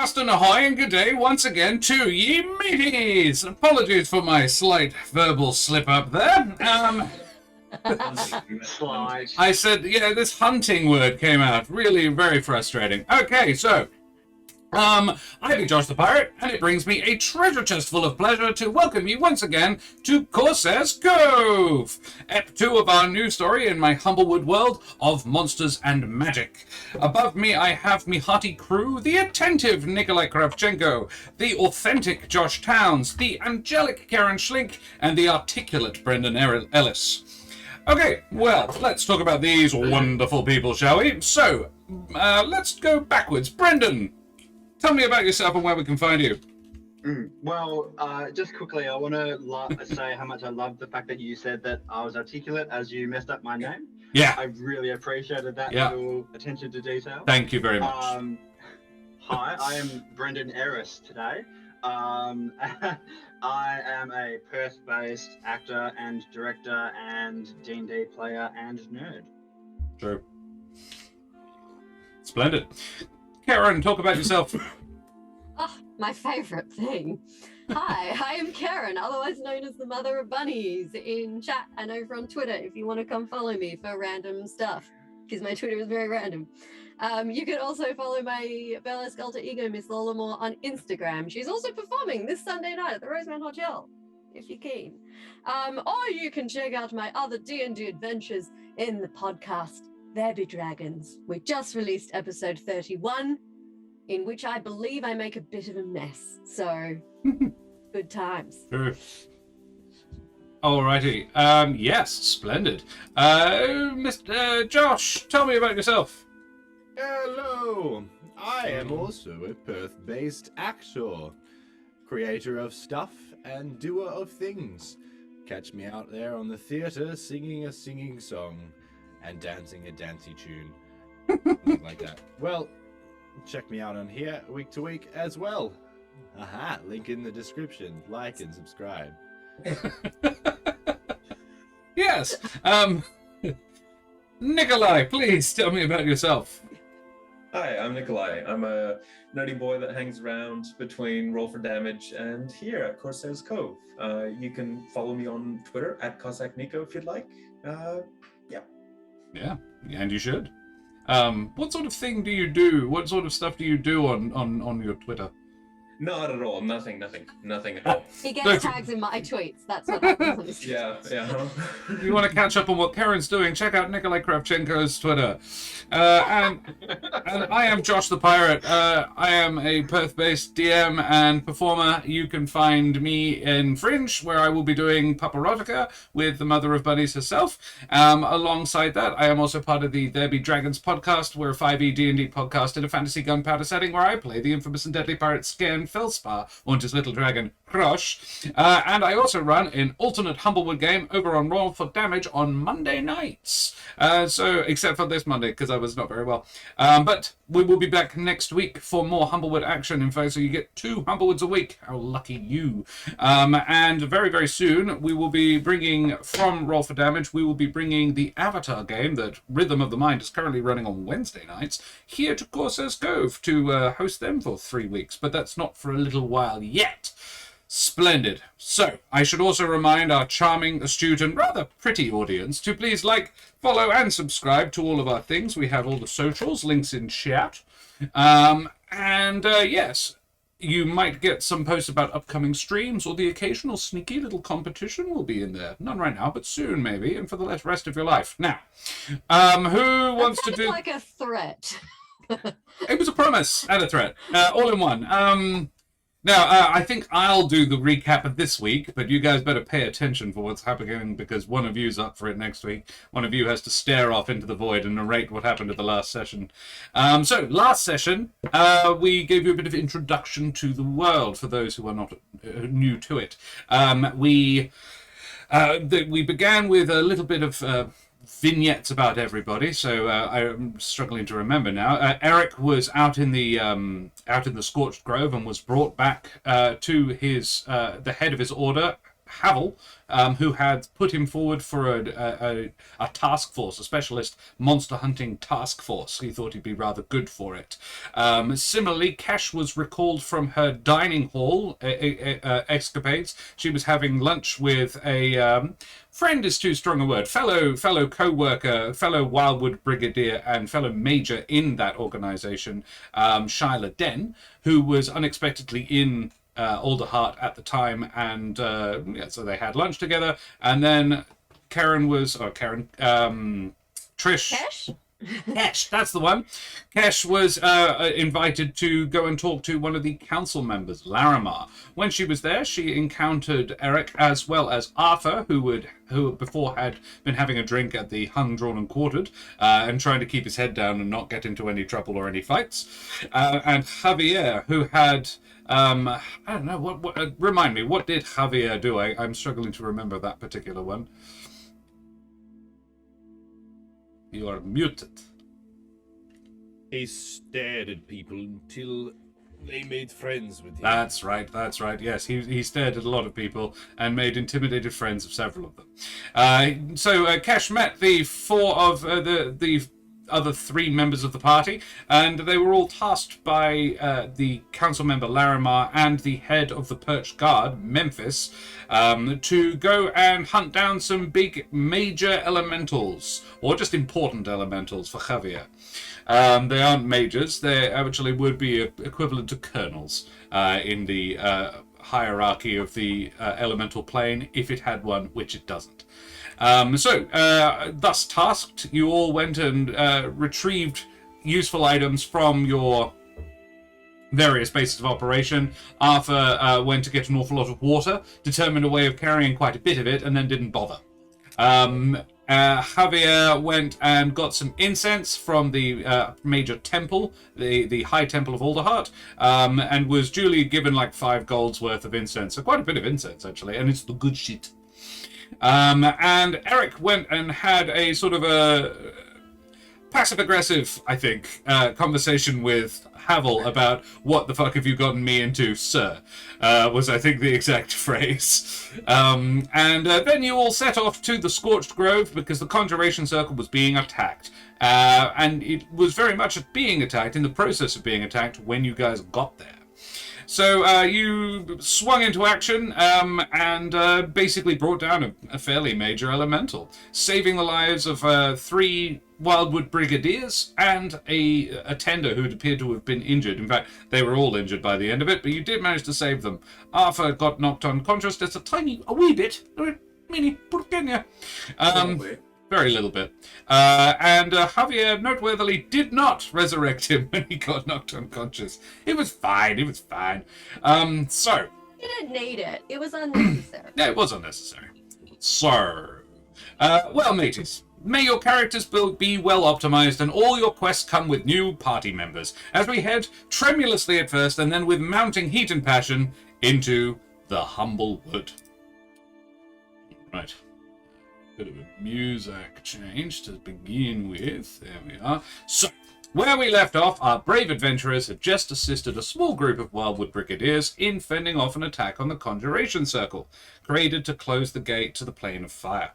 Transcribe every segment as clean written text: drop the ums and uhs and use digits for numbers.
Avast and ahoy and good day once again to ye mateys! Apologies for my slight verbal slip-up there. I said, this hunting word came out. Really very frustrating. Okay, so... I be Josh the Pirate, and it brings me a treasure chest full of pleasure to welcome you once again to Corsair's Cove, Ep2 of our new story in my Humblewood world of monsters and magic. Above me I have me hearty crew, the attentive Nikolai Kravchenko, the authentic Josh Towns, the angelic Karen Schlink, and the articulate Brendan Ellis. Okay, well, let's talk about these wonderful people, shall we? So, let's go backwards. Brendan! Tell me about yourself and where we can find you. Well, just quickly, I want to say how much I love the fact that you said that I was articulate as you messed up my name. Yeah. I really appreciated that little attention to detail. Thank you very much. Hi, I am Brendan Ellis today. I am a Perth-based actor and director and D&D player and nerd. True. Splendid. Karen, talk about yourself. Oh, my favourite thing. Hi, I am Karen, otherwise known as the Mother of Bunnies, in chat and over on Twitter if you want to come follow me for random stuff, because my Twitter is very random. You can also follow my burlesque alter ego, Miss Lolamore, on Instagram. She's also performing this Sunday night at the Rosemount Hotel, if you're keen. Or you can check out my other D&D adventures in the podcast, There Be Dragons. We just released episode 31, in which I believe I make a bit of a mess. So, good times. Alrighty. Yes, splendid. Mr. Josh, tell me about yourself. Hello. I am also a Perth-based actor, creator of stuff and doer of things. Catch me out there on the theatre singing a singing song and dancing a dancey tune. Something like that. Well, check me out on here week to week as well. Aha, link in the description. Like and subscribe. Yes. Nikolai, please tell me about yourself. Hi, I'm Nikolai. I'm a nerdy boy that hangs around between Roll for Damage and here at Corsair's Cove. You can follow me on Twitter at CossackNico if you'd like. Yeah, and you should. What sort of thing do you do? What sort of stuff do you do on your Twitter? Not at all. Nothing at all. He gets tags in my tweets. That's what happens. Yeah. If you want to catch up on what Karen's doing, check out Nikolai Kravchenko's Twitter. And I am Josh the Pirate. I am a Perth-based DM and performer. You can find me in Fringe, where I will be doing Paparotica with the Mother of Bunnies herself. Alongside that, I am also part of the There Be Dragons podcast. We're a 5e D&D podcast in a fantasy gunpowder setting where I play the infamous and deadly pirate Scan Felspar und his little dragon Crush. And I also run an alternate Humblewood game over on Roll for Damage on Monday nights. So, except for this Monday, because I was not very well. But we will be back next week for more Humblewood action info, so you get 2 Humblewoods a week. How lucky you. And very, very soon, we will be bringing, from Roll for Damage, we will be bringing the Avatar game that Rhythm of the Mind is currently running on Wednesday nights here to Corsair's Cove to host them for 3 weeks. But that's not for a little while yet. Splendid. So, I should also remind our charming, astute, and rather pretty audience to please like, follow, and subscribe to all of our things. We have all the socials, links in chat. Yes, you might get some posts about upcoming streams, or the occasional sneaky little competition will be in there. None right now, but soon, maybe, and for the rest of your life. Now, who wants to do... like a threat. It was a promise and a threat, all in one. Now, I think I'll do the recap of this week, but you guys better pay attention for what's happening, because one of you's up for it next week. One of you has to stare off into the void and narrate what happened at the last session. So, last session, we gave you a bit of introduction to the world for those who are not new to it. We began with a little bit of... vignettes about everybody, so I'm struggling to remember now. Eric was out in the Scorched Grove and was brought back to his the head of his order, Havel, who had put him forward for a task force, a specialist monster hunting task force. He thought he'd be rather good for it. Similarly, Kesh was recalled from her dining hall escapades. She was having lunch with a friend is too strong a word. Fellow co-worker, fellow Wildwood Brigadier, and fellow major in that organization, Shyla Den, who was unexpectedly in Alderheart at the time, and so they had lunch together. And then Trish. Kesh? Kesh, that's the one. Kesh was invited to go and talk to one of the council members, Larimar. When she was there, she encountered Eric as well as Arthur, who before had been having a drink at the Hung, Drawn and Quartered, and trying to keep his head down and not get into any trouble or any fights. And Javier, who had I don't know what. Remind me, what did Javier do? I'm struggling to remember that particular one. You are muted. He stared at people until they made friends with him. That's right. Yes, he stared at a lot of people and made intimidated friends of several of them. So Kesh met the four of the other three members of the party, and they were all tasked by the council member Larimar and the head of the Perch Guard, Memphis, to go and hunt down some big major elementals, or just important elementals for Javier. They aren't majors, they actually would be equivalent to colonels in the hierarchy of the elemental plane, if it had one, which it doesn't. Thus tasked, you all went and retrieved useful items from your various bases of operation. Arthur went to get an awful lot of water, determined a way of carrying quite a bit of it, and then didn't bother. Javier went and got some incense from the major temple, the High Temple of Alderheart, and was duly given like 5 gold's worth of incense. So quite a bit of incense, actually, and it's the good shit. And Eric went and had a sort of a passive-aggressive, I think, conversation with Havel about what the fuck have you gotten me into, sir, was, I think, the exact phrase. And then you all set off to the Scorched Grove because the Conjuration Circle was being attacked. And it was very much being attacked, in the process of being attacked, when you guys got there. So you swung into action and basically brought down a fairly major elemental, saving the lives of 3 Wildwood Brigadiers and a tender who had appeared to have been injured. In fact, they were all injured by the end of it, but you did manage to save them. Arthur got knocked unconscious just a wee bit. Mini Purkenia. Very little bit. And Javier, noteworthily, did not resurrect him when he got knocked unconscious. It was fine. So... You didn't need it. It was unnecessary. Yeah, it was unnecessary. So... well, mateys, may your characters be well optimized and all your quests come with new party members, as we head tremulously at first and then with mounting heat and passion into the Humblewood. Right. Bit of a music change to begin with. There we are. So, where we left off, our brave adventurers had just assisted a small group of Wildwood Brigadiers in fending off an attack on the Conjuration Circle, created to close the gate to the Plane of Fire.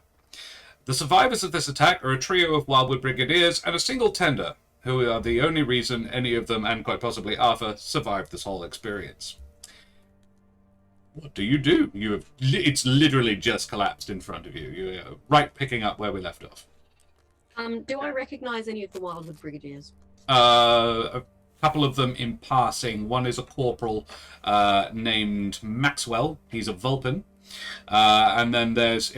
The survivors of this attack are a trio of Wildwood Brigadiers and a single tender, who are the only reason any of them, and quite possibly Arthur, survived this whole experience. What do? It's literally just collapsed in front of you. You're right picking up where we left off. Do I recognize any of the Wildwood Brigadiers? A couple of them in passing. One is a corporal named Maxwell. He's a Vulpin. And then there's,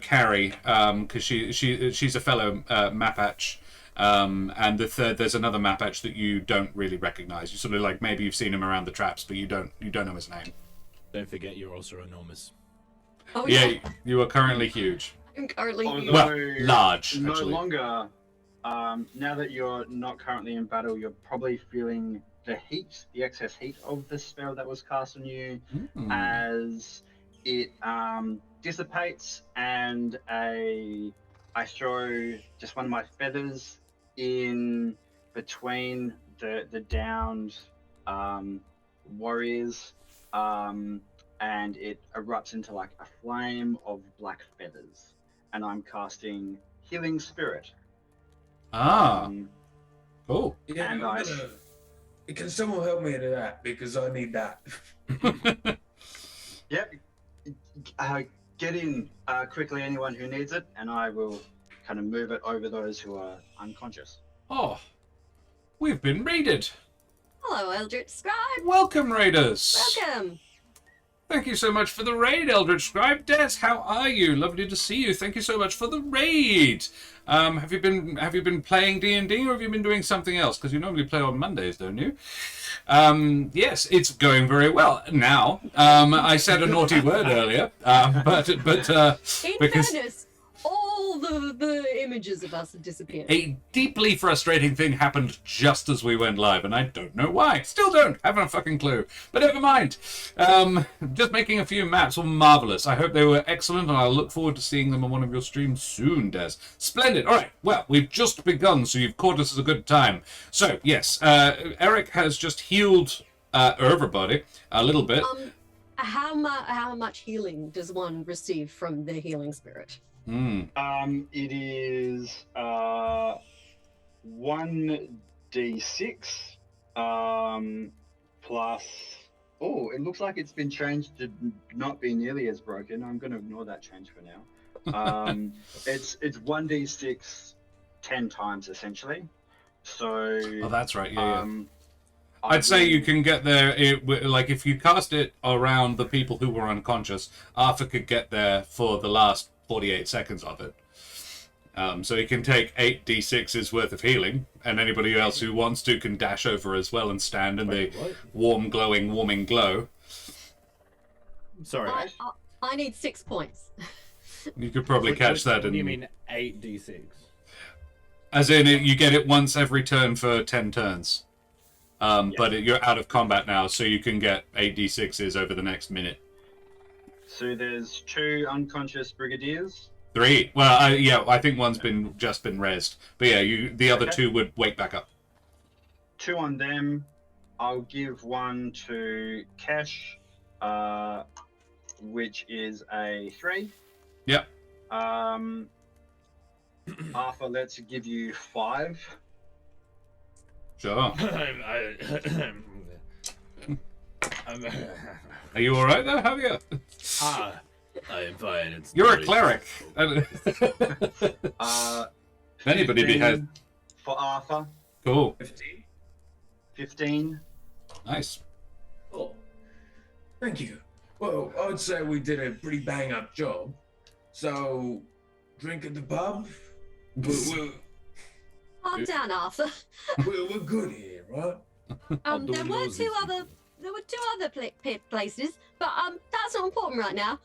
Carrie, because she's a fellow Mapatch. And the third, there's another Mapatch that you don't really recognize. You sort of maybe you've seen him around the traps, but you don't know his name. Don't forget you're also enormous. Oh, Yeah, you are currently huge. I'm currently huge. Well, large, No actually. longer, now that you're not currently in battle, you're probably feeling the excess heat of the spell that was cast on you as it dissipates, and I throw just one of my feathers in between the downed warriors, and it erupts into like a flame of black feathers. And I'm casting Healing Spirit. Ah, Um, cool. Yeah, And I'm gonna. Can someone help me to that because I need that. Yep. Get in quickly, anyone who needs it, and I will kind of move it over those who are unconscious. Oh, we've been raided. Hello, Eldritch Scribe. Welcome, raiders. Welcome. Thank you so much for the raid, Eldritch Scribe. Des, how are you? Lovely to see you. Thank you so much for the raid. Have you been playing D&D, or have you been doing something else? Because you normally play on Mondays, don't you? Yes, it's going very well now. I said a naughty word earlier, but In because fairness, all the images of us have disappeared. a deeply frustrating thing happened just as we went live, and I don't know why. Still don't. Haven't a fucking clue. But never mind. Just making a few maps were marvellous. I hope they were excellent, and I'll look forward to seeing them on one of your streams soon, Des. Splendid. All right. Well, we've just begun, so you've caught us at a good time. So, yes, Eric has just healed everybody a little bit. How much healing does one receive from the healing spirit? It is 1d6 plus. Oh, it looks like it's been changed to not be nearly as broken. I'm going to ignore that change for now. It's 1d6 10 times essentially. So. Oh, that's right. Yeah. I'd say you can get there, like if you cast it around the people who were unconscious, Arthur could get there for the last 48 seconds of it. So he can take 8d6's worth of healing, and anybody else who wants to can dash over as well and stand in the warming glow. Sorry. I need 6 points. You could probably catch that. What do you mean 8d6? As in, you get it once every turn for 10 turns. But you're out of combat now, so you can get 8d6s over the next minute. So there's 2 unconscious brigadiers. 3. Well, I think one's just been rezzed. But yeah, the other 2 would wake back up. 2 on them. I'll give 1 to Kesh, which is a 3. Yep. Arthur, let's give you 5. Sure. Are you all right there, Javier? I am fine. You're a cleric. Anybody 15 behind? for Arthur. Cool. 15. Nice. Oh, thank you. Well, I'd say we did a pretty bang-up job. So, drink at the pub? Calm down, Arthur. We're good here, right? There were two other places, but that's not important right now.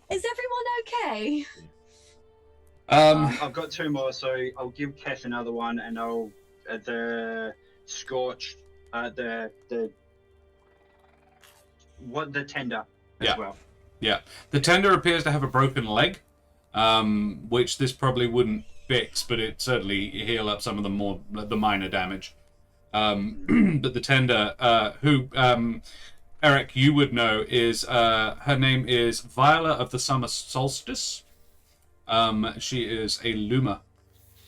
Is everyone okay? I've got 2 more, so I'll give Kesh another one, and I'll the scorched the tender as well. Yeah. The tender appears to have a broken leg, which this probably wouldn't fix, but it certainly heal up some of the minor damage. But the tender, who Eric, you would know, is her name is Viola of the Summer Solstice. She is a luma,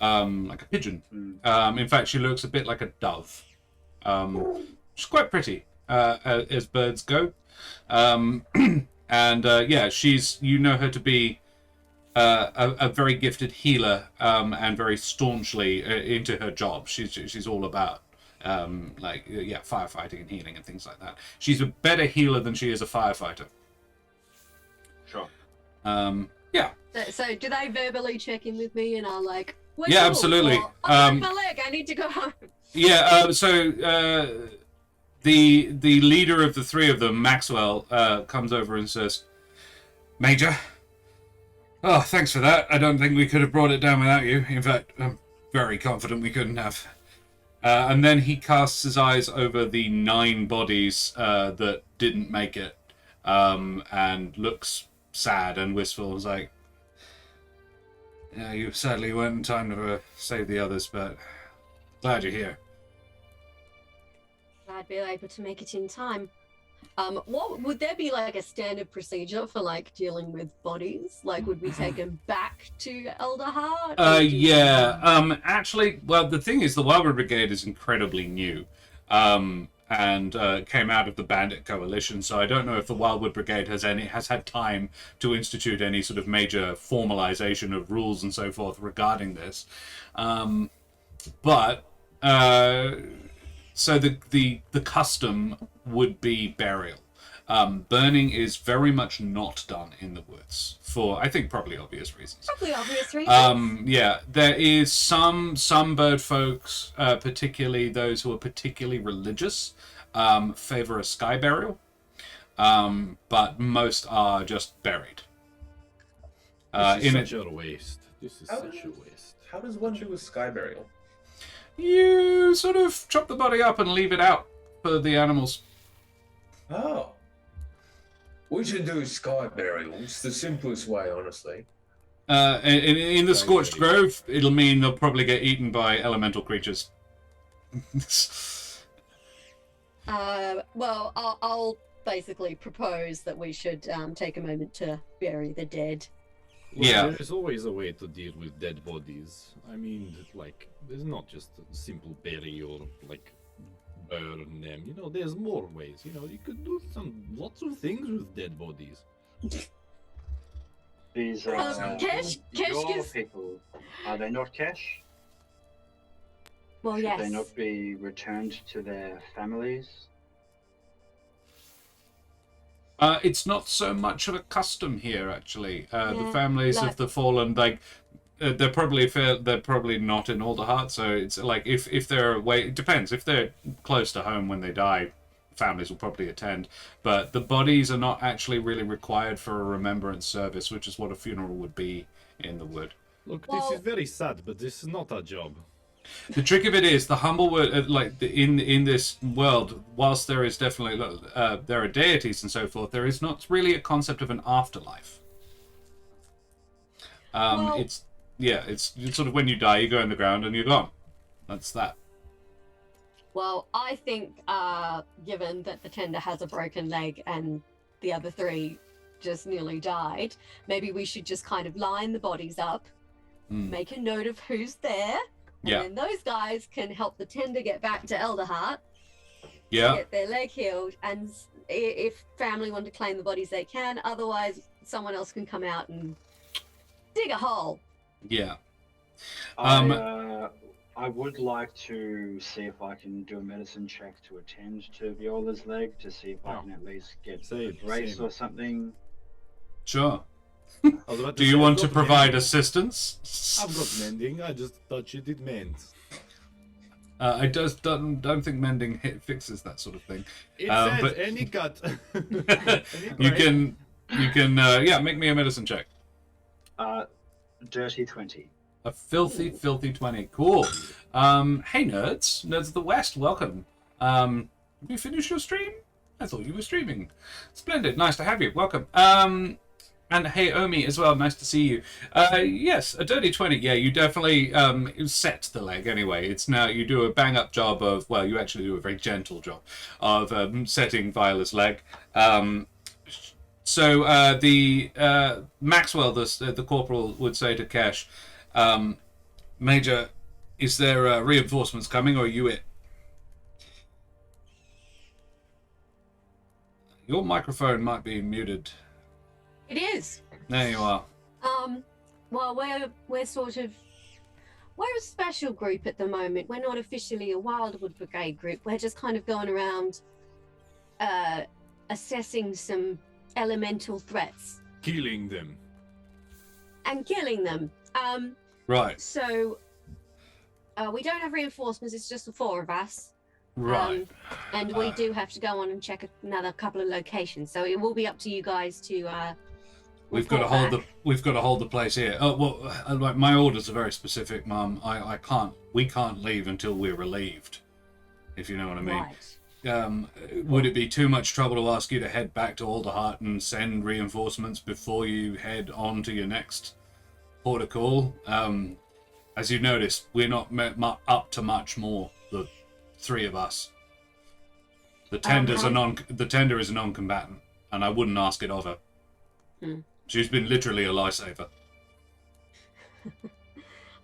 like a pigeon. In fact, she looks a bit like a dove. She's quite pretty, as birds go. And you know her to be a very gifted healer, and very staunchly into her job. She's all about firefighting and healing and things like that. She's a better healer than she is a firefighter. Sure. So do they verbally check in with me and are like, yeah, absolutely. My leg, I need to go home. Yeah. So the leader of the 3 of them, Maxwell, comes over and says, "Major, oh, thanks for that. I don't think we could have brought it down without you. In fact, I'm very confident we couldn't have." And then he casts his eyes over the 9 bodies that didn't make it, and looks sad and wistful. He's like, "Yeah, you sadly weren't in time to save the others, but glad you're here." Glad we were able to make it in time. What would there be like a standard procedure for like dealing with bodies? Like, would we take them back to Alderheart? Yeah. Actually, well, the thing is, the Wildwood Brigade is incredibly new, and came out of the Bandit Coalition. So I don't know if the Wildwood Brigade has had time to institute any sort of major formalization of rules and so forth regarding this. But so the custom would be burial. Burning is very much not done in the woods for, I think, probably obvious reasons. Probably obvious reasons. Yeah, there is some bird folks, particularly those who are particularly religious, favor a sky burial, but most are just buried. This is such a waste. This is such a waste. How does one do a sky burial? You sort of chop the body up and leave it out for the animals. Oh. We should do a sky burial. It's the simplest way, honestly. In the Scorched Grove, it'll mean they'll probably get eaten by elemental creatures. Well, I'll basically propose that we should take a moment to bury the dead. Well, Yeah. There's always a way to deal with dead bodies. I mean, like, there's not just a simple bury or, like, burn them. You know, there's more ways. You know, you could do lots of things with dead bodies. These Kesh your gives... people, are they not Kesh? Well, Should yes. they not be returned to their families? It's not so much of a custom here, actually. The Yeah, families like- of the fallen, like, they're probably not in Alderheart. So it's like if they're away, it depends. If they're close to home when they die, families will probably attend. But the bodies are not actually really required for a remembrance service, which is what a funeral would be in the wood. Look, Well- this is very sad, but this is not our job. The trick of it is the Humblewood, in this world, whilst there is definitely there are deities and so forth, there is not really a concept of an afterlife. Well- It's sort of when you die, you go in the ground and you're gone. That's that. Well, I think, given that the tender has a broken leg and the other three just nearly died, maybe we should just kind of line the bodies up, make a note of who's there, and Yeah. then those guys can help the tender get back to Alderheart, Yeah. get their leg healed, and if family want to claim the bodies, they can. Otherwise, someone else can come out and dig a hole. Yeah. I would like to see if I can do a medicine check to attend to Viola's leg to see if I can at least get a brace Same. or something. Sure. I was about Do say, you I've want to got provide mending. assistance? I've got mending. I just thought you did mend. I just don't think mending fixes that sort of thing. It but- says any cut. You can make me a medicine check. Dirty 20. A filthy 20. Cool. Hey nerds of the West, welcome. Have you finished your stream? I thought you were streaming. Splendid, nice to have you. Welcome. And hey Omi as well, nice to see you. Yes, a dirty 20. Yeah, you definitely set the leg anyway. It's now you do a bang up job of, well, you actually do a very gentle job of setting Viola's leg. So the Maxwell, the corporal, would say to Kesh, Major, is there reinforcements coming, or are you it? Your microphone might be muted. It is. There you are. Well, we're sort of we're a special group at the moment. We're not officially a Wildwood Brigade group. We're just kind of going around assessing some elemental threats Killing them. and killing them. Right, So we don't have reinforcements. It's just the four of us. right. And we do have to go on and check another couple of locations. So it will be up to you guys to. We've got to hold the place here. Oh well, like my orders are very specific, Mum. We can't leave until we're relieved. If you know what I mean. Right. Would it be too much trouble to ask you to head back to Alderheart and send reinforcements before you head on to your next port of call? As you noticed, we're not up to much more, the three of us. The tender is a non-combatant, and I wouldn't ask it of her. She's been literally a lifesaver.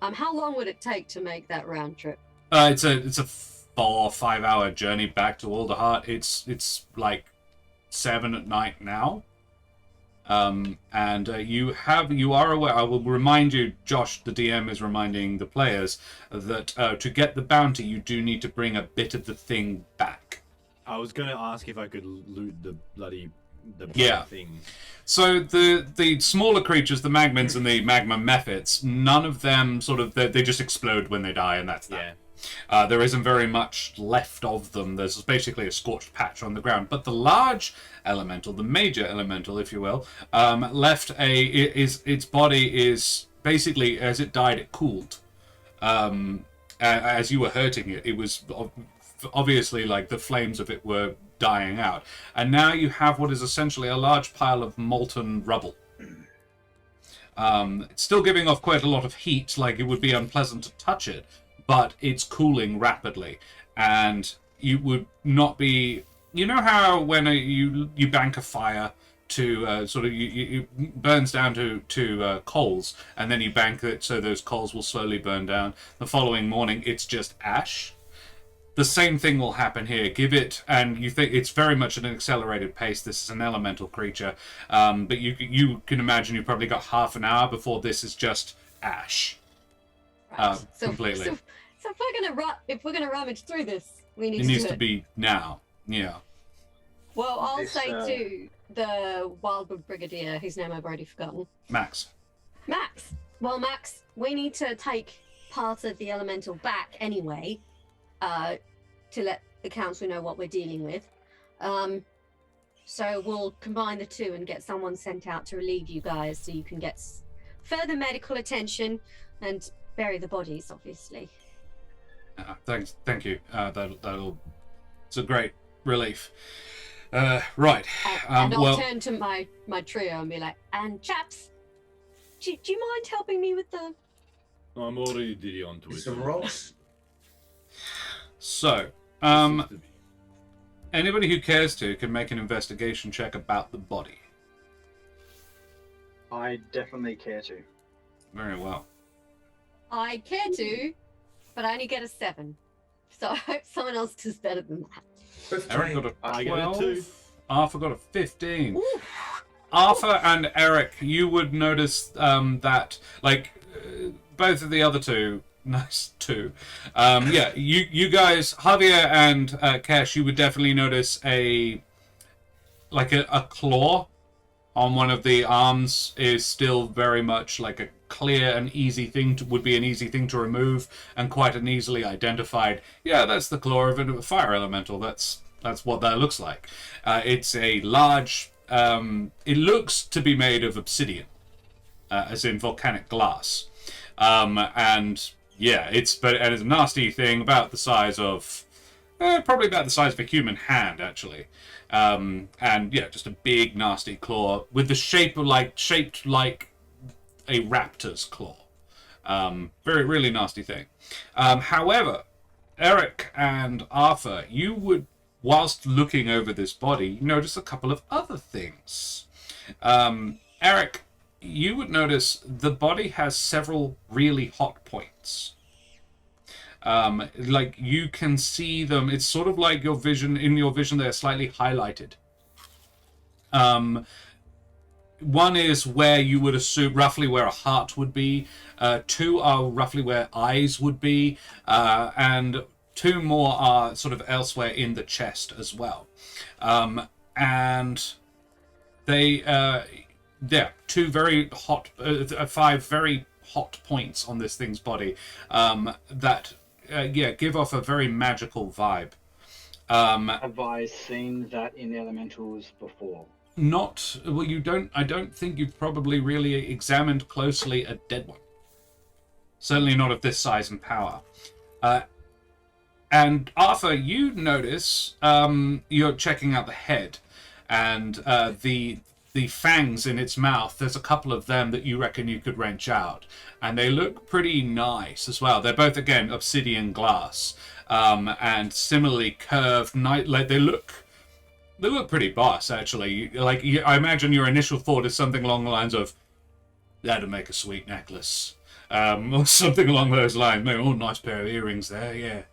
How long would it take to make that round trip? It's a 4 or 5 hour journey back to Alderheart. It's like 7 at night now. And you are aware. I will remind you, Josh, the DM is reminding the players that to get the bounty, you do need to bring a bit of the thing back. I was going to ask if I could loot the bloody thing. So the smaller creatures, the magmins and the magma mephits, none of them they just explode when they die, and that's that. There isn't very much left of them. There's basically a scorched patch on the ground. But the large elemental, the major elemental, if you will, its body is basically, as it died, it cooled. As you were hurting it, it was obviously like the flames of it were dying out. And now you have what is essentially a large pile of molten rubble. It's still giving off quite a lot of heat, like it would be unpleasant to touch it. But it's cooling rapidly, and you would not be. You know how when you bank a fire to it burns down to coals, and then you bank it so those coals will slowly burn down. The following morning, it's just ash. The same thing will happen here. Give it, and you think it's very much at an accelerated pace. This is an elemental creature, but you can imagine you probably got half an hour before this is just ash. Right. Completely. So if we're gonna rummage through this, we need It to needs do to be now. Yeah. Well, I'll say to the Wildwood Brigadier, whose name I've already forgotten. Max. Well, Max, we need to take part of the elemental back anyway, to let the council know what we're dealing with. So we'll combine the two and get someone sent out to relieve you guys, so you can get further medical attention and bury the bodies, obviously. Thank you. It's a great relief. Right. And I'll turn to my trio and be like, and chaps, do you mind helping me with the... I'm already on Twitter. Some rocks. So, anybody who cares to can make an investigation check about the body. I definitely care to. Very well. I care to, but I only get a 7. So I hope someone else does better than that. Eric got a I 12. get a 2. Arthur got a 15. Ooh. Arthur and Eric, you would notice that, both of the other two, nice too. You guys, Javier and Kesh, you would definitely notice a claw on one of the arms is still very much like a clear and easy thing would be an easy thing to remove and quite an easily identified. Yeah, that's the claw of a fire elemental. That's what that looks like. It's a large. It looks to be made of obsidian, as in volcanic glass, and yeah, it's a nasty thing about the size of. Probably about the size of a human hand, actually. And yeah, just a big, nasty claw with the shaped like a raptor's claw. Very, really nasty thing. However, Eric and Arthur, you would, whilst looking over this body, notice a couple of other things. Eric, you would notice the body has several really hot points. You can see them. It's sort of like your vision. In your vision, they're slightly highlighted. One is where you would assume roughly where a heart would be. 2 are roughly where eyes would be, and 2 more are sort of elsewhere in the chest as well. And they, 2 very hot, 5 very hot points on this thing's body that. Give off a very magical vibe. Have I seen that in elementals before? I don't think you've probably really examined closely a dead one. Certainly not of this size and power. And Arthur, you notice you're checking out the head and the fangs in its mouth. There's a couple of them that you reckon you could wrench out, and they look pretty nice as well. They're both, again, obsidian glass, and similarly curved. They look They look pretty boss, actually. Like, I imagine your initial thought is something along the lines of, that'd make a sweet necklace. Or something along those lines. Maybe, oh, nice pair of earrings there, yeah.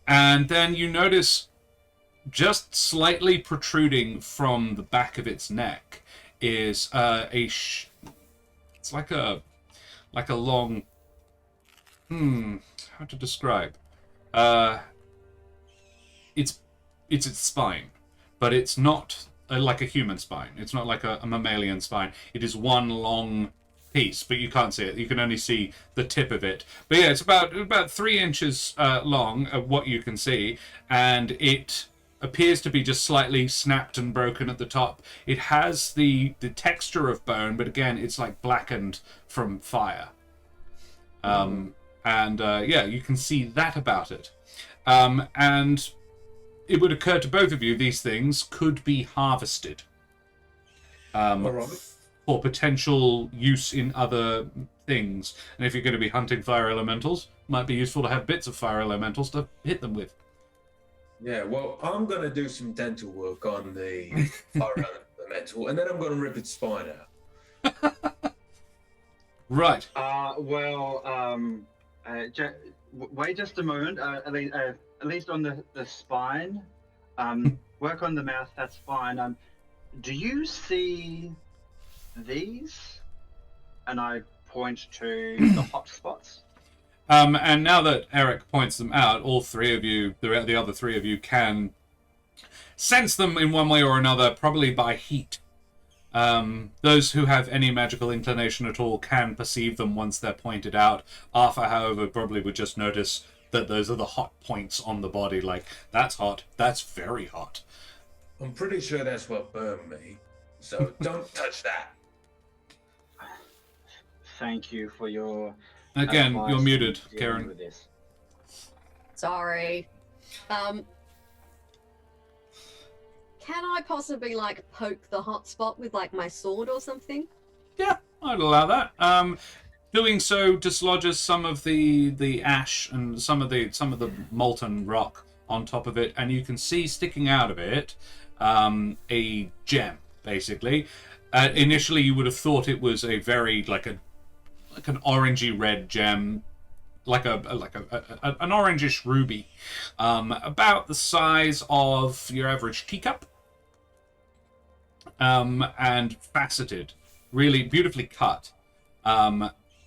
And then you notice just slightly protruding from the back of its neck is it's like a long, how to describe? It's its spine, but it's not like a human spine. It's not like a mammalian spine. It is one long piece, but you can't see it. You can only see the tip of it. But yeah, it's about 3 inches long of what you can see, and it appears to be just slightly snapped and broken at the top. It has the texture of bone, but again, it's like blackened from fire. And yeah, you can see that about it. And it would occur to both of you these things could be harvested for potential use in other things. And if you're going to be hunting fire elementals, it might be useful to have bits of fire elementals to hit them with. Yeah, well, I'm going to do some dental work on the fire elemental, and then I'm going to rip its spine out. Right. Wait just a moment. At least on the spine. Work on the mouth. That's fine. Do you see these? And I point to the hot spots. And now that Eric points them out, all three of you, the other three of you, can sense them in one way or another, probably by heat. Those who have any magical inclination at all can perceive them once they're pointed out. Arthur, however, probably would just notice that those are the hot points on the body, like, that's hot, that's very hot. I'm pretty sure that's what burned me, so don't touch that. Thank you for your Again, advice you're muted, in dealing Karen. with this. Sorry. Can I possibly, like, poke the hot spot with, like, my sword or something? Yeah, I'd allow that. Doing so dislodges some of the ash and some of the molten rock on top of it, and you can see sticking out of it a gem, basically. Initially, you would have thought it was a very like an orangey red gem, like an orangish ruby, about the size of your average teacup, and faceted, really beautifully cut.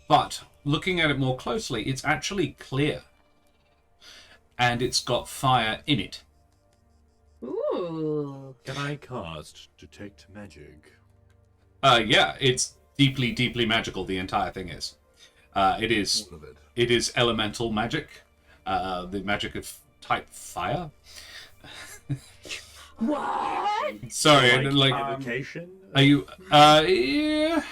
But looking at it more closely, it's actually clear. And it's got fire in it. Ooh. Can I cast Detect Magic? Yeah, it's deeply, deeply magical, the entire thing is. It is. All of it. It is elemental magic. The magic of type fire. What? Sorry, like evocation? are you yeah,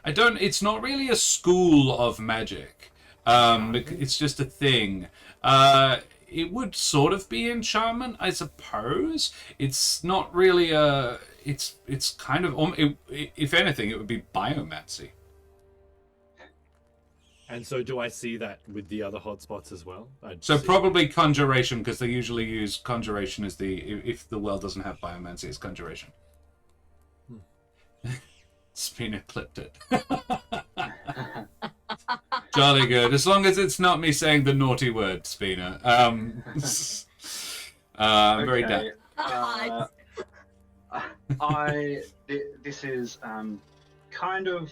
I don't. It's not really a school of magic. It's just a thing. It would sort of be enchantment, I suppose. It's not really a. It's kind of. If anything, it would be biomancy. And so, do I see that with the other hotspots as well? So probably conjuration, because they usually use conjuration as the. If the world doesn't have biomancy, it's conjuration. Spina clipped it. Jolly good. As long as it's not me saying the naughty word, Spina. Very dead. This is kind of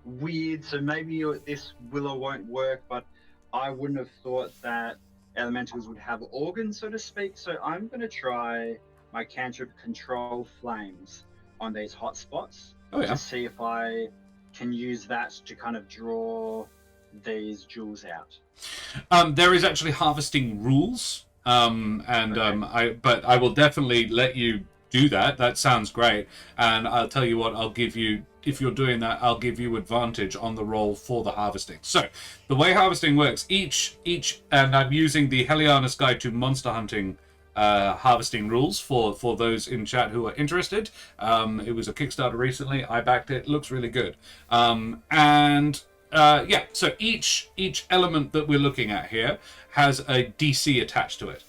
weird, so maybe this will or won't work, but I wouldn't have thought that elementals would have organs, so to speak. So I'm going to try my cantrip Control Flames on these hot spots. Oh, yeah. To see if I can use that to kind of draw these jewels out. There is actually harvesting rules, okay. But I will definitely let you do that. That sounds great, and I'll tell you what. I'll give you, if you're doing that, I'll give you advantage on the roll for the harvesting. So the way harvesting works, each, and I'm using the Helianus Guide to Monster Hunting. Harvesting rules for those in chat who are interested. It was a Kickstarter recently. I backed it. Looks really good. Yeah, so each element that we're looking at here has a DC attached to it.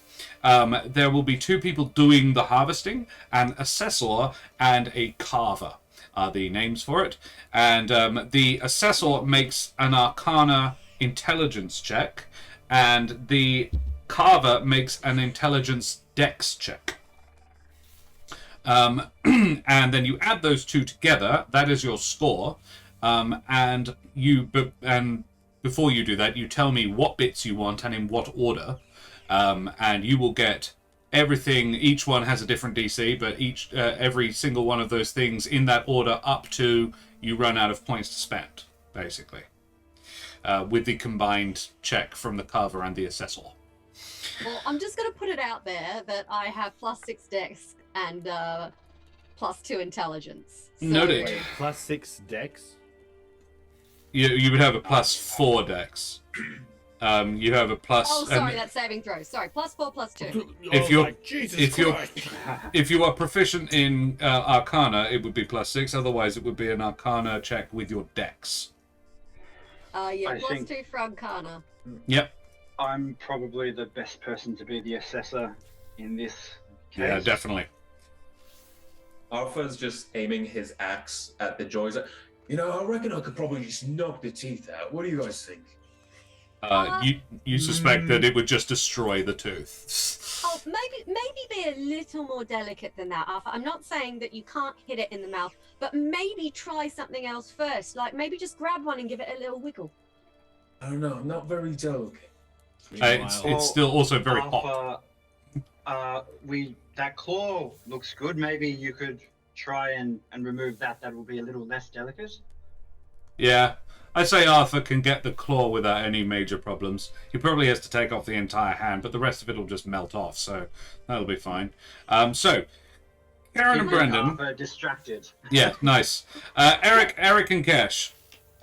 there will be 2 people doing the harvesting, an assessor and a carver are the names for it. And the assessor makes an Arcana intelligence check, and the carver makes an intelligence dex check. And then you add those 2 together. That is your score. And before you do that, you tell me what bits you want and in what order. And you will get everything. Each one has a different DC, but every single one of those things in that order up to you run out of points to spend, basically. With the combined check from the carver and the assessor. Well, I'm just going to put it out there that I have +6 dex and +2 intelligence. So... Noted. Wait, +6 dex? You would have a +4 dex. You have a plus. Oh, sorry, that's saving throw. Sorry, +4, +2. If you are proficient in Arcana, it would be +6. Otherwise, it would be an Arcana check with your dex. Yeah, I think- +2 for Arcana. Yep. I'm probably the best person to be the assessor in this case. Yeah, definitely. Alpha's just aiming his axe at the jaw. He's like, I reckon I could probably just knock the teeth out. What do you guys think? You suspect that it would just destroy the tooth. Oh, maybe be a little more delicate than that, Arthur. I'm not saying that you can't hit it in the mouth, but maybe try something else first. Like maybe just grab one and give it a little wiggle. I don't know. I'm not very delicate. It's still also very hot. That claw looks good. Maybe you could try and remove that. That will be a little less delicate. Yeah. I'd say Arthur can get the claw without any major problems. He probably has to take off the entire hand, but the rest of it will just melt off, so that'll be fine. So, Karen and Brendan... Arthur distracted. Yeah, nice. Eric and Kesh,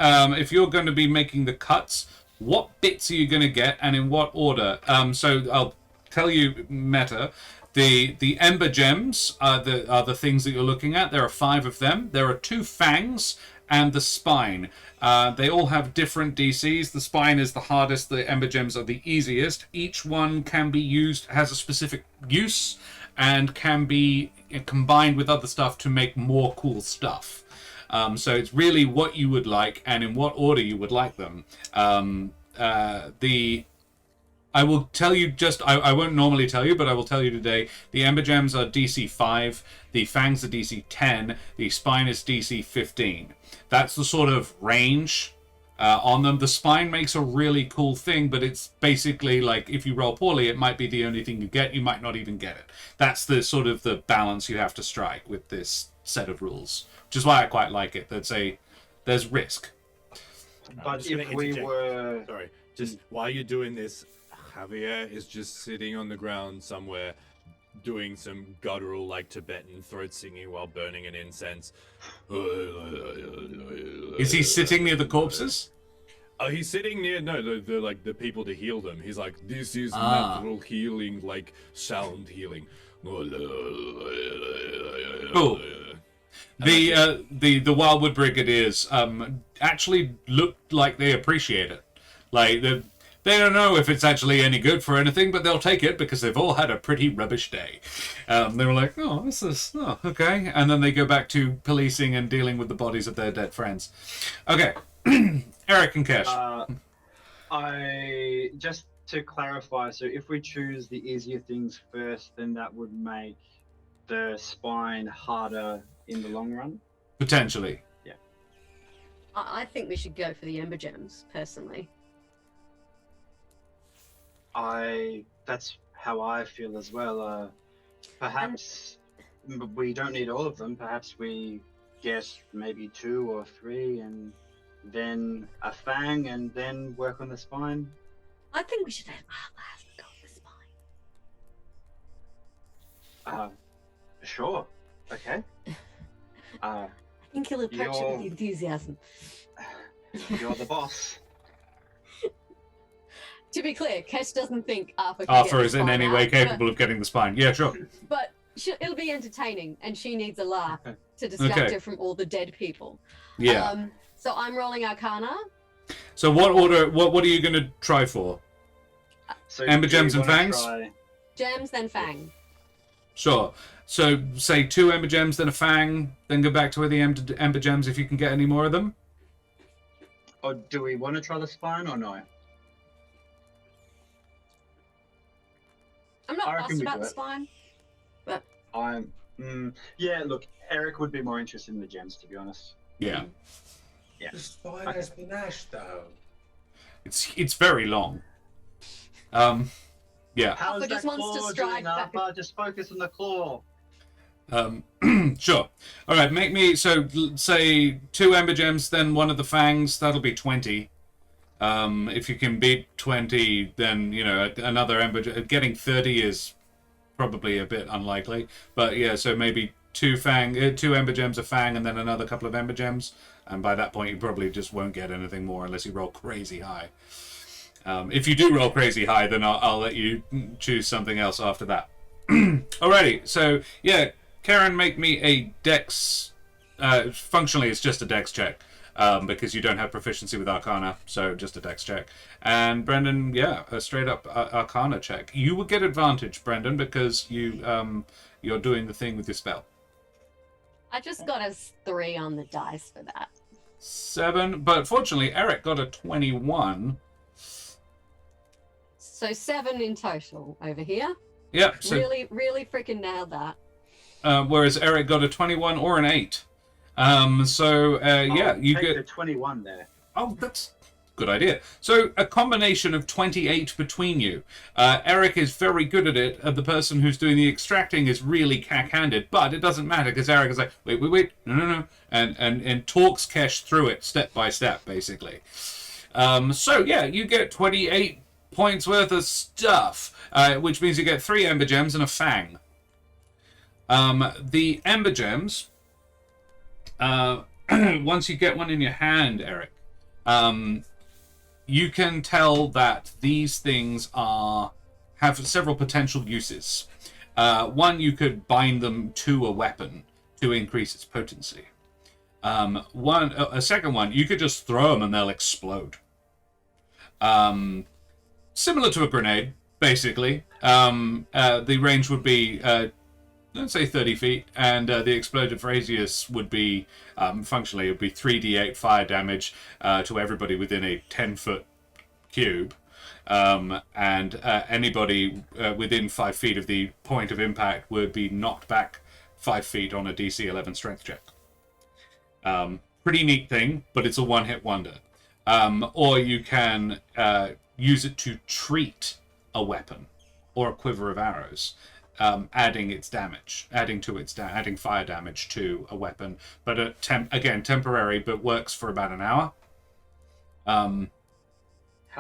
if you're going to be making the cuts, what bits are you going to get and in what order? So I'll tell you meta. The ember gems are the things that you're looking at. There are 5 of them. There are 2 fangs and the spine. They all have different DCs. The spine is the hardest. The ember gems are the easiest. Each one can be used, has a specific use, and can be combined with other stuff to make more cool stuff. So it's really what you would like and in what order you would like them. I will tell you I won't normally tell you, but I will tell you today. The Ember Gems are DC 5, the Fangs are DC 10, the Spine is DC 15. That's the sort of range on them. The Spine makes a really cool thing, but it's basically like if you roll poorly, it might be the only thing you get. You might not even get it. That's the sort of the balance you have to strike with this set of rules, which is why I quite like it. There's risk. But if we were... Sorry, just while you're doing this, Javier is just sitting on the ground somewhere doing some guttural like Tibetan throat singing while burning an incense. Is he sitting near the corpses? Oh, he's sitting near the like the people to heal them. He's like, this is natural healing, like sound healing. Cool. The Wildwood Brigadiers actually look like they appreciate it. Like they don't know if it's actually any good for anything, but they'll take it because they've all had a pretty rubbish day. They were like, okay. And then they go back to policing and dealing with the bodies of their dead friends. Okay. Eric and Kesh. I just to clarify, so if we choose the easier things first, then that would make the spine harder in the long run? Potentially. Yeah. I think we should go for the Ember Gems, personally. That's how I feel as well. Perhaps we don't need all of them. Perhaps we get maybe 2 or 3 and then a fang and then work on the spine. I think we should let Atlas go with the spine. Sure. Okay. I think he'll approach it with enthusiasm. You're the boss. To be clear, Kesh doesn't think Arthur is in any way capable of getting the spine. Yeah, sure. But it'll be entertaining, and she needs a laugh to distract her from all the dead people. Yeah. So I'm rolling Arcana. So what order? What are you going to try for? So Ember do you Gems and wanna Fangs? gems, then fang. Sure. So, say 2 ember gems, then a fang, then go back to where the ember gems if you can get any more of them. Or do we want to try the spine or no? I'm not I reckon fussed we about do the it. spine, but Yeah, look, Eric would be more interested in the gems, to be honest. Yeah. The spine has been ashed, though. It's very long. Yeah. How's Alpha that just wants to claw strike doing, back. Alpha? Just focus on the claw. Sure. All right, make me, so say 2 ember gems, then 1 of the fangs, that'll be 20. If you can beat 20, then, you know, another ember, getting 30 is probably a bit unlikely. But yeah, so maybe 2 ember gems, a fang, and then another couple of ember gems. And by that point, you probably just won't get anything more unless you roll crazy high. If you do roll crazy high, then I'll let you choose something else after that. Alrighty, so yeah, Karen, make me a dex. Functionally, it's just a dex check because you don't have proficiency with Arcana, so just a dex check. And Brendan, yeah, a straight up Arcana check. You will get advantage, Brendan, because you're doing the thing with your spell. I just got a 3 on the dice for that. 7, but fortunately, Eric got a 21. So 7 in total over here. Yep. So, Really freaking nailed that. whereas Eric got a 21 or an 8. Yeah, you take get the 21 there. Oh, that's a good idea. So a combination of 28 between you. Eric is very good at it. The person who's doing the extracting is really cack-handed, but it doesn't matter because Eric is like, wait, no, and talks Kesh through it step by step, basically. So yeah, you get 28 points worth of stuff, which means you get 3 ember gems and a fang. The ember gems, once you get one in your hand, Eric, you can tell that these things have several potential uses. One, you could bind them to a weapon to increase its potency. A second one, you could just throw them and they'll explode. Similar to a grenade, basically. The range would be, let's say 30 feet, and the explosive radius would be, functionally, it would be 3d8 fire damage to everybody within a 10-foot cube. And anybody within 5 feet of the point of impact would be knocked back 5 feet on a DC 11 strength check. Pretty neat thing, but it's a one-hit wonder. Or you can use it to treat a weapon or a quiver of arrows, adding its damage, adding fire damage to a weapon. But again, temporary, but works for about an hour. How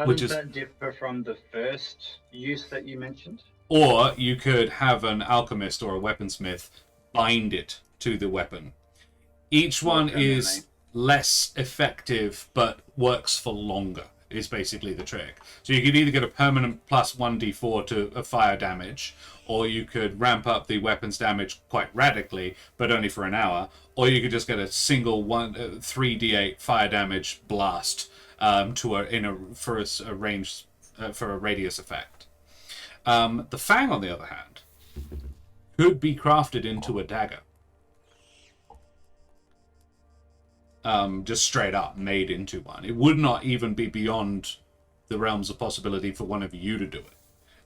does that differ from the first use that you mentioned? Or you could have an alchemist or a weaponsmith bind it to the weapon. Each one is less effective, but works for longer, is basically the trick. So you could either get a permanent plus 1d4 to fire damage, or you could ramp up the weapon's damage quite radically, but only for an hour, or you could just get a single 3d8 fire damage blast for a radius effect. The fang, on the other hand, could be crafted into a dagger. Just straight up made into one. It would not even be beyond the realms of possibility for one of you to do it.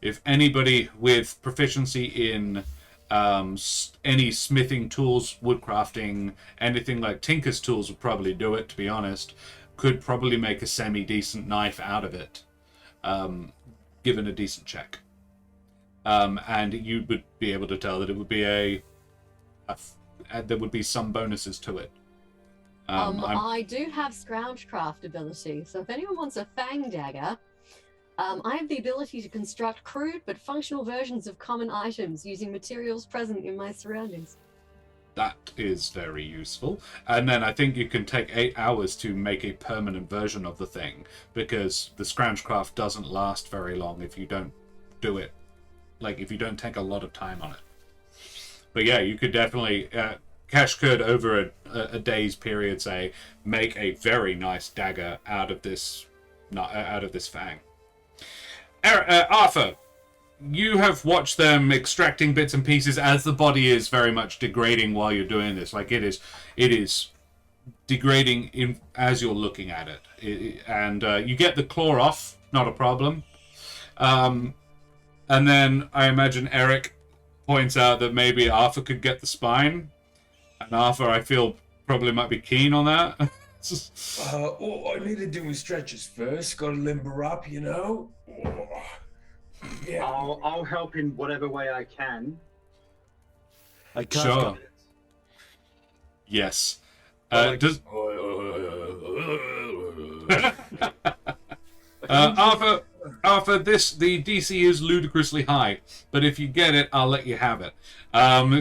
If anybody with proficiency in any smithing tools, woodcrafting, anything like Tinker's tools would probably do it, to be honest, could probably make a semi-decent knife out of it, given a decent check. And you would be able to tell that it would be there would be some bonuses to it. I do have Scroungecraft ability, so if anyone wants a fang dagger, I have the ability to construct crude but functional versions of common items using materials present in my surroundings. That is very useful. And then I think you can take 8 hours to make a permanent version of the thing, because the Scroungecraft doesn't last very long if you don't do it. Like, if you don't take a lot of time on it. But yeah, you could definitely... Kesh could, over a day's period, say, make a very nice dagger out of this fang. Arthur, you have watched them extracting bits and pieces as the body is very much degrading while you're doing this. Like it is degrading as you're looking at it. And you get the claw off, not a problem. And then I imagine Eric points out that maybe Arthur could get the spine. And Arthur, I feel, probably might be keen on that. I need to do my stretches first. Got to limber up, you know. Yeah. I'll help in whatever way I can. I can't. Sure. Yes. Does Arthur, the DC is ludicrously high, but if you get it, I'll let you have it.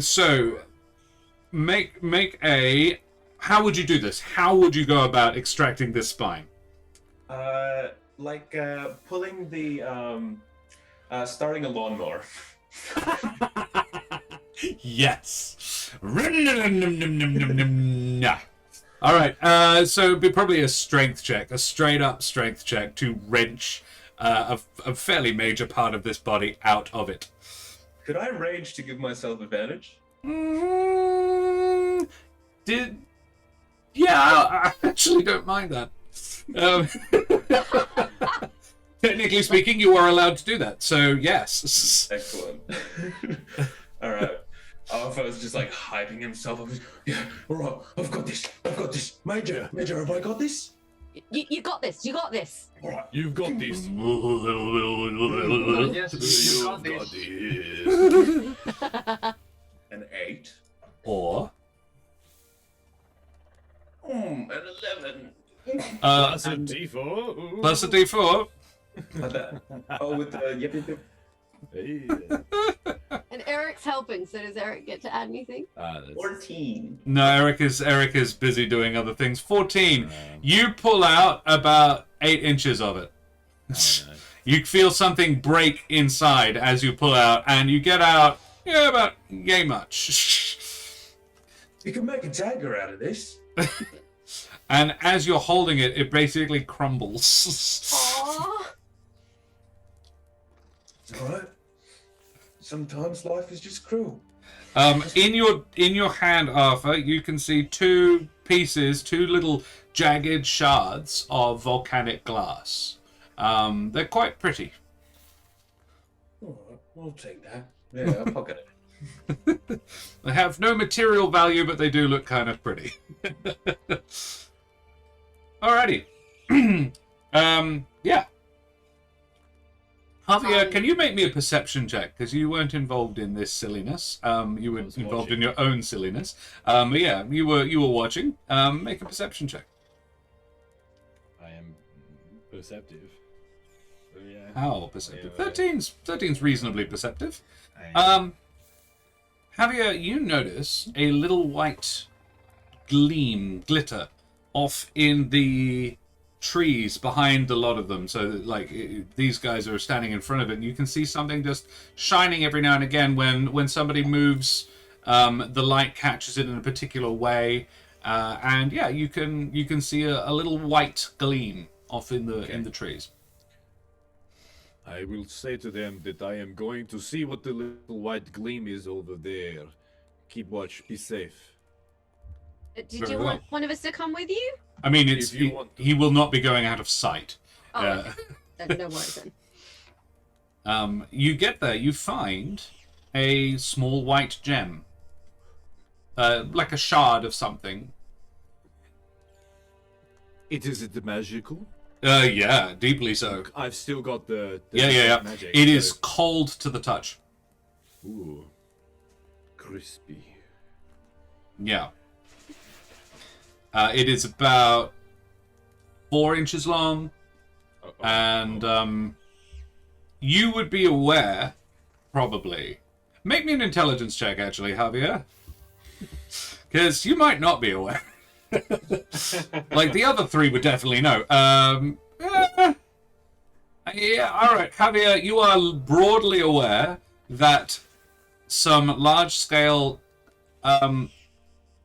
So make a. How would you do this? How would you go about extracting this spine? Pulling the starting a lawnmower. Yes. All right. So it'd be probably a strength check, a straight up strength check to wrench a fairly major part of this body out of it. Could I rage to give myself advantage? Yeah, I actually don't mind that. Technically speaking, you are allowed to do that. So yes. Excellent. All right. Arthur's just like hyping himself up. Yeah, all right, I've got this. Major, have I got this? You got this. You got this. All right. You've got this. Yes, You've you got got this. this. An 8. Or An 11. Plus a D4. plus a D4. Like that. Oh, with the yep. Hey. And Eric's helping, so does Eric get to add anything? 14. No, Eric is busy doing other things. 14. You pull out about 8 inches of it. You feel something break inside as you pull out, and you get out about yay much. You can make a dagger out of this. And as you're holding it, it basically crumbles. Aww. It's all right. Sometimes life is just cruel. In your hand, Arthur, you can see two little jagged shards of volcanic glass. They're quite pretty. All right, we'll take that. Yeah, I'll pocket it. They have no material value, but they do look kind of pretty. Alrighty. Yeah. Javier, can you make me a perception check? Because you weren't involved in this silliness. You were involved in your own silliness. But yeah, you were watching. Make a perception check. I am perceptive. So, yeah. How perceptive? Yeah, 13's reasonably perceptive. Javier, you notice a little white glitter off in the trees behind a lot of them. So these guys are standing in front of it, and you can see something just shining every now and again when somebody moves. The light catches it in a particular way, and yeah, you can see a little white gleam off in the trees. I will say to them that I am going to see what the little white gleam is over there. Keep watch, be safe. Did Very you well. want one of us to come with you? I mean, If you want to. he will not be going out of sight. Oh, okay. Then no worries then. You get there, you find a small white gem, like a shard of something. Is it magical? Yeah, deeply so. I've still got the Yeah. magic. It is so- cold to the touch. Ooh, crispy. Yeah. It is about 4 inches long, and you would be aware, probably. Make me an intelligence check, actually, Javier. Because you might not be aware. Like, the other three would definitely know. Yeah, alright, Javier, you are broadly aware that some large-scale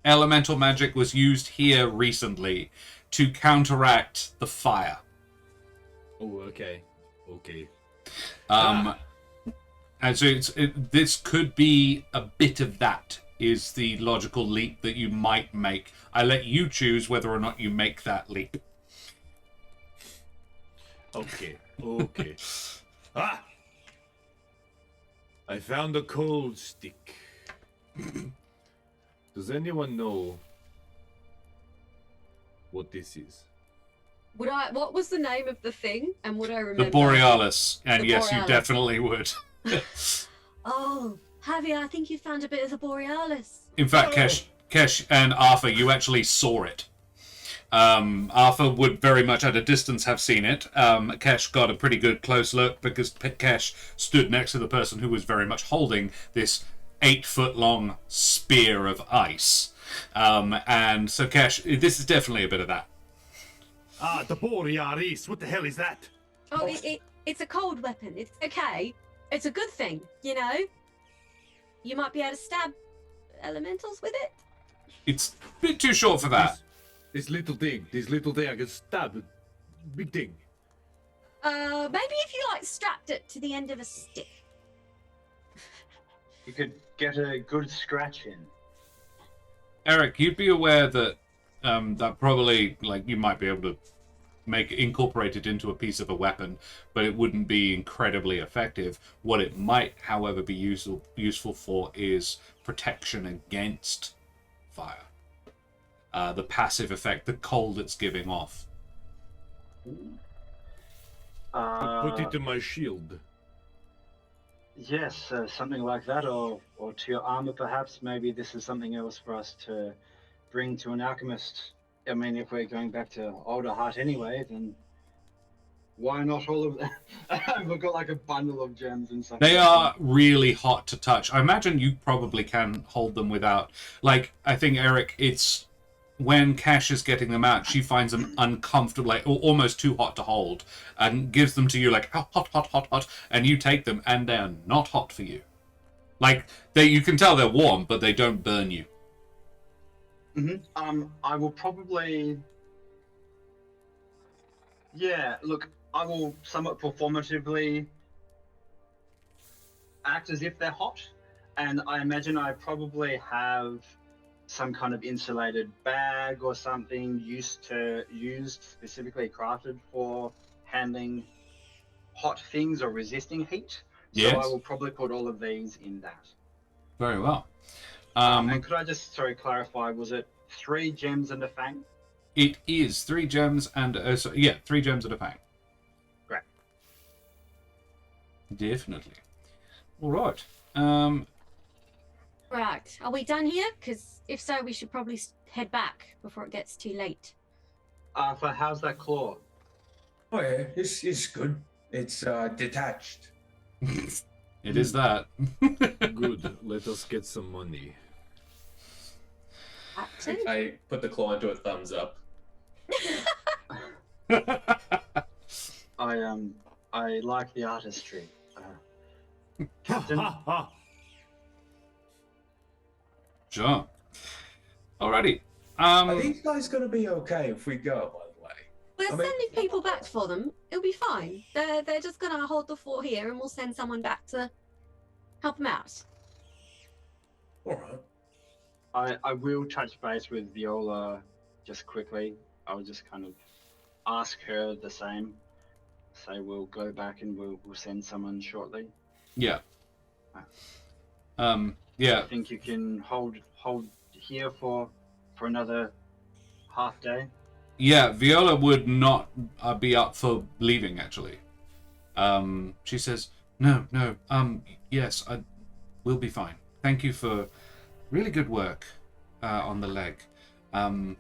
elemental magic was used here recently to counteract the fire. Oh, okay. And so this could be a bit of that, is the logical leap that you might make. I let you choose whether or not you make that leap. Okay. Ah! I found a cold stick. Does anyone know what this is? What was the name of the thing? And would I remember? The Borealis. And The yes, Borealis. you definitely would. Oh, Javier, I think you found a bit of the Borealis. In fact, Kesh and Arthur, you actually saw it. Arthur would very much at a distance have seen it. Kesh got a pretty good close look because Kesh stood next to the person who was very much holding this 8-foot-long spear of ice. And so Kesh, this is definitely a bit of that. Ah, the Borealis. What the hell is that? Oh, it's a cold weapon. It's okay. It's a good thing, you know? You might be able to stab elementals with it. It's a bit too short for that. This little thing I can stab it. Big thing. Maybe if you, strapped it to the end of a stick. You could get a good scratch in. Eric, you'd be aware that that probably, you might be able to incorporate it into a piece of a weapon, but it wouldn't be incredibly effective. What it might, however, be useful for is protection against fire. The passive effect, the cold it's giving off. I'll put it in my shield. Yes, something like that, or to your armor perhaps. Maybe this is something else for us to bring to an alchemist. I mean, if we're going back to Alderheart anyway, then why not all of that? We've got a bundle of gems and stuff. They are really hot to touch. I imagine you probably can hold them without... I think, Eric, it's... When Kesh is getting them out, she finds them uncomfortable, or almost too hot to hold, and gives them to you hot, and you take them, and they're not hot for you. You can tell they're warm, but they don't burn you. Mm-hmm. I will probably... Yeah, look, I will somewhat performatively act as if they're hot, and I imagine I probably have some kind of insulated bag or something used specifically crafted for handling hot things or resisting heat. Yes. So I will probably put all of these in that. Very well. And could I just, clarify, was it 3 gems and a fang? It is 3 gems and... 3 gems and a fang. Great. Definitely. All right. Right, are we done here? Because if so, we should probably head back before it gets too late. Arthur, how's that claw? Oh yeah, it's good. It's detached. It is that. Good. Let us get some money. Captain? I put the claw into a thumbs up. I like the artistry. Captain? Sure. Alrighty. Are these guys gonna be okay if we go, by the way? We're I mean- sending people back for them. It'll be fine. They're just gonna hold the fort here, and we'll send someone back to help them out. Alright. I will touch base with Viola just quickly. I'll just kind of ask her the same. Say we'll go back and we'll send someone shortly. Yeah. I Yeah. think you can hold here for another half day. Yeah, Viola would not be up for leaving, actually. She says, no, yes, we'll be fine. Thank you for really good work on the leg. Oh,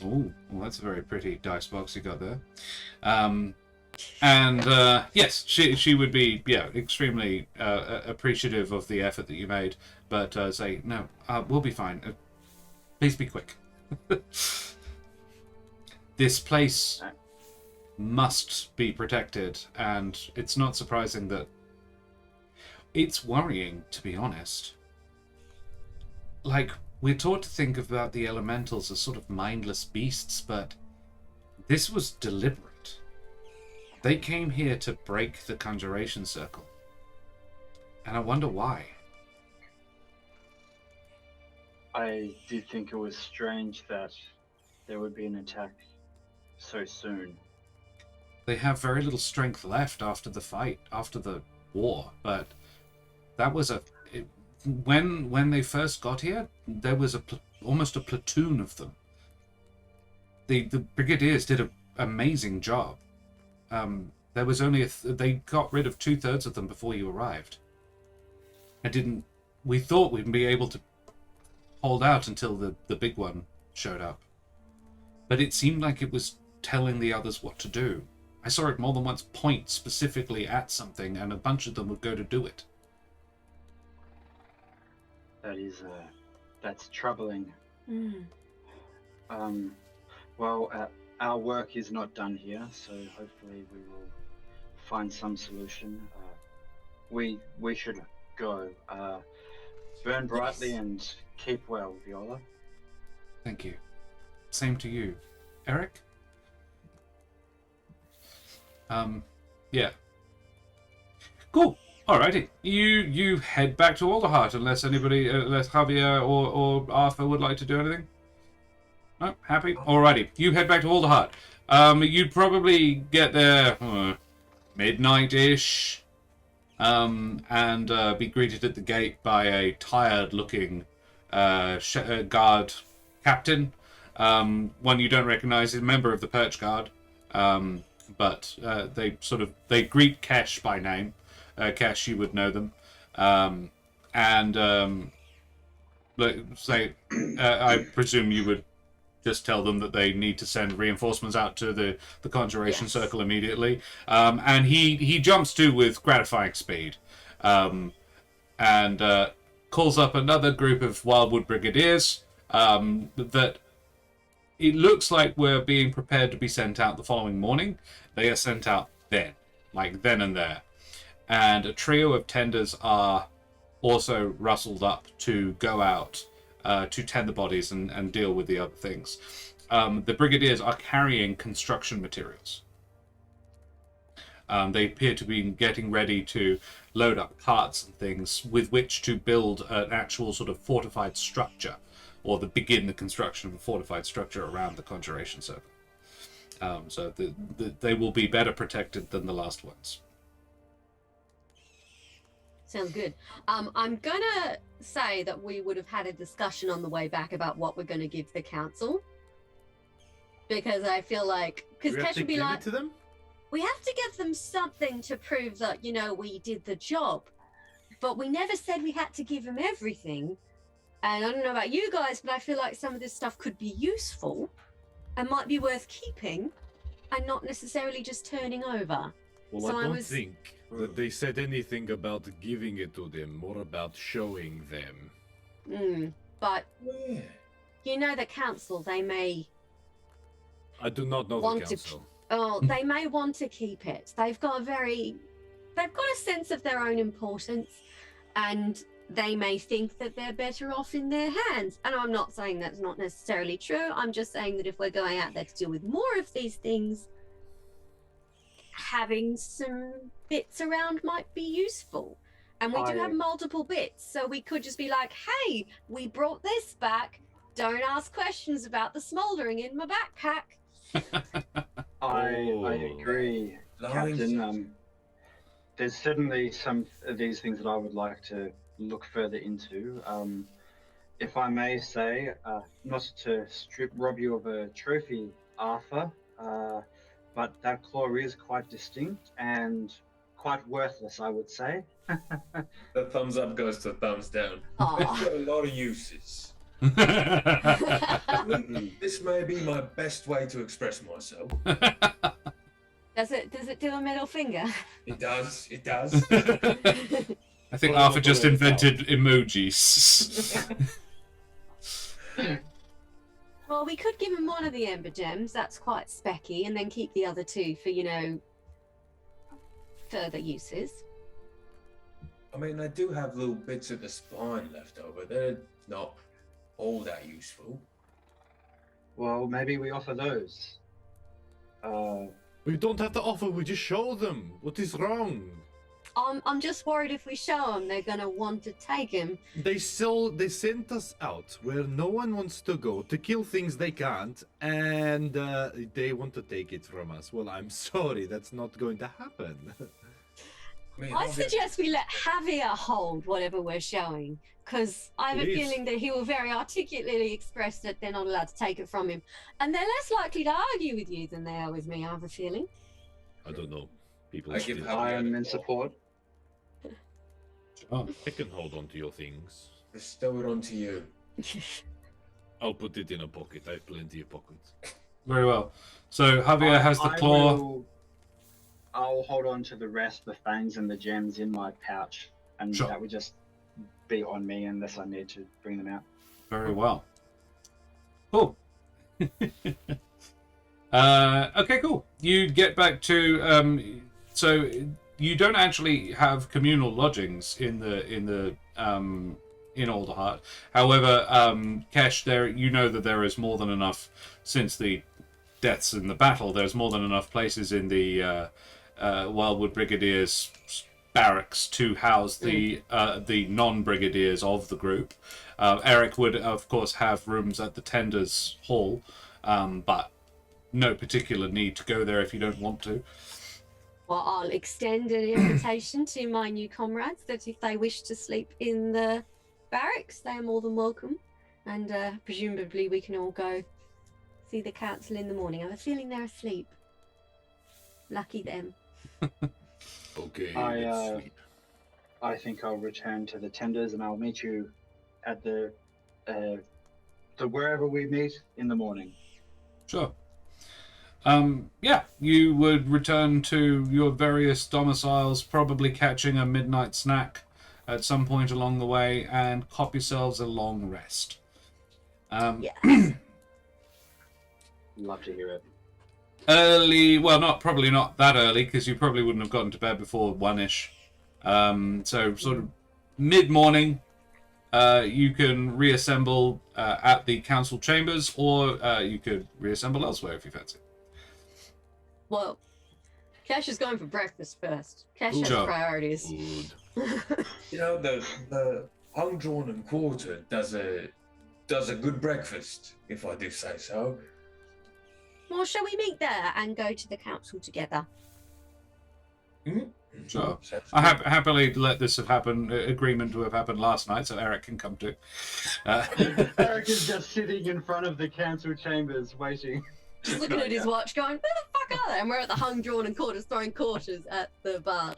well, that's a very pretty dice box you got there. Yes, she would be, extremely appreciative of the effort that you made, but say, no, we'll be fine. Please be quick. This place must be protected, and it's not surprising that it's worrying, to be honest. We're taught to think about the elementals as sort of mindless beasts, but this was deliberate. They came here to break the conjuration circle. And I wonder why. I did think it was strange that there would be an attack so soon. They have very little strength left after the fight, after the war, but that was when they first got here, there was almost a platoon of them. The Brigadiers did an amazing job. There was only they got rid of 2/3 of them before you arrived. We thought we'd be able to hold out until the big one showed up. But it seemed like it was telling the others what to do. I saw it more than once point specifically at something, and a bunch of them would go to do it. That's troubling. Mm. Well, our work is not done here, so hopefully we will find some solution. We should go. Burn brightly and keep well, Viola. Thank you. Same to you. Eric? Yeah. Cool. Alrighty. You head back to Alderheart unless Javier or Arthur would like to do anything. No? Happy? Alrighty. You head back to Alderheart. You'd probably get there midnight-ish. And be greeted at the gate by a tired-looking guard captain. One you don't recognize, is a member of the Perch Guard. But they greet Kesh by name. Kesh, you would know them. I presume you would just tell them that they need to send reinforcements out to the conjuration circle immediately. And he jumps to with gratifying speed. And calls up another group of Wildwood Brigadiers that it looks like we're being prepared to be sent out the following morning. They are sent out then and there. And a trio of tenders are also rustled up to go out to tend the bodies and deal with the other things. The Brigadiers are carrying construction materials. They appear to be getting ready to load up carts and things with which to build an actual sort of fortified structure, or begin the construction of a fortified structure around the conjuration circle. So they will be better protected than the last ones. Sounds good. I'm gonna say that we would have had a discussion on the way back about what we're gonna give the council, because I feel like Kesh would be like, to them? we have to give them something to prove that we did the job, but we never said we had to give them everything. And I don't know about you guys, but I feel like some of this stuff could be useful and might be worth keeping, and not necessarily just turning over. Well, So I I don't was- think that they said anything about giving it to them, more about showing them. But Yeah. the council, they may I do not know Want the to- council. they may want to keep it. They've got a sense of their own importance, and they may think that they're better off in their hands. And I'm not saying that's not necessarily true. I'm just saying that if we're going out there to deal with more of these things, having some bits around might be useful. And we do have multiple bits, so we could just be like, hey, we brought this back. Don't ask questions about the smoldering in my backpack. I agree, Captain. There's certainly some of these things that I would like to look further into. If I may say, not to rob you of a trophy, Arthur, but that claw is quite distinct and quite worthless, I would say. The thumbs up goes to thumbs down. Aw. It's got a lot of uses. This may be my best way to express myself. Does it do a middle finger? It does. It does. I think Arthur just invented emojis. Well, we could give him one of the ember gems. That's quite specky, and then keep the other two for further uses. I mean, I do have little bits of the spine left over. They're not all that useful. Well, maybe we offer those. We don't have to offer, we just show them. What is wrong? I'm just worried if we show them, they're gonna want to take him. They sent us out where no one wants to go to kill things they can't, and they want to take it from us. Well, I'm sorry, that's not going to happen. I suggest we let Javier hold whatever we're showing, because I have a Please. feeling that he will very articulately express that they're not allowed to take it from him. And they're less likely to argue with you than they are with me, I have a feeling. I don't know. People I give still- Javier I am the in claw. support. Oh, I can hold on to your things. Bestow it onto you. I'll put it in a pocket. I have plenty of pockets. very well. So Javier has the claw. I'll hold on to the rest, the fangs and the gems in my pouch, and Sure. that would just be on me unless I need to bring them out. Very well. Cool. Okay, cool. You get back to so you don't actually have communal lodgings in Alderheart. However, Kesh, there you know that there is more than enough since the deaths in the battle. There's more than enough places in the Wildwood Brigadiers barracks to house the non-brigadiers of the group. Eric would, of course, have rooms at the Tenders Hall, but no particular need to go there if you don't want to. Well, I'll extend an invitation to my new comrades that if they wish to sleep in the barracks, they are more than welcome. And presumably we can all go see the council in the morning. I have a feeling they're asleep. Lucky them. Okay, I, let's sleep. I think I'll return to the tenders and I'll meet you at the wherever we meet in the morning. Sure. Yeah, you would return to your various domiciles, probably catching a midnight snack at some point along the way, and cop yourselves a long rest. Yes. Love to hear it. Early, well, probably not that early, because you probably wouldn't have gotten to bed before 1-ish. So sort of mid-morning, you can reassemble at the council chambers, or you could reassemble elsewhere if you fancy. Well, Kesh is going for breakfast first. Kesh has Sure. priorities. Good. You know, the hung, drawn, and quartered does a good breakfast, if I do say so. Well, shall we meet there and go to the council together? Sure. Sounds I good. happily let this have happened, agreement to have happened last night, so Eric can come too. Eric is just sitting in front of the council chambers waiting. Just looking at his watch going, where the fuck are they? And we're at the hung, drawn and quarters throwing quarters at the bar.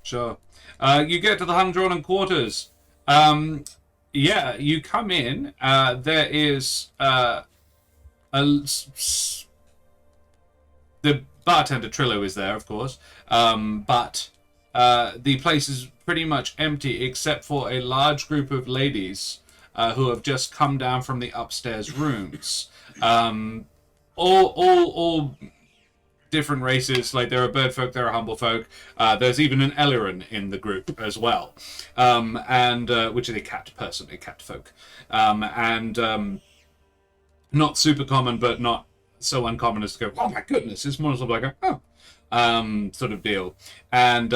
Sure. You get to the hung, drawn, and quarters. Yeah, you come in. There is the bartender Trillo is there, of course, but the place is pretty much empty except for a large group of ladies who have just come down from the upstairs rooms. All different races. Like there are bird folk, there are humble folk. There's even an Ellerin in the group as well, and which is a cat folk, and not super common, but not so uncommon as to go, oh my goodness, it's more sort of like a sort of deal. And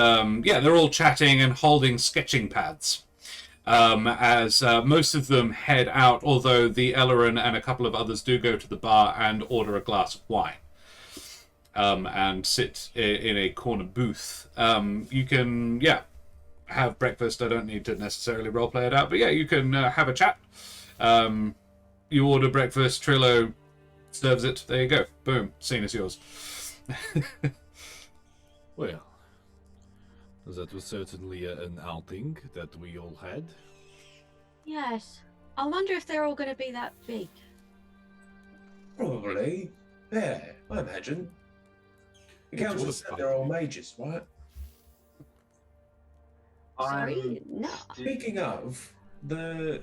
yeah, they're all chatting and holding sketching pads. As most of them head out, although the Ellerin and a couple of others do go to the bar and order a glass of wine. And sit in a corner booth. You can, yeah, have breakfast. I don't need to necessarily roleplay it out, but yeah, you can have a chat. You order breakfast, Trillo serves it. There you go. Boom. Scene is yours. Well, that was certainly an outing that we all had. Yes. I wonder if they're all going to be that big. Probably. Yeah, I imagine. The It's council all said fun. they're all mages, right? Sorry? No. Speaking of, the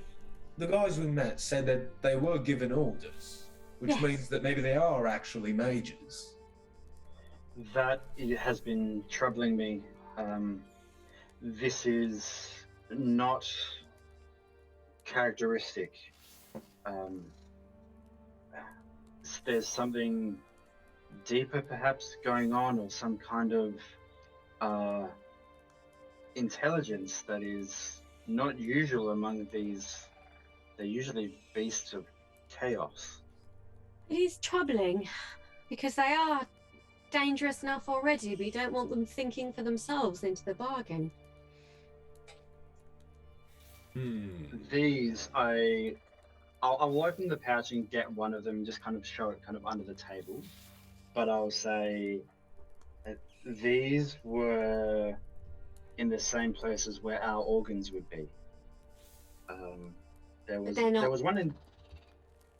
guys we met said that they were given orders, which Yes. means that maybe they are actually mages. That it has been troubling me. This is not characteristic. There's something deeper perhaps going on, or some kind of intelligence that is not usual among these. They're usually beasts of chaos. It is troubling because they are dangerous enough already. We don't want them thinking for themselves into the bargain. These, I'll open the pouch and get one of them, just kind of show it kind of under the table. But I'll say that these were in the same places where our organs would be. There was one in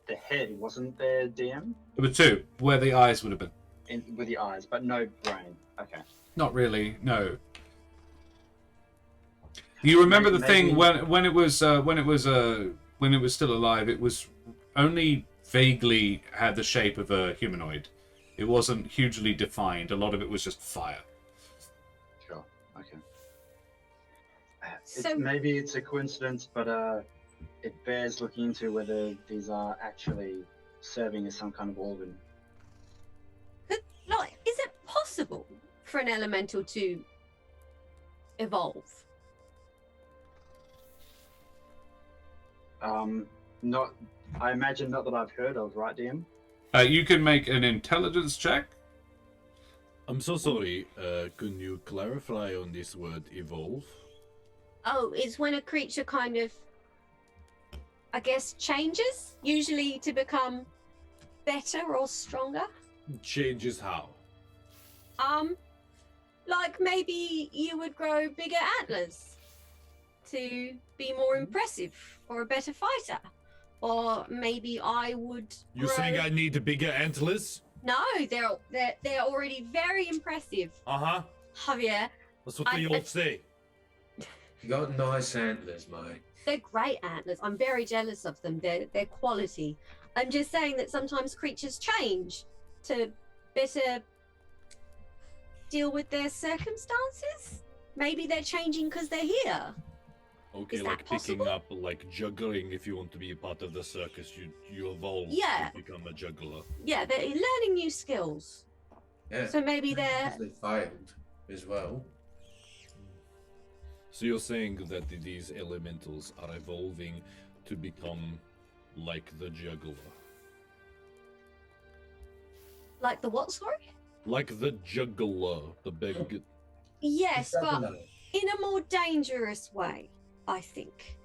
the head, wasn't there, DM? There were two where the eyes would have been. With the eyes, but no brain. Okay. Not really. No. You remember the thing when it was still alive? It was only vaguely had the shape of a humanoid. It wasn't hugely defined. A lot of it was just fire. Sure. Okay. So Maybe it's a coincidence, but it bears looking into whether these are actually serving as some kind of organ. like, is it possible for an elemental to evolve? Not. I imagine not that I've heard of, right, DM? You can make an intelligence check. I'm so sorry. Can you clarify on this word evolve? Oh, it's when a creature kind of, I guess, changes, usually to become better or stronger. Changes how? Like maybe you would grow bigger antlers to be more impressive or a better fighter. Or maybe I would You're grow... saying I need bigger antlers? No, they're already very impressive, Uh-huh. Javier. That's what they all say. You got nice antlers, mate. They're great antlers. I'm very jealous of them. They're quality. I'm just saying that sometimes creatures change to better deal with their circumstances. Maybe they're changing because they're here. Okay, Is that like picking possible? up, like juggling. If you want to be a part of the circus, you evolve Yeah. to become a juggler. Yeah, they're learning new skills. Yeah. So maybe they're... Because they failed as well. So you're saying that these elementals are evolving to become like the juggler? Like the what, sorry? Like the juggler, the big... Yes, but in a more dangerous way, I think.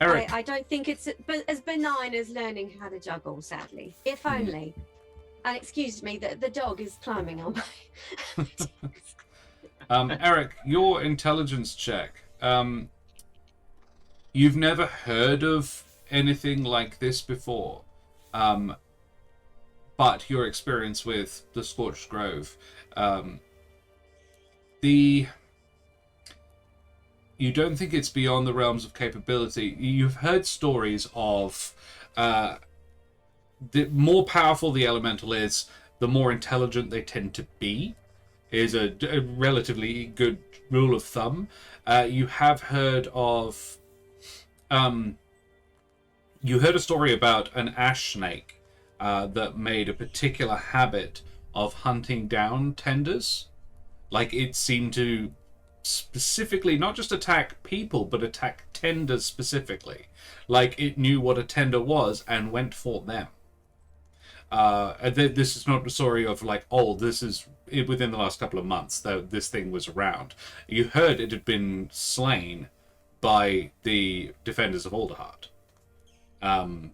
Eric, I don't think it's as benign as learning how to juggle, sadly. If only. And excuse me, the dog is climbing on my... Eric, your intelligence check. You've never heard of anything like this before, but your experience with the Scorched Grove, you don't think it's beyond the realms of capability. You've heard stories of the more powerful the elemental is, the more intelligent they tend to be, is a relatively good rule of thumb. You have heard of... you heard a story about an ash snake that made a particular habit of hunting down tenders. Like, it seemed to specifically not just attack people, but attack tenders specifically. Like, it knew what a tender was and went for them. This is not a story of like, oh, this is within the last couple of months that this thing was around. You heard it had been slain by the defenders of Alderheart.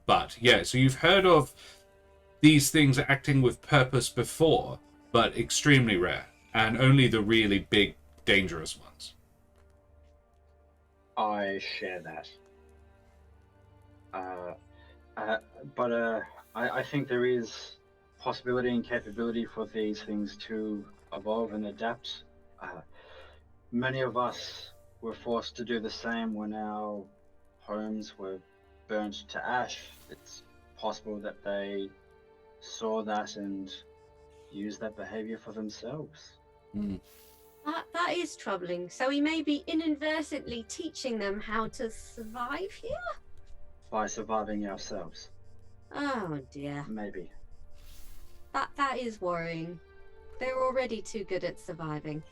But yeah, so you've heard of these things acting with purpose before, but extremely rare, and only the really big, dangerous ones. I share that. I think there is possibility and capability for these things to evolve and adapt. Many of us were forced to do the same when our homes were burnt to ash. It's possible that they saw that and used that behavior for themselves. That is troubling. So we may be inadvertently teaching them how to survive here? By surviving ourselves, Oh dear. maybe. That is worrying. They're already too good at surviving.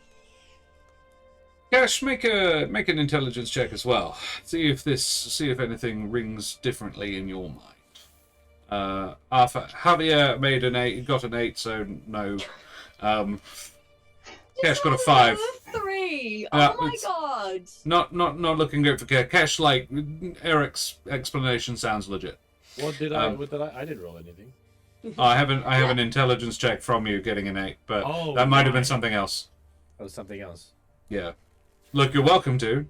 Kesh, make an intelligence check as well. See if anything rings differently in your mind. Arthur, Javier made an 8. Got an 8, so no. Kesh got a 5. 3. Yeah, Oh my it's- god. Not looking good for Kesh. Kesh, like Eric's explanation sounds legit. What did I? What did I? I didn't roll anything. I have an intelligence check from you getting an 8, but Oh, that might have been right. something else. That was something else. Yeah. Look, you're welcome to.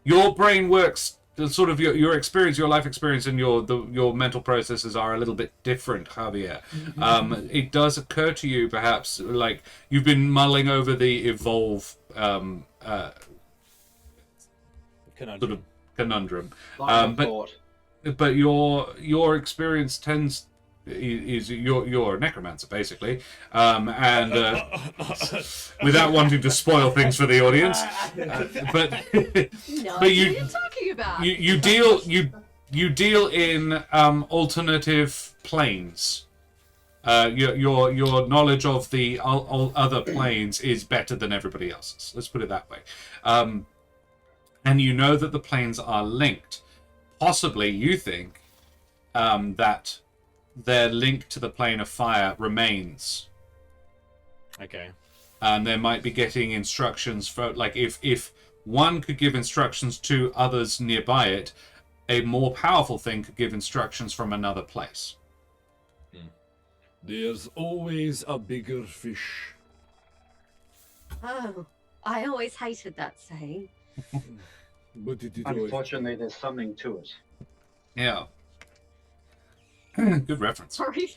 Your brain works. Sort of your experience, your life experience, and your mental processes are a little bit different, Javier. It does occur to you, perhaps, like you've been mulling over the evolve sort of conundrum. But your experience tends is you're a necromancer basically, and without wanting to spoil things for the audience, but No, but what are you talking about? you deal in alternative planes. Your knowledge of the other planes is better than everybody else's. Let's put it that way. And you know that the planes are linked. Possibly, you think that their link to the plane of fire remains. Okay. And they might be getting instructions for, like, if one could give instructions to others nearby it, a more powerful thing could give instructions from another place. There's always a bigger fish. Oh, I always hated that saying. But it is always... Unfortunately, there's something to it. Yeah. Good reference. Sorry.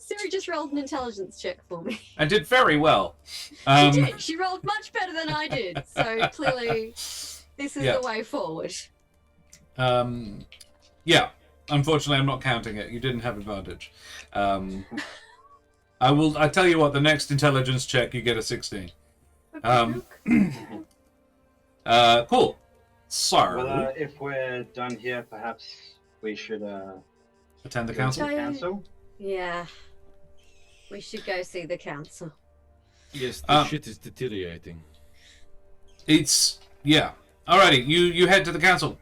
Siri just rolled an intelligence check for me. And did very well. She did. She rolled much better than I did. So clearly, this is the way forward. Yeah. Unfortunately, I'm not counting it. You didn't have advantage. I tell you what. The next intelligence check, you get a 16. Cool. So Well, if we're done here, perhaps we should attend the go to council. the council. Yeah. We should go see the council. Yes, the shit is deteriorating. It's yeah. Alrighty, you head to the council.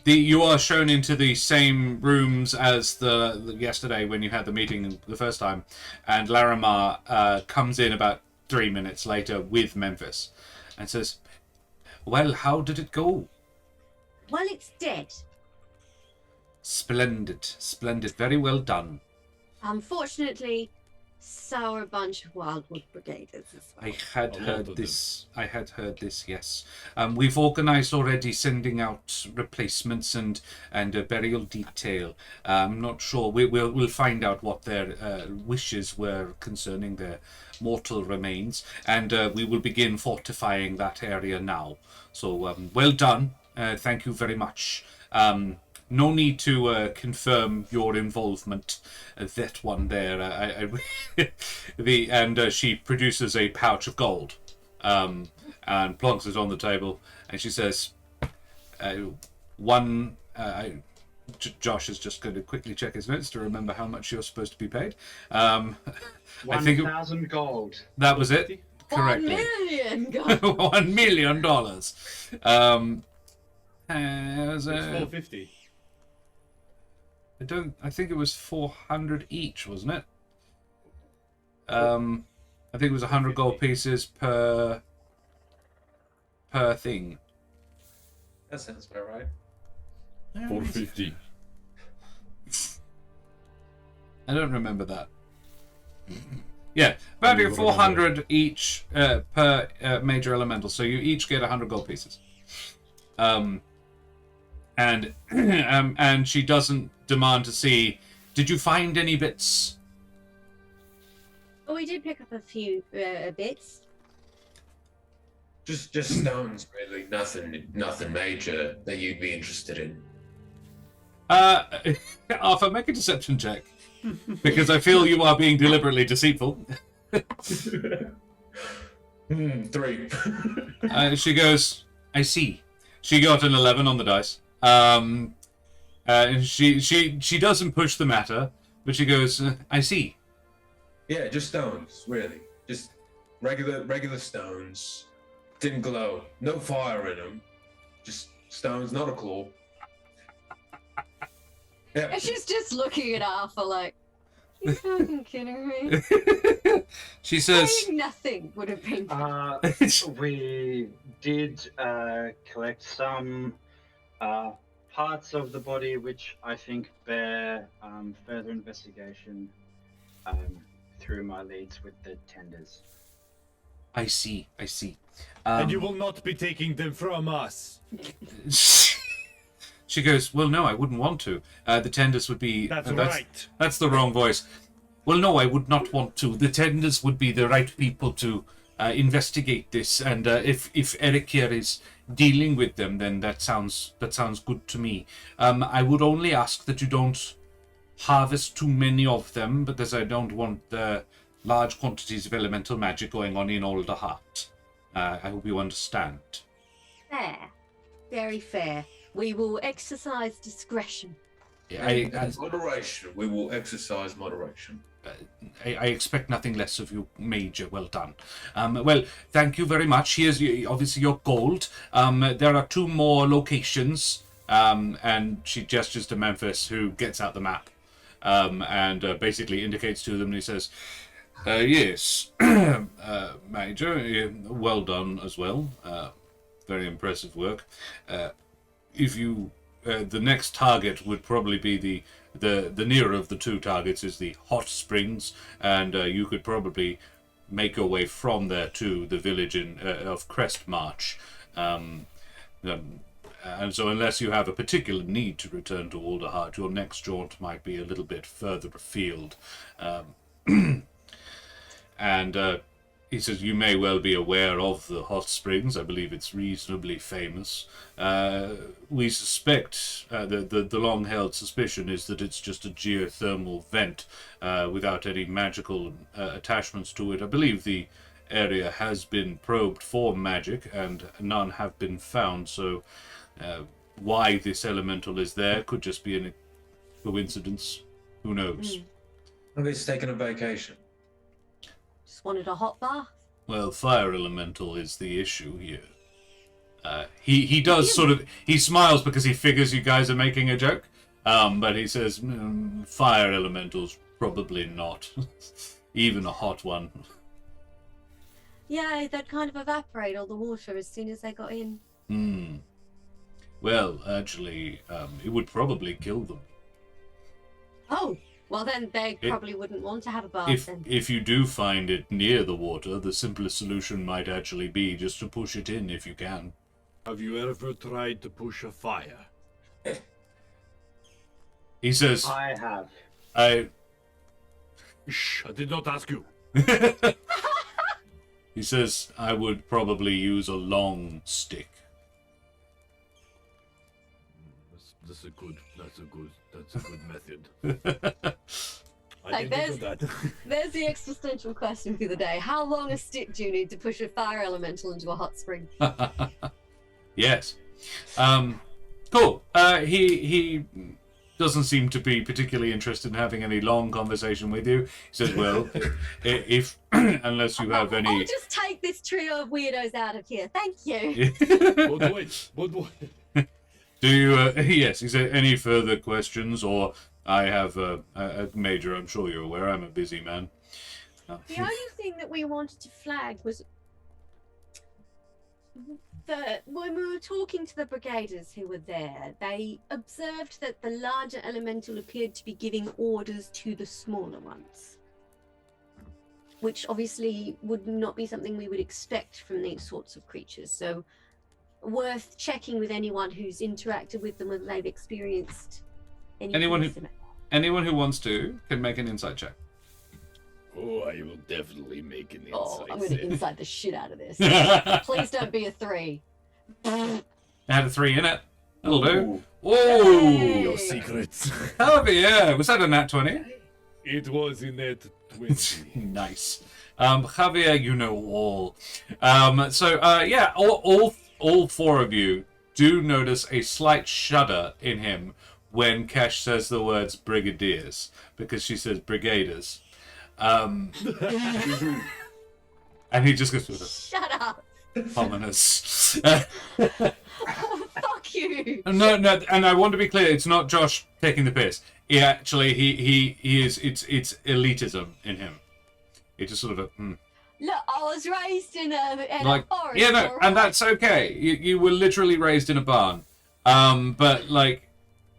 You are shown into the same rooms as the yesterday when you had the meeting the first time, and Larimar comes in about 3 minutes later with Memphis, and says, "Well, how did it go?" Well, it's dead. Splendid, very well done. Unfortunately, so are a bunch of Wildwood Brigaders as well. I had A lot heard of this. I had heard this. Yes, we've organised already, sending out replacements and a burial detail. I'm not sure. We'll find out what their wishes were concerning their mortal remains, and we will begin fortifying that area now. So well done. Thank you very much. No need to confirm your involvement. That one there, she produces a pouch of gold, and plonks it on the table, and she says, Josh is just going to quickly check his notes to remember how much you're supposed to be paid. I think 1,000 gold. that was it. Correctly. 1 million gold. $1 million. It's 450. I think it was 400 each, wasn't it? I think it was 100 gold pieces per thing. That sounds about right. 450. I don't remember that. Yeah, about 400 each per major elemental, so you each get 100 gold pieces. And she doesn't demand to see. Did you find any bits? Oh, we did pick up a few bits. Just stones, really. Nothing major that you'd be interested in. Arthur, make a deception check, because I feel you are being deliberately deceitful. 3. She goes, I see. She got an 11 on the dice. And she doesn't push the matter, but she goes, I see. Yeah, just stones, really. Just regular stones. Didn't glow. No fire in them. Just stones, not a claw. Yeah. And she's just looking at Arthur like, you fucking kidding me? She says, Saying nothing would have been. We did collect some parts of the body which I think bear further investigation through my leads with the tenders. I see. And you will not be taking them from us. She goes, well, no, I wouldn't want to. The tenders would be... That's right. That's the wrong voice. Well, no, I would not want to. The tenders would be the right people to investigate this. And if Eric here is dealing with them, then that sounds good to me. I would only ask that you don't harvest too many of them, because I don't want the large quantities of elemental magic going on in Alderheart. I hope you understand. Fair. Very fair. We will exercise discretion. Moderation. We will exercise moderation. I expect nothing less of you, Major. Well done. Well, thank you very much. Here's obviously your gold. There are 2 more locations, and she gestures to Memphis, who gets out the map, and basically indicates to them, and he says, yes, Major, well done as well. Very impressive work. If you, the next target would probably be the nearer of the 2 targets is the hot springs, and you could probably make your way from there to the village of Crestmarch. And so unless you have a particular need to return to Alderheart, your next jaunt might be a little bit further afield. And he says, you may well be aware of the hot springs. I believe it's reasonably famous. We suspect, the long-held suspicion is that it's just a geothermal vent without any magical attachments to it. I believe the area has been probed for magic, and none have been found, so why this elemental is there could just be a coincidence. Who knows? Maybe he's taking a vacation. Just wanted a hot bath. Well, fire elemental is the issue here. He does sort of... He smiles because he figures you guys are making a joke. But he says, fire elementals, probably not. Even a hot one. Yeah, they'd kind of evaporate all the water as soon as they got in. Well, actually, it would probably kill them. Oh, well then they probably wouldn't want to have a bath then. If you do find it near the water, the simplest solution might actually be just to push it in if you can. Have you ever tried to push a fire? He says, I have. Shh, I did not ask you. He says, I would probably use a long stick. That's a good method. I didn't do that. There's the existential question for the day. How long a stick do you need to push a fire elemental into a hot spring? Yes. Cool. He doesn't seem to be particularly interested in having any long conversation with you. He says, well, if unless you have any... I'll just take this trio of weirdos out of here. Thank you. But wait. Do you, yes, he said, any further questions? Or I have a Major, I'm sure you're aware, I'm a busy man. The only thing that we wanted to flag was that when we were talking to the brigaders who were there, they observed that the larger elemental appeared to be giving orders to the smaller ones, which obviously would not be something we would expect from these sorts of creatures. So worth checking with anyone who's interacted with them, whether they've experienced anyone who wants to can make an insight check. Oh, I will definitely make an insight. Oh, I'm going to insight the shit out of this. Please don't be a 3. It had a 3 in it. That'll do. Hey. Your secrets. However, yeah, was that a nat 20? It was in that 20. Nice. Javier, you know all. Yeah, all 4 of you do notice a slight shudder in him when Kesh says the words brigadiers, because she says brigaders. And he just goes, Shut up. ominous. Fuck you. No, and I want to be clear. It's not Josh taking the piss. He actually, he is. It's elitism in him. It's just sort of a. Look, I was raised in a Like, forest. yeah, no, alright? and that's okay. You were literally raised in a barn. But like,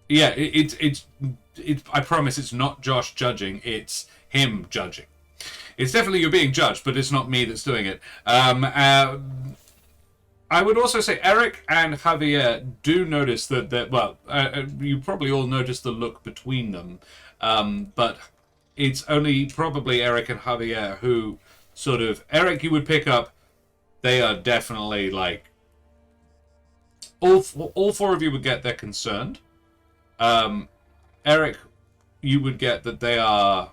yeah, it's I promise it's not Josh judging. It's him judging. It's definitely you're being judged, but it's not me that's doing it. I would also say Eric and Javier do notice that well, you probably all notice the look between them, but it's only probably Eric and Javier who sort of... Eric, you would pick up, they are definitely like... All four of you would get they're concerned. Eric, you would get that they are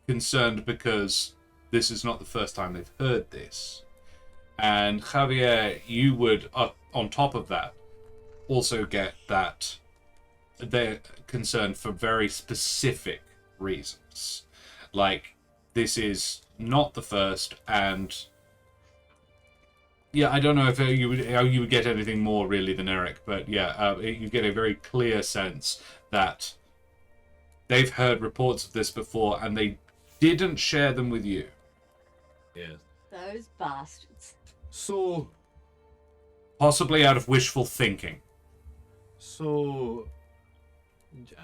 concerned because this is not the first time they've heard this. And Javier, you would, on top of that, also get that they're concerned for very specific reasons. Like, this is not the first, and yeah, I don't know if you would get anything more really than Eric, but yeah, you get a very clear sense that they've heard reports of this before, and they didn't share them with you. Yes. Those bastards. So, Possibly out of wishful thinking.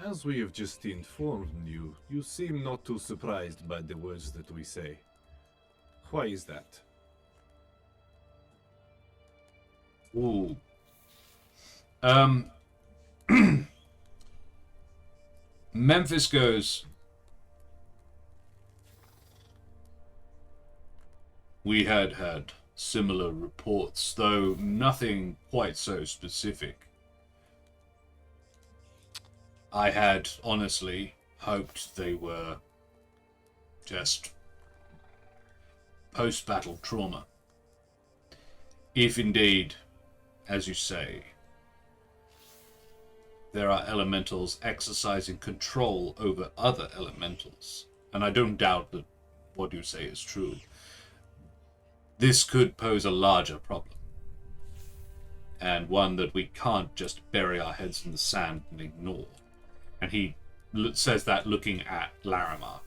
as we have just informed you, you seem not too surprised by the words that we say. Why is that? Ooh. Memphis goes, we had similar reports, though nothing quite so specific. I had honestly hoped they were just post-battle trauma. If indeed, as you say, there are elementals exercising control over other elementals, and I don't doubt that what you say is true, this could pose a larger problem, and one that we can't just bury our heads in the sand and ignore. And he says that looking at Larimar,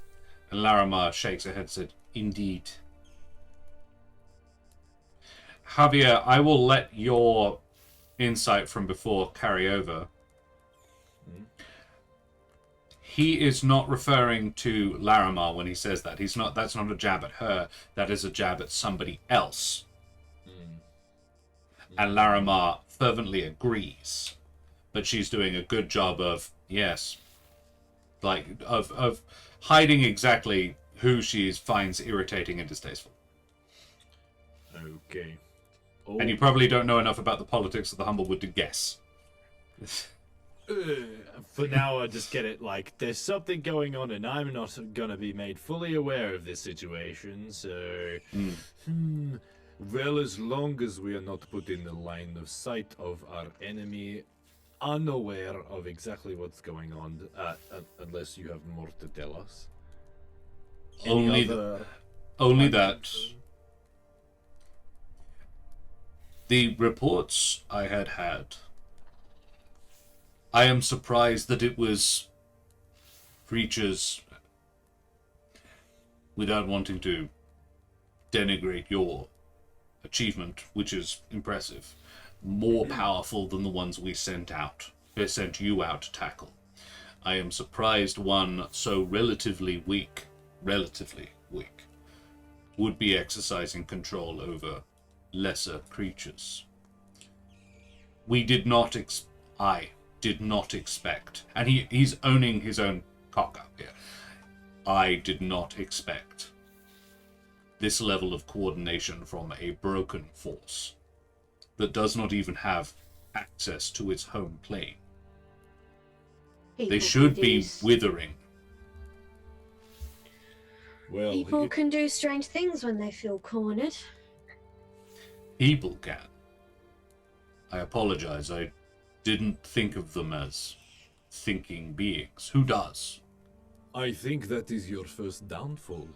and Larimar shakes her head and said, indeed. Javier, I will let your insight from before carry over. He is not referring to Larimar when he says that. That's not a jab at her. That is a jab at somebody else. And Larimar fervently agrees. But she's doing a good job of, yes, like, of hiding exactly who she finds irritating and distasteful. Okay. And you probably don't know enough about the politics of the Humblewood to guess. For now, I just get it like there's something going on, and I'm not gonna be made fully aware of this situation. So, well, as long as we are not put in the line of sight of our enemy, unaware of exactly what's going on, unless you have more to tell us. Only that. The reports I had. I am surprised that it was creatures, without wanting to denigrate your achievement, which is impressive, more powerful than the ones we sent you out to tackle. I am surprised one so relatively weak, would be exercising control over lesser creatures. I did not expect, and he's owning his own cock up here. I did not expect this level of coordination from a broken force that does not even have access to its home plane. They should be withering. Well, People can do strange things when they feel cornered. People can. I apologize. I didn't think of them as thinking beings. Who does? I think that is your first downfall.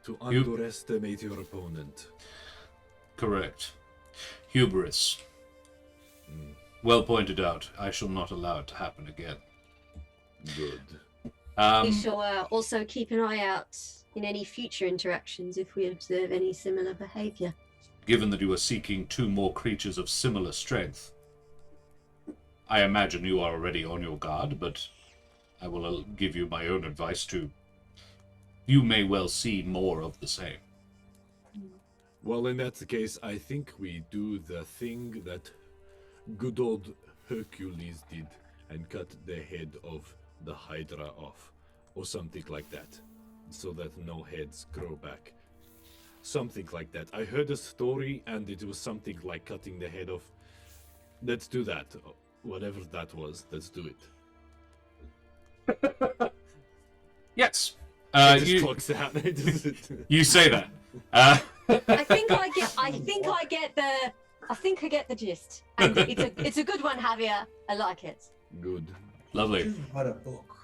To underestimate your opponent. Correct. Hubris. Well pointed out. I shall not allow it to happen again. Good. We shall also keep an eye out in any future interactions if we observe any similar behavior. Given that you are seeking 2 more creatures of similar strength, I imagine you are already on your guard, but I will give you my own advice too. You may well see more of the same. Well, in that case, I think we do the thing that good old Hercules did and cut the head of the Hydra off, or something like that, so that no heads grow back. Something like that. I heard a story and it was something like cutting the head off. Let's do that. Whatever that was, let's do it. Yes. It just You, clocks out. you say that. I think I get the gist. And it's a good one, Javier. I like it. Good. Lovely. What a book.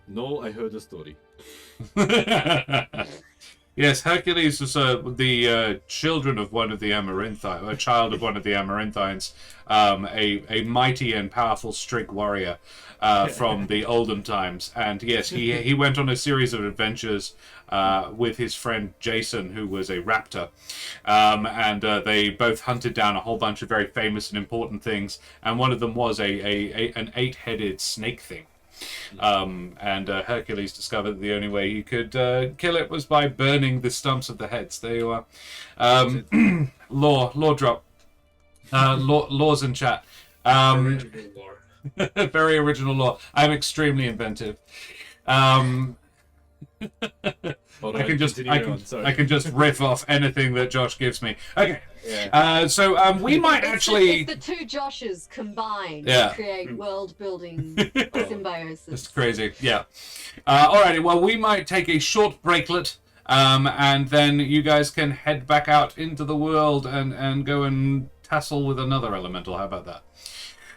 No, I heard a story. Yes, Hercules was the children of one of the Amaranthines, a child of one of the Amaranthines, a mighty and powerful Strigg warrior from the olden times. And yes, he went on a series of adventures with his friend Jason, who was a raptor. And they both hunted down a whole bunch of very famous and important things. And one of them was an 8-headed snake thing. And Hercules discovered that the only way he could kill it was by burning the stumps of the heads. There you are. Law drop. Laws in chat. Original lore. Very original law. I'm extremely inventive. I can just riff off anything that Josh gives me. Okay. Yeah. We might actually. It's the 2 Joshes combined Yeah. to create world-building symbiosis. It's crazy. Yeah. Alrighty. Well, we might take a short breaklet, and then you guys can head back out into the world and go and tassel with another elemental. How about that?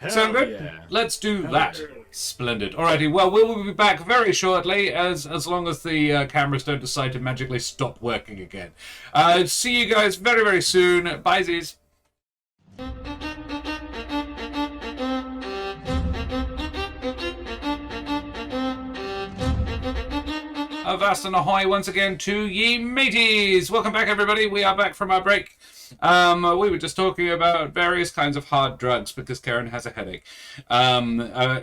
Sound good? Yeah. Let's do that. Splendid. Alrighty, well, we'll be back very shortly, as long as the cameras don't decide to magically stop working again. See you guys very, very soon. Bye-sies. Avast and ahoy once again to ye mateys. Welcome back, everybody. We are back from our break. We were just talking about various kinds of hard drugs because Karen has a headache.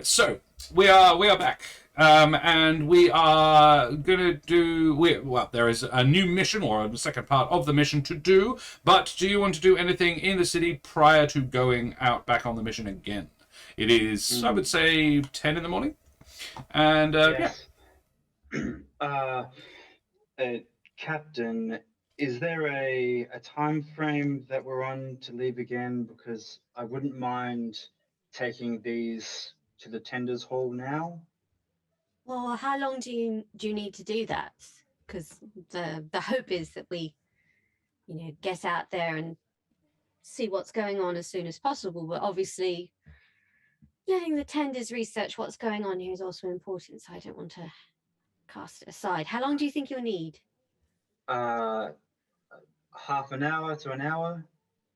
So we are back, and we are gonna do. Well, there is a new mission or a second part of the mission to do. But do you want to do anything in the city prior to going out back on the mission again? It is, I would say, 10 in the morning, and Yes. Captain, is there a time frame that we're on to leave again? Because I wouldn't mind taking these to the tenders hall now. Well, how long do you need to do that? Because the hope is that we, get out there and see what's going on as soon as possible. But obviously, letting the tenders research what's going on here is also important. So I don't want to cast it aside. How long do you think you'll need? Half an hour to an hour.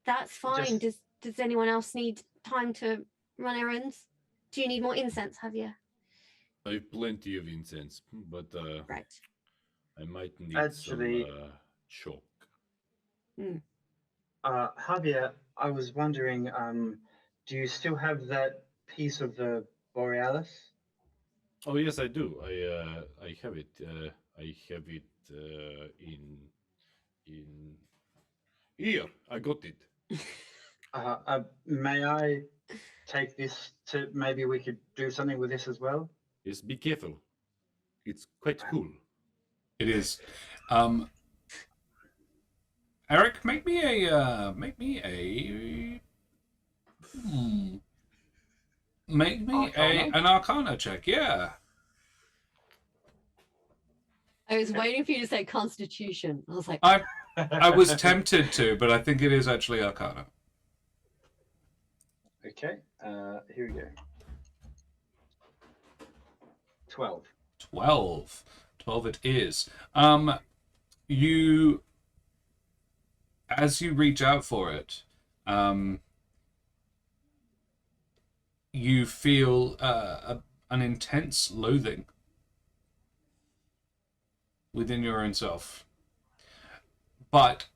That's fine. Just- Does anyone else need time to run errands? Do you need more incense, Javier? I have plenty of incense, but Right. I might need Actually- some chalk. Javier, I was wondering, do you still have that piece of the Borealis? Oh yes, I do. I have it. I have it in here. I got it. May I take this to, maybe we could do something with this as well? Yes, be careful. It's quite cool. it is. Eric, make me a an Arcana check. Yeah. I was waiting for you to say Constitution. I was like, I was tempted to, but I think it is actually Arcana. Okay, here we go. 12. 12. 12 it is. You, as you reach out for it, you feel an intense loathing within your own self. But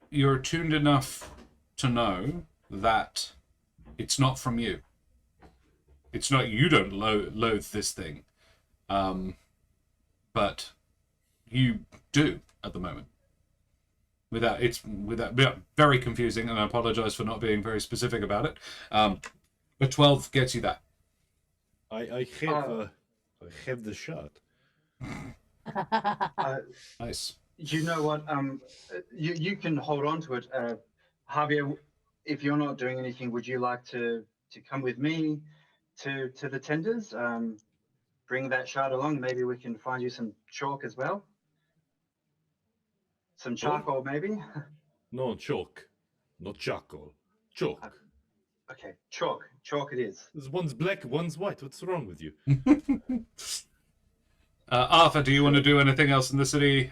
you're attuned enough to know that it's not from you. It's not, you don't loathe this thing. But you do at the moment. Without very confusing, and I apologize for not being very specific about it. But 12 gets you that. I have the shot. Nice. You know what? You can hold on to it, Javier. If you're not doing anything, would you like to come with me to the tenders? Bring that shard along. Maybe we can find you some chalk as well. Some charcoal, maybe. No, chalk. Not charcoal. Chalk. Okay, chalk. Chalk it is. One's black, one's white. What's wrong with you? Arthur, do you want to do anything else in the city?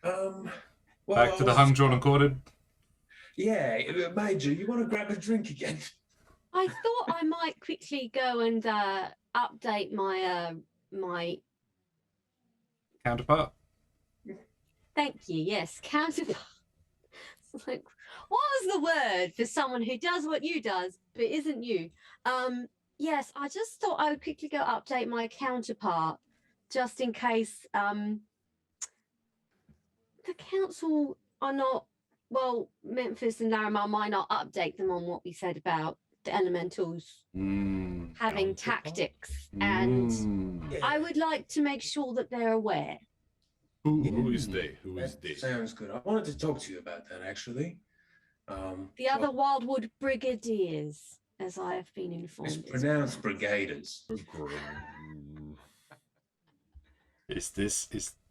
Well, Back to the hung, drawn, and quartered? Yeah, Major, you want to grab a drink again? I thought I might quickly go and update my my. Counterpart? Thank you. Yes, counterpart. It's like, what was the word for someone who does what you does but isn't you? Yes, I just thought I would quickly go update my counterpart, just in case the council are not. Well, Memphis and Larimar might not update them on what we said about the elementals having tactics, and I would like to make sure that they're aware. Who is they? Who is they? Sounds good. I wanted to talk to you about that, actually. The other Wildwood Brigadiers, as I have been informed. It's pronounced brigaders.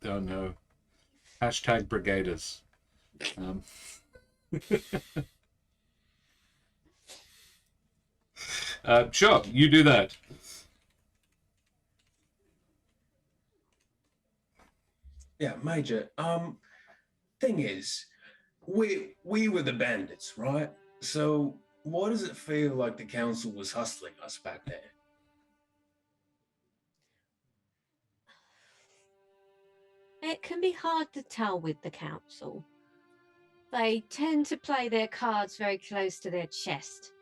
Oh no. Hashtag brigaders. Sure, you do that. Yeah, Major. Thing is, we were the bandits, right? So what does it feel like the council was hustling us back there? It can be hard to tell with the council. They tend to play their cards very close to their chest.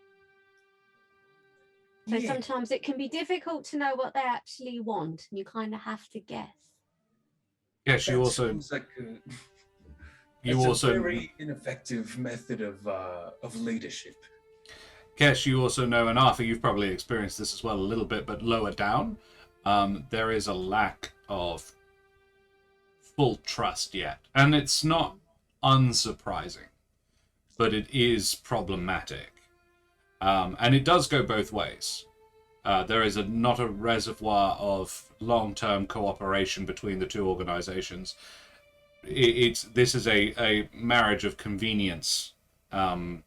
So Yeah. sometimes it can be difficult to know what they actually want, and you kind of have to guess. Yes, you That also seems like you it's also a very ineffective method of leadership. Kesh, you also know, and Arthur, you've probably experienced this as well a little bit, but lower down, there is a lack of full trust yet. And it's not unsurprising, but it is problematic. And it does go both ways. There is not a reservoir of long-term cooperation between the two organizations. This is a marriage of convenience, and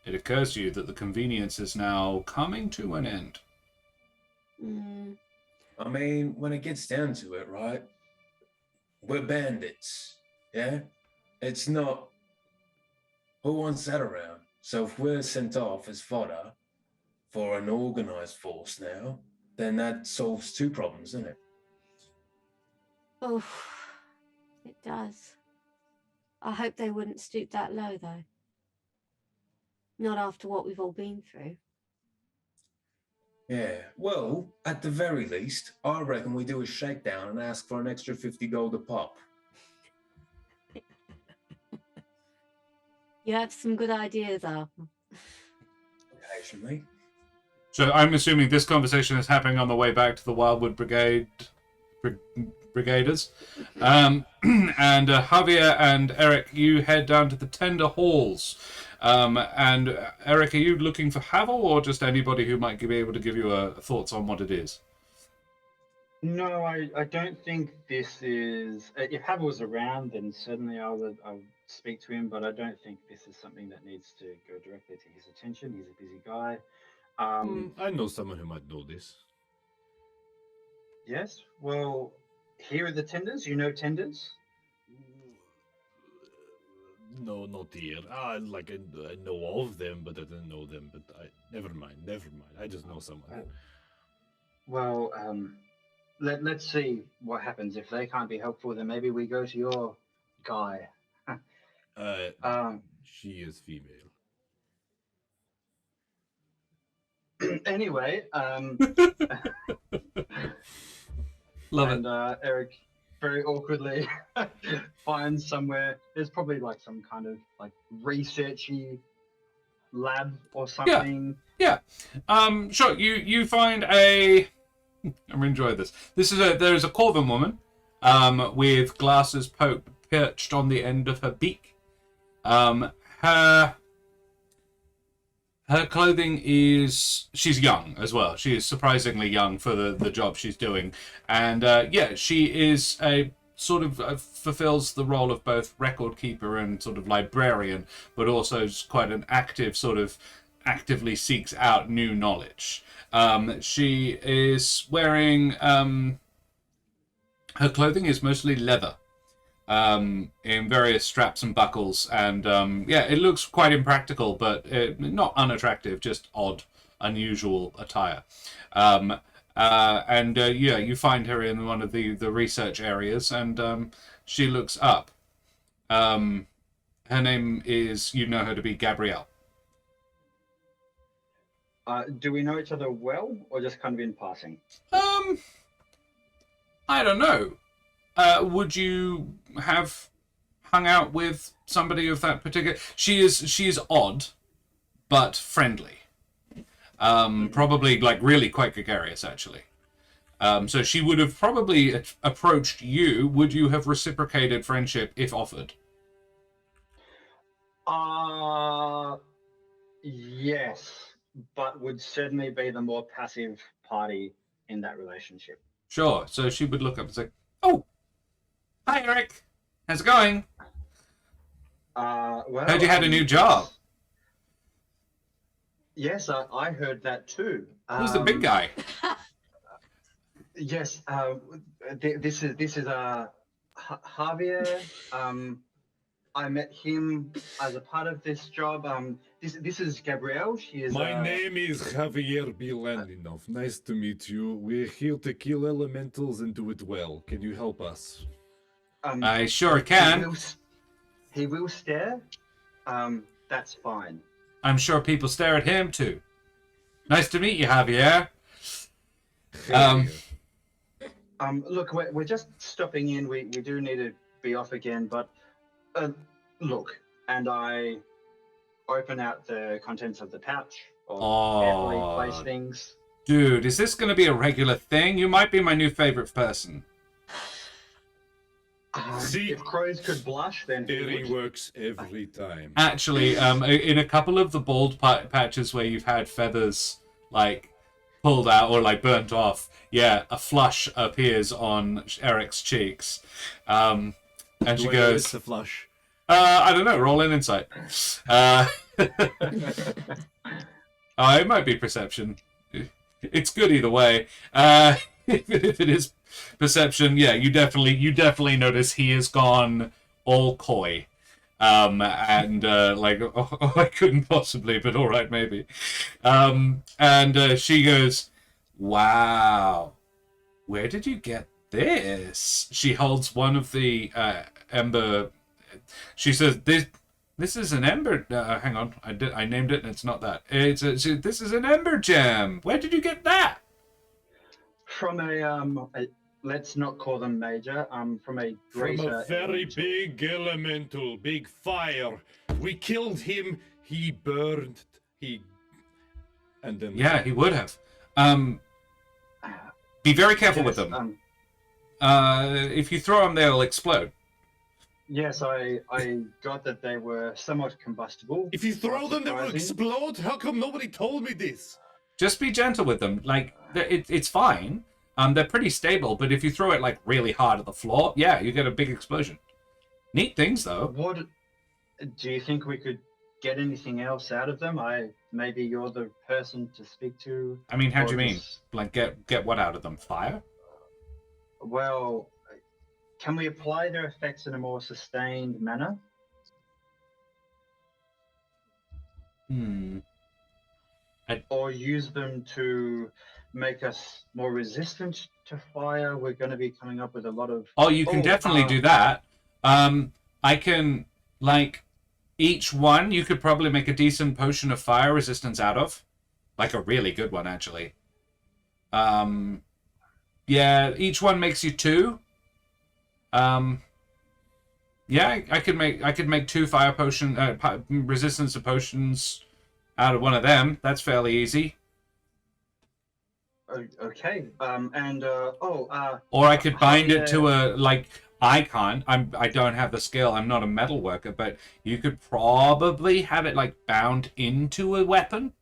it occurs to you that the convenience is now coming to an end. I mean, when it gets down to it, right? We're bandits, yeah? It's not... Who wants that around? So if we're sent off as fodder for an organized force now, then that solves two problems, doesn't it? Oh, it does. I hope they wouldn't stoop that low, though. Not after what we've all been through. Yeah, well, at the very least, I reckon we do a shakedown and ask for an extra 50 gold a pop. You have some good ideas, Arthur. Occasionally. So I'm assuming this conversation is happening on the way back to the Wildwood Brigaders. And Javier and Eric, you head down to the tender halls. And Eric, are you looking for Havel or just anybody who might be able to give you thoughts on what it is? No, I don't think this is. If Havel was around, then certainly I'll speak to him. But I don't think this is something that needs to go directly to his attention. He's a busy guy. I know someone who might know this. Yes. Well, here are the tenders. You know tenders. No, not here. I know of them, but I don't know them. But never mind. I just know someone. Well, let's see what happens. If they can't be helpful, then maybe we go to your guy. She is female. Anyway, Love and it. Eric very awkwardly finds somewhere. There's probably like some kind of like researchy lab or something. Yeah. Sure. You find a. I'm enjoying this. There's a Corbin woman, with glasses perched on the end of her beak. Her clothing is... She's young as well. She is surprisingly young for the job she's doing. And, she is a sort of fulfills the role of both record keeper and sort of librarian, but also is quite an active sort of... actively seeks out new knowledge. She is wearing... her clothing is mostly leather. In various straps and buckles, and it looks quite impractical, but not unattractive, just odd, unusual attire. You find her in one of the research areas, and she looks up. Her name is, you know her to be Gabrielle. Do we know each other well, or just kind of in passing? I don't know. Would you have hung out with somebody of that particular... She is odd, but friendly. Probably, like, really quite gregarious, actually. So she would have probably approached you. Would you have reciprocated friendship if offered? Yes, but would certainly be the more passive party in that relationship. Sure. So she would look up and say, "Oh, hi, Eric. How's it going? Well, Heard you had a new job." Yes, I heard that too. Who's the big guy? Yes, this is Javier. I met him as a part of this job. This is Gabrielle. She is. My name is Javier Bilandinov. Nice to meet you. We're here to kill elementals and do it well. Can you help us? I sure can. He will stare. That's fine. I'm sure people stare at him too. Nice to meet you, Javier. Look, we're just stopping in. We do need to be off again, but look, and I open out the contents of the pouch or carefully place things. Dude, is this going to be a regular thing? You might be my new favorite person. See, if crows could blush, then it works every time. Actually, in a couple of the bald patches where you've had feathers like pulled out or like burnt off, a flush appears on Eric's cheeks, and she goes, "It's a flush." I don't know. Roll in insight. It might be perception. It's good either way. If it is perception, you definitely notice he has gone all coy, I couldn't possibly, but all right, maybe. She goes, "Wow, where did you get this?" She holds one of the ember. She says, "This is an ember. Hang on, I named it, and it's not that. This is an ember gem. Where did you get that?" From a let's not call them major. From a greater. From a very elemental. big elemental, big fire. We killed him. He burned. And then. Yeah, he would have. Be very careful with them. If you throw them, they'll explode. Yes, I got that they were somewhat combustible. If you throw them, they will explode. How come nobody told me this? Just be gentle with them. Like, it's fine. They're pretty stable, but if you throw it like really hard at the floor, you get a big explosion. Neat things, though. What do you think we could get anything else out of them? Maybe you're the person to speak to. I mean, how do you mean? Like, get what out of them? Fire? Well, can we apply their effects in a more sustained manner? Or use them to make us more resistant to fire. We're going to be coming up with a lot of... Oh, you can definitely do that. I can, like, each one you could probably make a decent potion of fire resistance out of. Like a really good one, actually. Yeah, each one makes you 2. Yeah, I could make 2 fire potion resistance to potions out of one of them. That's fairly easy. Okay. Or I could bind it to a, like, I can't. I don't have the skill. I'm not a metal worker, but you could probably have it like bound into a weapon.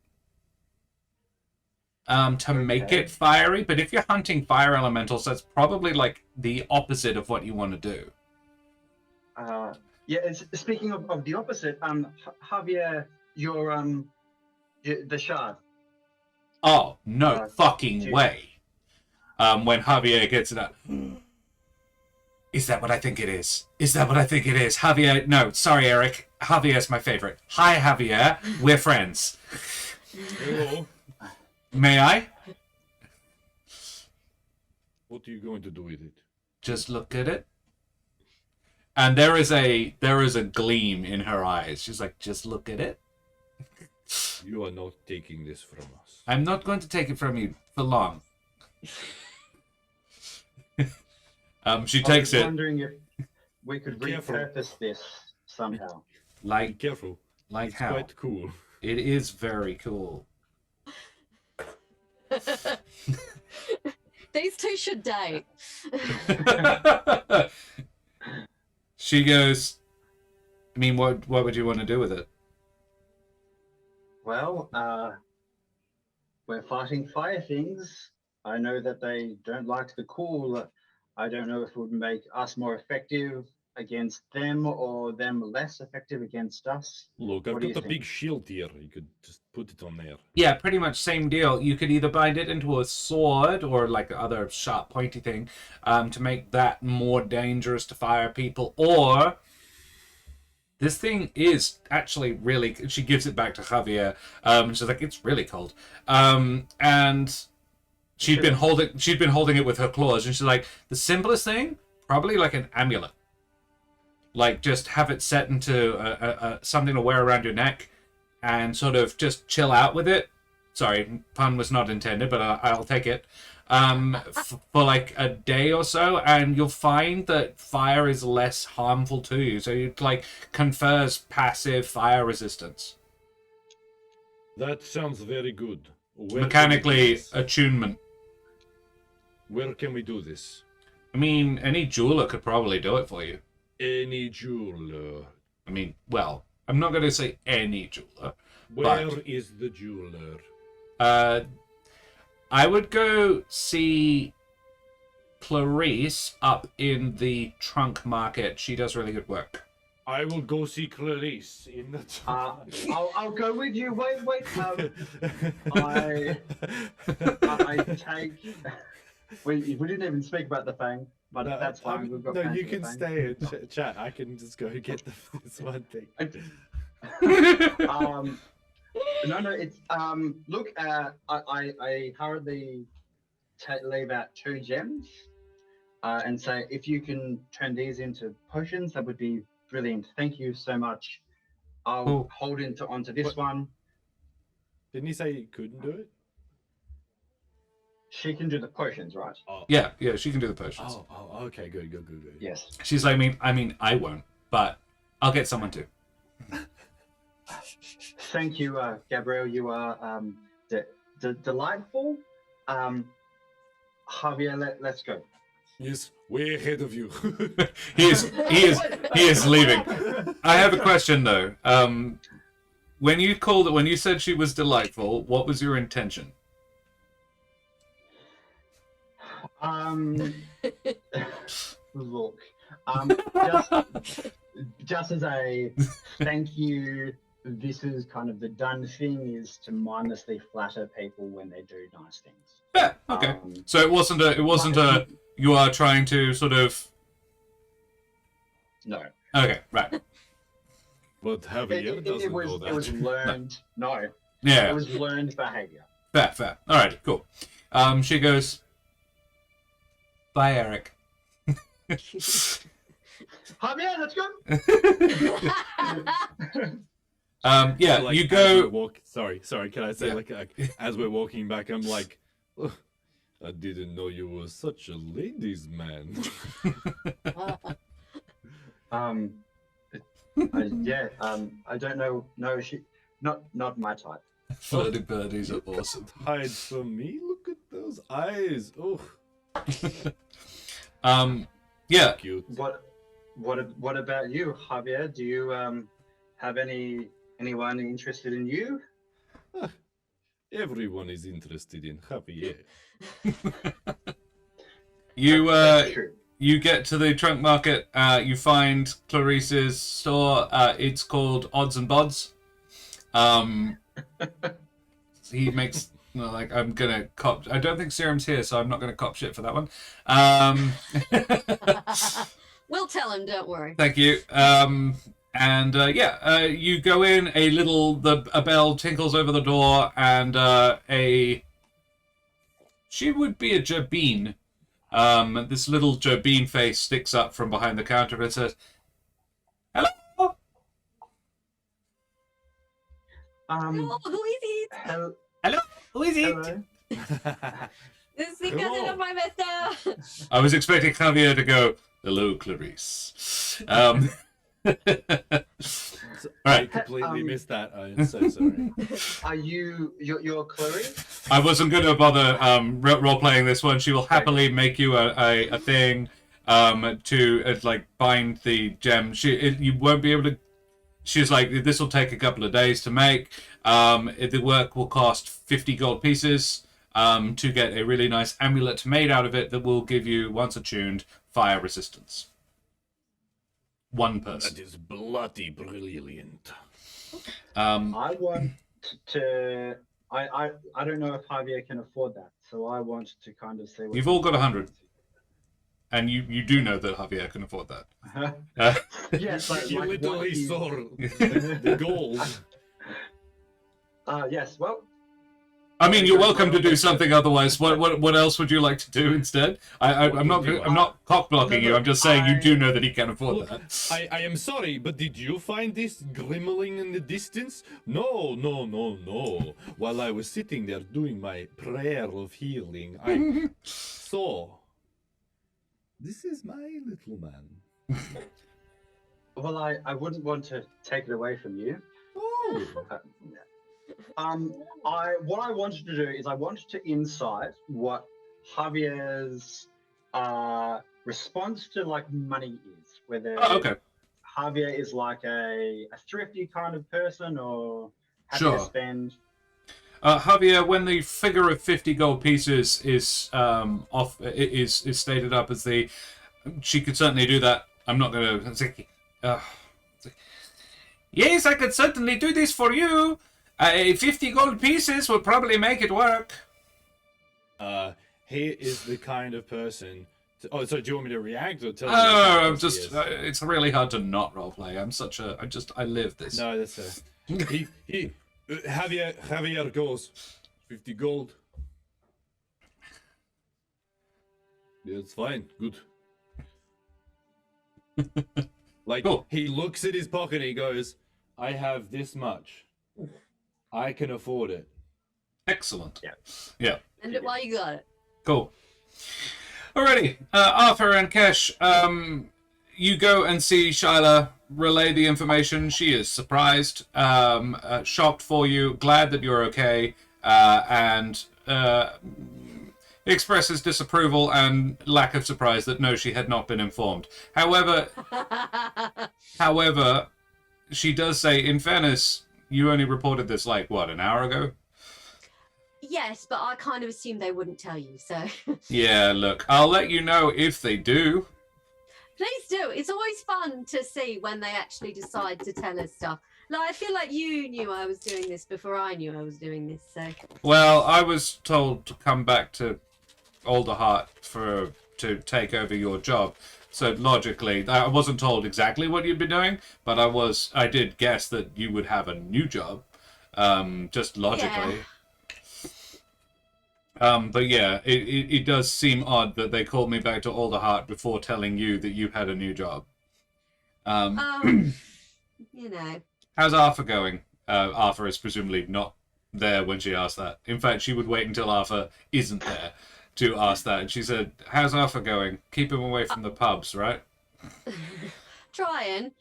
To make it fiery, but if you're hunting fire elementals, that's probably like the opposite of what you want to do. Yeah. Speaking of the opposite, Javier, your the shard. Oh no fucking way! When Javier gets it up, is that what I think it is? Is that what I think it is? Javier, no, sorry, Eric. Javier's my favorite. Hi, Javier. We're friends. Hello. May I? What are you going to do with it? Just look at it. And there is a gleam in her eyes. She's like, just look at it. You are not taking this from us. I'm not going to take it from you for long. She takes it. I was wondering if we could Be careful. repurpose this somehow. Be Like, careful. like It's how? quite cool. It is very cool. These two should date. She goes, I mean, what would you want to do with it? Well, we're fighting fire things. I know that they don't like the cool. I don't know if it would make us more effective against them or them less effective against us. Look, What I've do you got a think? big shield here. You could just put it on there. Yeah, pretty much same deal. You could either bind it into a sword or like other sharp pointy thing to make that more dangerous to fire people, or this thing is actually really... She gives it back to Javier. She's like, it's really cold. And she'd been holding it with her claws, and she's like, the simplest thing, probably like an amulet. Like, just have it set into something to wear around your neck and sort of just chill out with it. Sorry, pun was not intended, but I'll take it. For like a day or so, and you'll find that fire is less harmful to you. So it like confers passive fire resistance. That sounds very good. Where can we do Mechanically, this? attunement. Where can we do this? I mean, any jeweler could probably do it for you. Any jeweler. I mean, well, I'm not going to say any jeweler. Where But- is the jeweler? I would go see Clarice up in the trunk market. She does really good work. I will go see Clarice in the. I'll go with you. Wait. I take. We didn't even speak about the fang, but No, that's fine. We've got no, plans you for the can fang. stay and chat. I can just go get this one thing. No, it's look. I hurriedly leave out 2 gems, and say if you can turn these into potions, that would be brilliant. Thank you so much. I'll Cool. hold onto this one. Didn't he say you couldn't do it? She can do the potions, right? Yeah, she can do the potions. Oh, okay, good. Yes. She's like, I mean, I won't, but I'll get someone to. Thank you, Gabrielle. You are delightful. Javier, let's go. Yes, way ahead of you. He is leaving. I have a question though. When you said she was delightful, what was your intention? Look, just as a thank you, this is kind of the done thing, is to mindlessly flatter people when they do nice things. Yeah. Okay. So it wasn't a. You are trying to sort of. No. Okay. Right. But Javier doesn't know that. It was learned. No, Yeah. it was learned behavior. Fair. All right, cool. She goes, bye, Eric. Javier, let's go. Yeah, Like, you as go. we're sorry, can I say, Yeah. as we're walking back, I'm like, "Oh, I didn't know you were such a ladies' man." I don't know. No, she, not my type. Flirty birdies are awesome. Hide from me? Look at those eyes. Oh, Yeah, cute. What about you, Javier? Do you have anyone interested in you? Everyone is interested in Javier. That's true. You get to the trunk market. You find Clarice's store. It's called Odds and Bods. He makes I'm gonna cop. I don't think Serum's here, so I'm not gonna cop shit for that one. We'll tell him, don't worry. Thank you. You go in. A bell tinkles over the door, and she would be a Jabeen. This little Jabeen face sticks up from behind the counter and says, "Hello." Oh, who is he? Hello. Who is it? Hello. This is the cousin of my mister. I was expecting Javier to go, "Hello, Clarice." I completely missed that. I'm so sorry. Are you're Clarice? I wasn't going to bother role playing this one. She will happily make you a thing to bind the gem. You won't be able to. She's like, this will take a couple of days to make. The work will cost 50 gold pieces to get a really nice amulet made out of it that will give you, once attuned, fire resistance. One person. That is bloody brilliant. I want to. I don't know if Javier can afford that, so I want to kind of see. You've all got 100. And you do know that Javier can afford that. Yes, but You like, literally what saw the gold. Yes. Well, I mean, you're welcome to do something otherwise. What else would you like to do instead? I'm not cock blocking you. I'm just saying you do know that he can afford Look, that. I am sorry, but did you find this grimmeling in the distance? No. While I was sitting there doing my prayer of healing, I saw. This is my little man. well, I wouldn't want to take it away from you. Oh. What I wanted to do is I wanted to insight what Javier's response to like money is. Whether Okay. Javier is like a thrifty kind of person or happy Sure. to spend. Javier, when the figure of 50 gold pieces is stated up as she could certainly do that. I'm not going to. Yes, I could certainly do this for you. 50 gold pieces will probably make it work. He is the kind of person. So do you want me to react or tell? I'm just. It's really hard to not roleplay. I live this. No, that's he. Javier goes 50 gold. Yeah, it's fine. Good. Cool. He looks at his pocket and he goes, I have this much. I can afford it. Excellent. Yeah. And while you got it. Cool. Alrighty. Arthur and Kesh, you go and see Shyla, relay the information. She is surprised, shocked for you, glad that you're okay, and expresses disapproval and lack of surprise that no, she had not been informed. However, she does say, in fairness, you only reported this an hour ago? Yes, but I kind of assumed they wouldn't tell you, so. Yeah, look, I'll let you know if they do. Please do. It's always fun to see when they actually decide to tell us stuff. Like, I feel like you knew I was doing this before I knew I was doing this, so. Well, I was told to come back to Alderheart to take over your job. So logically, I wasn't told exactly what you'd be doing, but I did guess that you would have a new job, just logically. But yeah, it does seem odd that they called me back to Alderheart before telling you that you had a new job. You know. How's Arthur going? Arthur is presumably not there when she asked that. In fact, she would wait until Arthur isn't there to ask that. And she said, how's Arthur going? Keep him away from the pubs, right? Trying.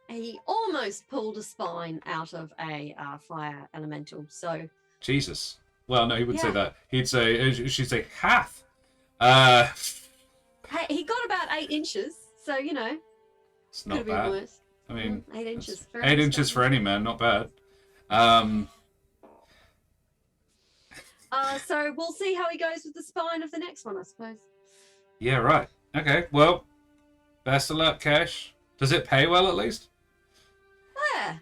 He almost pulled a spine out of a fire elemental, so... Jesus. Well, no, he would say Yeah. that. She'd say, Hath. Hey, he got about 8 inches, so, you know, It's could not have been bad. worse. I mean, 8 inches. 8 inches for any man, not bad. So we'll see how he goes with the spine of the next one, I suppose. Yeah, right. Okay, well, best of luck, Kesh. Does it pay well, at least? Yeah.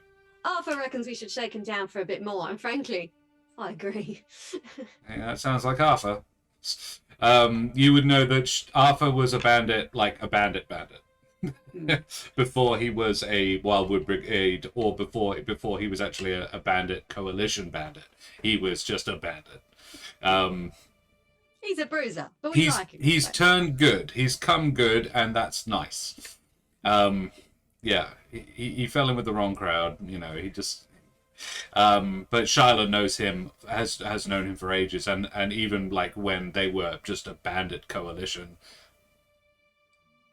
Arthur reckons we should shake him down for a bit more, and frankly, I agree. Yeah, that sounds like Arthur. You would know that Arthur was a bandit, like a bandit. Before he was a Wildwood Brigade, or before he was actually a bandit coalition bandit. He was just a bandit. He's a bruiser, but we like him. He's so. turned good. He's come good, and that's nice. Yeah, he fell in with the wrong crowd. You know, he just. But Shyla knows him, has known him for ages, and even like when they were just a bandit coalition,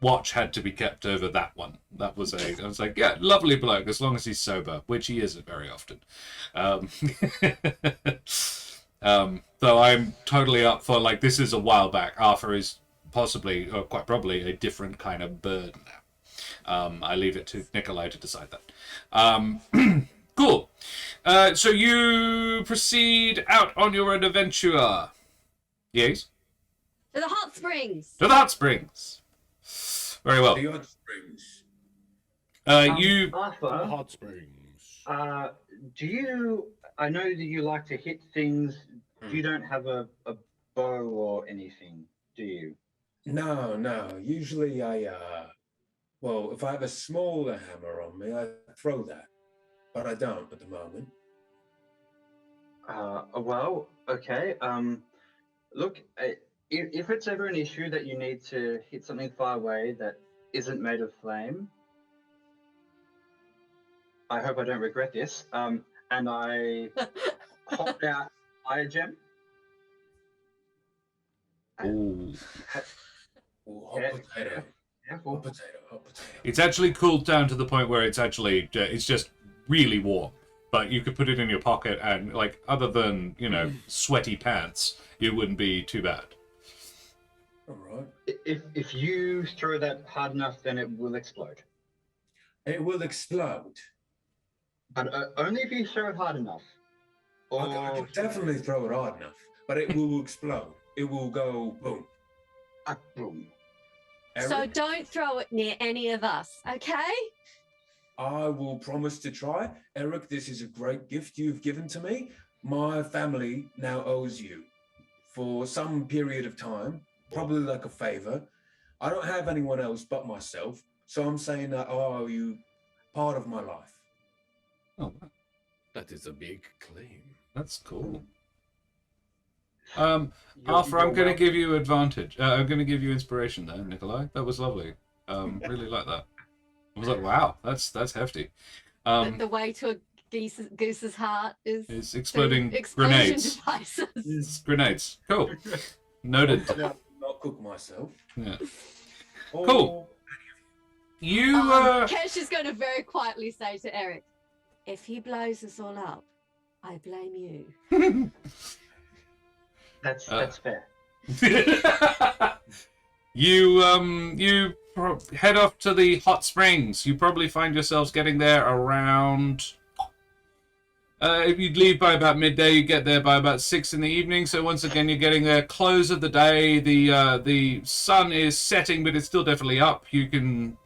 watch had to be kept over that one. I was like, yeah, lovely bloke, as long as he's sober, which he isn't very often. Though I'm totally up for, like, this is a while back. Arthur is possibly, or quite probably, a different kind of bird now. I leave it to Nikolai to decide that. Cool. So you proceed out on your own adventure. Yes? To the hot springs! To the hot springs. Very well. The hot springs. You... Arthur, Hot springs. do you? I know that you like to hit things. You don't have a bow or anything, do you? No. Usually well, if I have a smaller hammer on me, I throw that. But I don't at the moment. Well, okay. Look, if it's ever an issue that you need to hit something far away that isn't made of flame, I hope I don't regret this. And I hopped out fire gem. Ooh. Ooh, hot potato. Careful. Hot potato. It's actually cooled down to the point where it's actually, it's just really warm. But you could put it in your pocket and, like, other than, you know, sweaty pants, it wouldn't be too bad. All right. If you throw that hard enough, then it will explode. It will explode. But only if you throw it hard enough. I can definitely throw it hard enough, but it will explode. It will go boom. Boom. So Eric, don't throw it near any of us, okay? I will promise to try. Eric, this is a great gift you've given to me. My family now owes you for some period of time, probably like a favor. I don't have anyone else but myself, so I'm saying that I owe you part of my life. Oh, That is a big claim. that's cool. Arthur, I'm going to give you advantage. I'm going to give you inspiration there, Nikolai. That was lovely. Really like that. I was like, wow, that's hefty. The way to a goose's heart is It's exploding explosion grenades. devices. It's grenades. Cool. Noted. Not cook myself. Yeah. Or Cool. You, Kesh is going to very quietly say to Eric, if he blows us all up, I blame you. That's fair. you head off to the hot springs. You probably find yourselves getting there around. If you leave by about midday, you get there by about 6 in the evening. So once again, you're getting there close of the day. The sun is setting, but it's still definitely up. You can.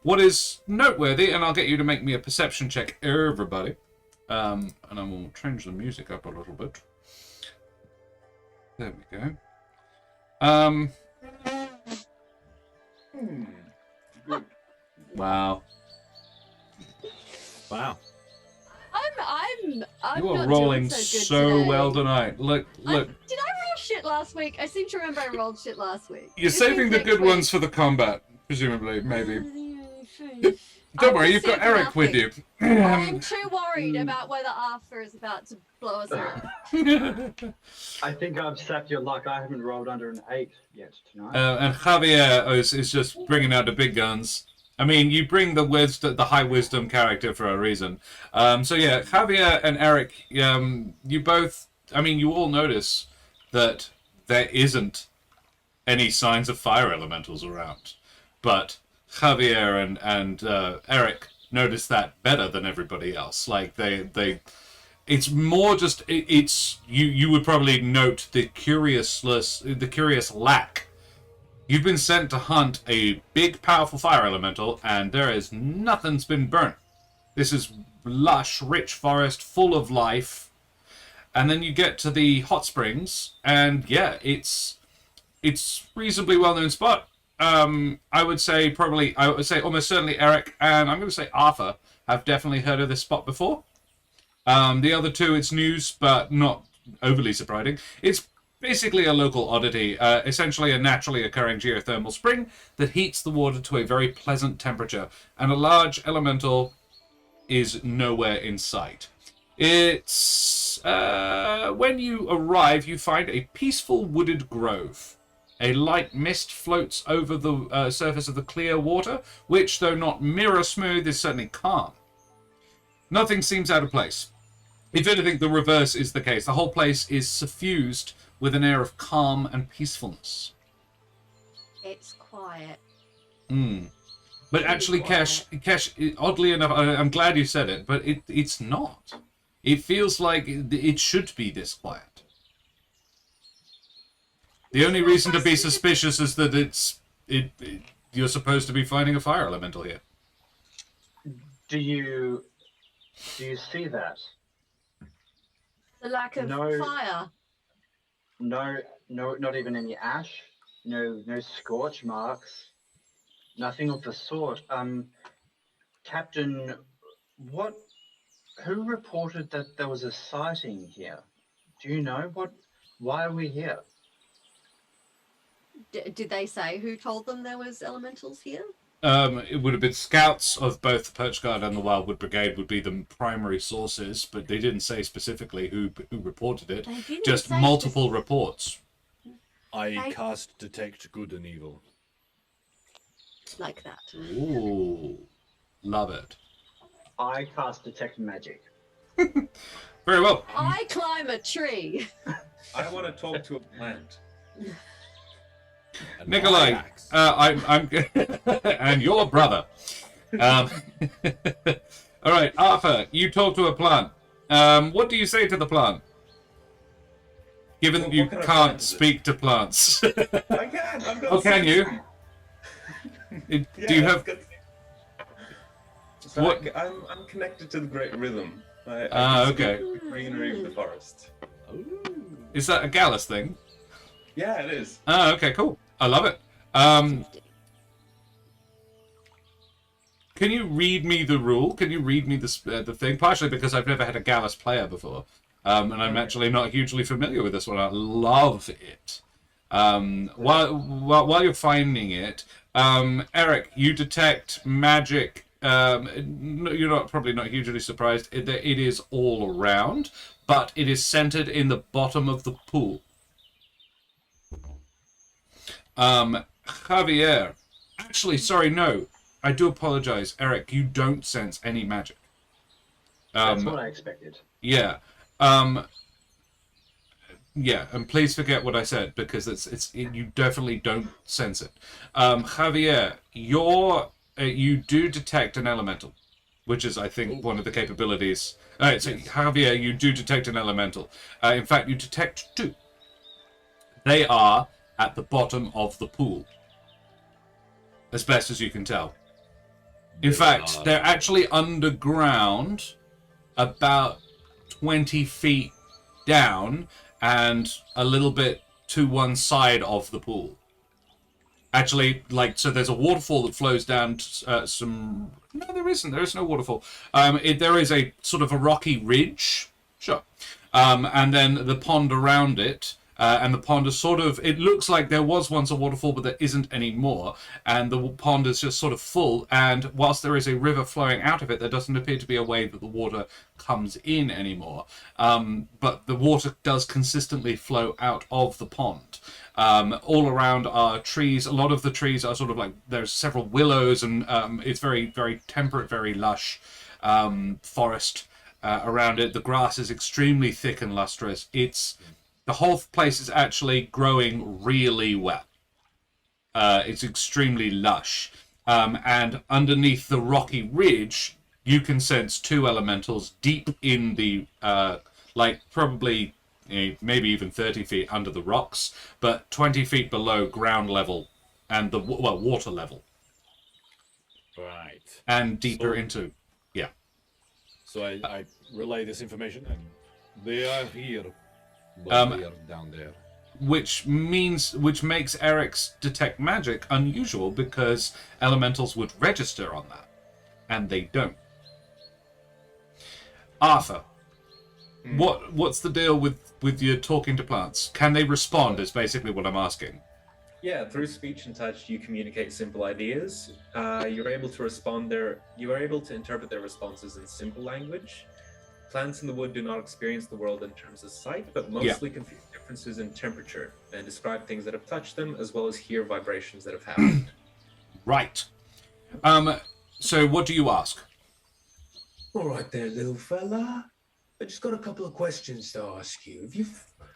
What is noteworthy, and I'll get you to make me a perception check, everybody. And I will change the music up a little bit. There we go. Good. Wow. Wow. I'm You are not rolling doing so good so today. well tonight. Look. Did I roll shit last week? I seem to remember I rolled shit last week. You're This saving means the next good week. ones for the combat, presumably, maybe. I'm Don't worry, just you've got saying Eric with nothing. you. I'm too worried about whether Arthur is about to blow us up. I think I've sapped your luck. I haven't rolled under an 8 yet tonight. And Javier is just bringing out the big guns. I mean, you bring the high wisdom character for a reason. So yeah, Javier and Eric, you both. I mean, you all notice that there isn't any signs of fire elementals around, but Javier and Eric notice that better than everybody else. Like they. It's more just it's you would probably note the curious lack. You've been sent to hunt a big, powerful fire elemental, and there is nothing's been burnt. This is lush, rich forest, full of life. And then you get to the hot springs, and yeah, it's reasonably well-known spot. I would say almost certainly Eric, and I'm going to say Arthur have definitely heard of this spot before. The other two, it's news, but not overly surprising. It's basically a local oddity, essentially a naturally occurring geothermal spring that heats the water to a very pleasant temperature, and a large elemental is nowhere in sight. It's when you arrive, you find a peaceful wooded grove. A light mist floats over the surface of the clear water, which, though not mirror smooth, is certainly calm. Nothing seems out of place. If anything, the reverse is the case. The whole place is suffused with an air of calm and peacefulness. It's quiet. But actually, Kesh, oddly enough, I'm glad you said it, but it's not. It feels like it should be this quiet. The only reason to be suspicious is that you're supposed to be finding a fire elemental here. Do you see that? The lack of No. fire. No, not even any ash. No scorch marks. Nothing of the sort. Captain, who reported that there was a sighting here? Do you know why are we here? Did they say who told them there was elementals here? It would have been scouts of both the Perch Guard and the Wildwood Brigade would be the primary sources, but they didn't say specifically who reported it. Just multiple reports. I cast Detect Good and Evil. Like that. Ooh, love it. I cast Detect Magic. Very well. I climb a tree. I want to talk to a plant. And Nikolai, my axe. I'm and your brother. All right, Arthur, you talk to a plant. What do you say to the plant? Given that you What kind of can't plant is it? speak to plants. I can. I've got Oh, can you? Do you have? So What- I'm connected to the great rhythm. I Ah, can okay. speak the greenery of the forest. Is that a Gallus thing? Yeah, it is. Oh, okay, cool. I love it. Can you read me the rule? Can you read me the thing? Partially because I've never had a Gallus player before, and I'm actually not hugely familiar with this one. I love it. While you're finding it, Eric, you detect magic. You're probably not hugely surprised that it is all around, but it is centered in the bottom of the pool. Javier. Actually, sorry, no. I do apologize. Eric, you don't sense any magic. That's what I expected. Yeah. Yeah, and please forget what I said, because you definitely don't sense it. Javier, you do detect an elemental, which is, I think, one of the capabilities. Alright, so Javier, you do detect an elemental. In fact, you detect two. They are at the bottom of the pool, as best as you can tell. In fact, they're actually underground, about 20 feet down, and a little bit to one side of the pool. Actually, like, so there's a waterfall that flows down some... No, there isn't. There is no waterfall. There is a sort of a rocky ridge. Sure. And then the pond around it. And the pond is sort of... It looks like there was once a waterfall, but there isn't anymore. And the pond is just sort of full. And whilst there is a river flowing out of it, there doesn't appear to be a way that the water comes in anymore. But the water does consistently flow out of the pond. All around are trees. A lot of the trees are sort of like, there's several willows, and it's very, very temperate, very lush forest around it. The grass is extremely thick and lustrous. The whole place is actually growing really well. It's extremely lush. And underneath the rocky ridge, you can sense two elementals deep in the, probably... maybe even 30 feet under the rocks, but 20 feet below ground level and the water level. Right. And deeper into, yeah. So I relay this information, and they are here, but they are down there. Which makes Eric's detect magic unusual, because elementals would register on that, and they don't. Arthur, what's the deal with your talking to plants? Can they respond, is basically what I'm asking. Yeah, through speech and touch, you communicate simple ideas. You're able to you are able to interpret their responses in simple language. Plants in the wood do not experience the world in terms of sight, but mostly confuse differences in temperature and describe things that have touched them, as well as hear vibrations that have happened. Right. So what do you ask? All right there, little fella. I just got a couple of questions to ask you. Have you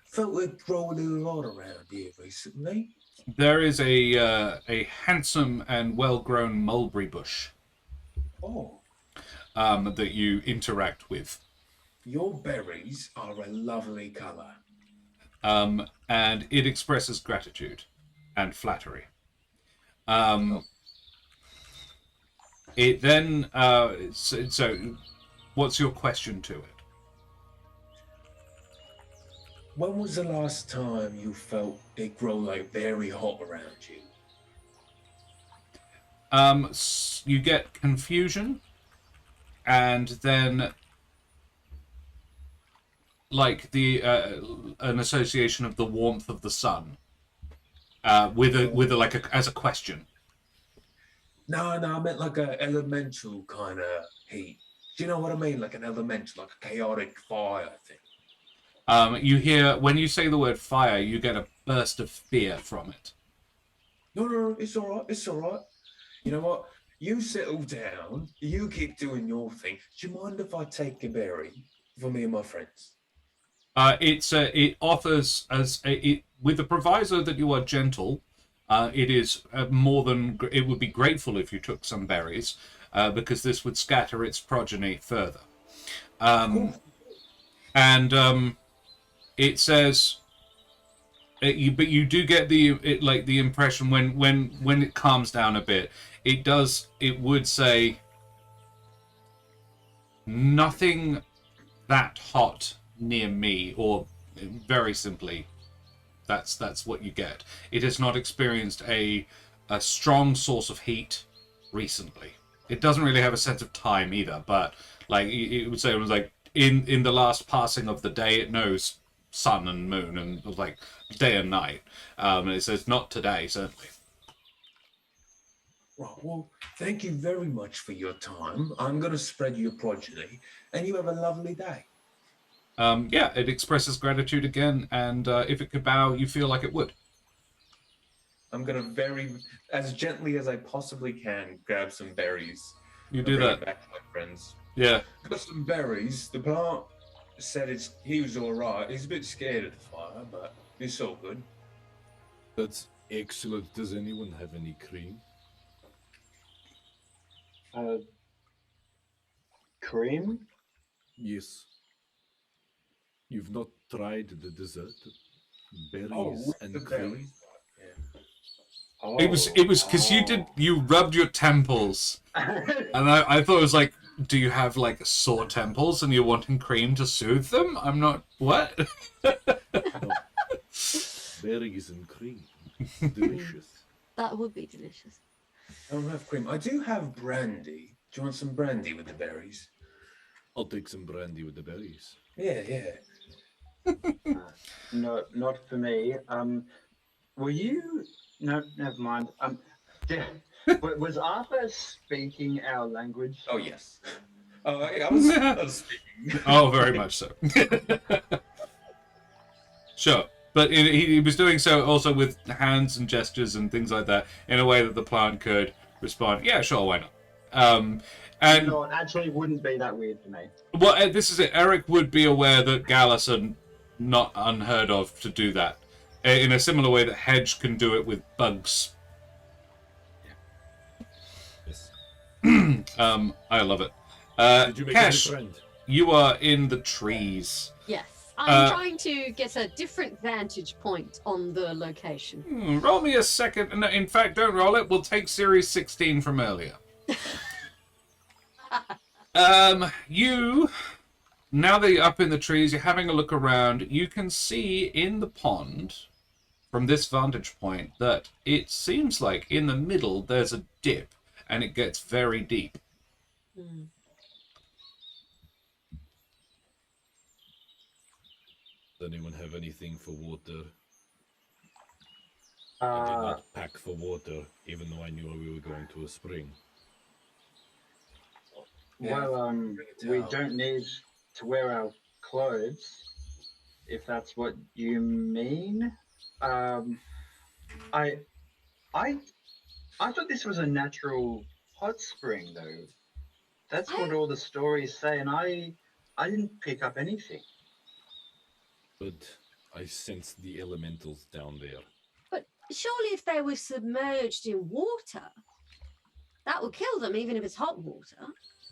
felt it grow a little lot around here recently? There is a handsome and well-grown mulberry bush that you interact with. Your berries are a lovely colour. And it expresses gratitude and flattery. It then... so, what's your question to it? When was the last time you felt it grow like very hot around you? You get confusion, and then like an association of the warmth of the sun as a question. No, I meant like a elemental kind of heat. Do you know what I mean? Like an elemental, like a chaotic fire thing. You hear, when you say the word fire, you get a burst of fear from it. No, it's all right. You know what? You settle down. You keep doing your thing. Do you mind if I take a berry for me and my friends? It offers with the proviso that you are gentle. It is more than it would be grateful if you took some berries, because this would scatter its progeny further. It says, but you do get the impression when it calms down a bit, it would say nothing that hot near me, or very simply, that's what you get. It has not experienced a strong source of heat recently. It doesn't really have a sense of time either, but like it would say, it was like in the last passing of the day, it knows sun and moon and like day and night. And it says not today, certainly. Right, well, thank you very much for your time. I'm going to spread your progeny, and you have a lovely day. Yeah, it expresses gratitude again, and if it could bow, you feel like it would. I'm going to very, as gently as I possibly can, grab some berries. You do bring that. it back to my friends. Yeah. Got some berries. The plant said he was all right. He's a bit scared of the fire, but it's all good. That's excellent. Does anyone have any cream? Cream? Yes. You've not tried the dessert? Berries and the cream? berries. Yeah. Oh, It was because you rubbed your temples, and I thought it was like, do you have like sore temples and you're wanting cream to soothe them? I'm not, what? Berries and cream. Delicious. That would be delicious. I don't have cream. I do have brandy. Do you want some brandy with the berries? I'll take some brandy with the berries. Yeah, yeah. No, not for me. Were you? No, never mind. Was Arthur speaking our language? Oh, yes. I was speaking. Oh, very much so. Sure. But he was doing so also with hands and gestures and things like that in a way that the plant could respond. Yeah, sure, why not? And No, it actually wouldn't be that weird for me. well, this is it. Eric would be aware that Gallus are not unheard of to do that in a similar way that Hedge can do it with bugs. Yes. I love it. Did you make a new Kesh, friend? you are in the trees. Yes. I'm trying to get a different vantage point on the location. Roll me a second. No, in fact, don't roll it. We'll take Series 16 from earlier. You, now that you're up in the trees, you're having a look around, you can see in the pond, from this vantage point, that it seems like in the middle there's a dip, and it gets very deep. Mm. Does anyone have anything for water? I did not pack for water, even though I knew we were going to a spring. Well, we don't need to wear our clothes, if that's what you mean. I thought this was a natural hot spring, though. That's what all the stories say, and I didn't pick up anything. But I sensed the elementals down there. But surely if they were submerged in water, that would kill them, even if it's hot water.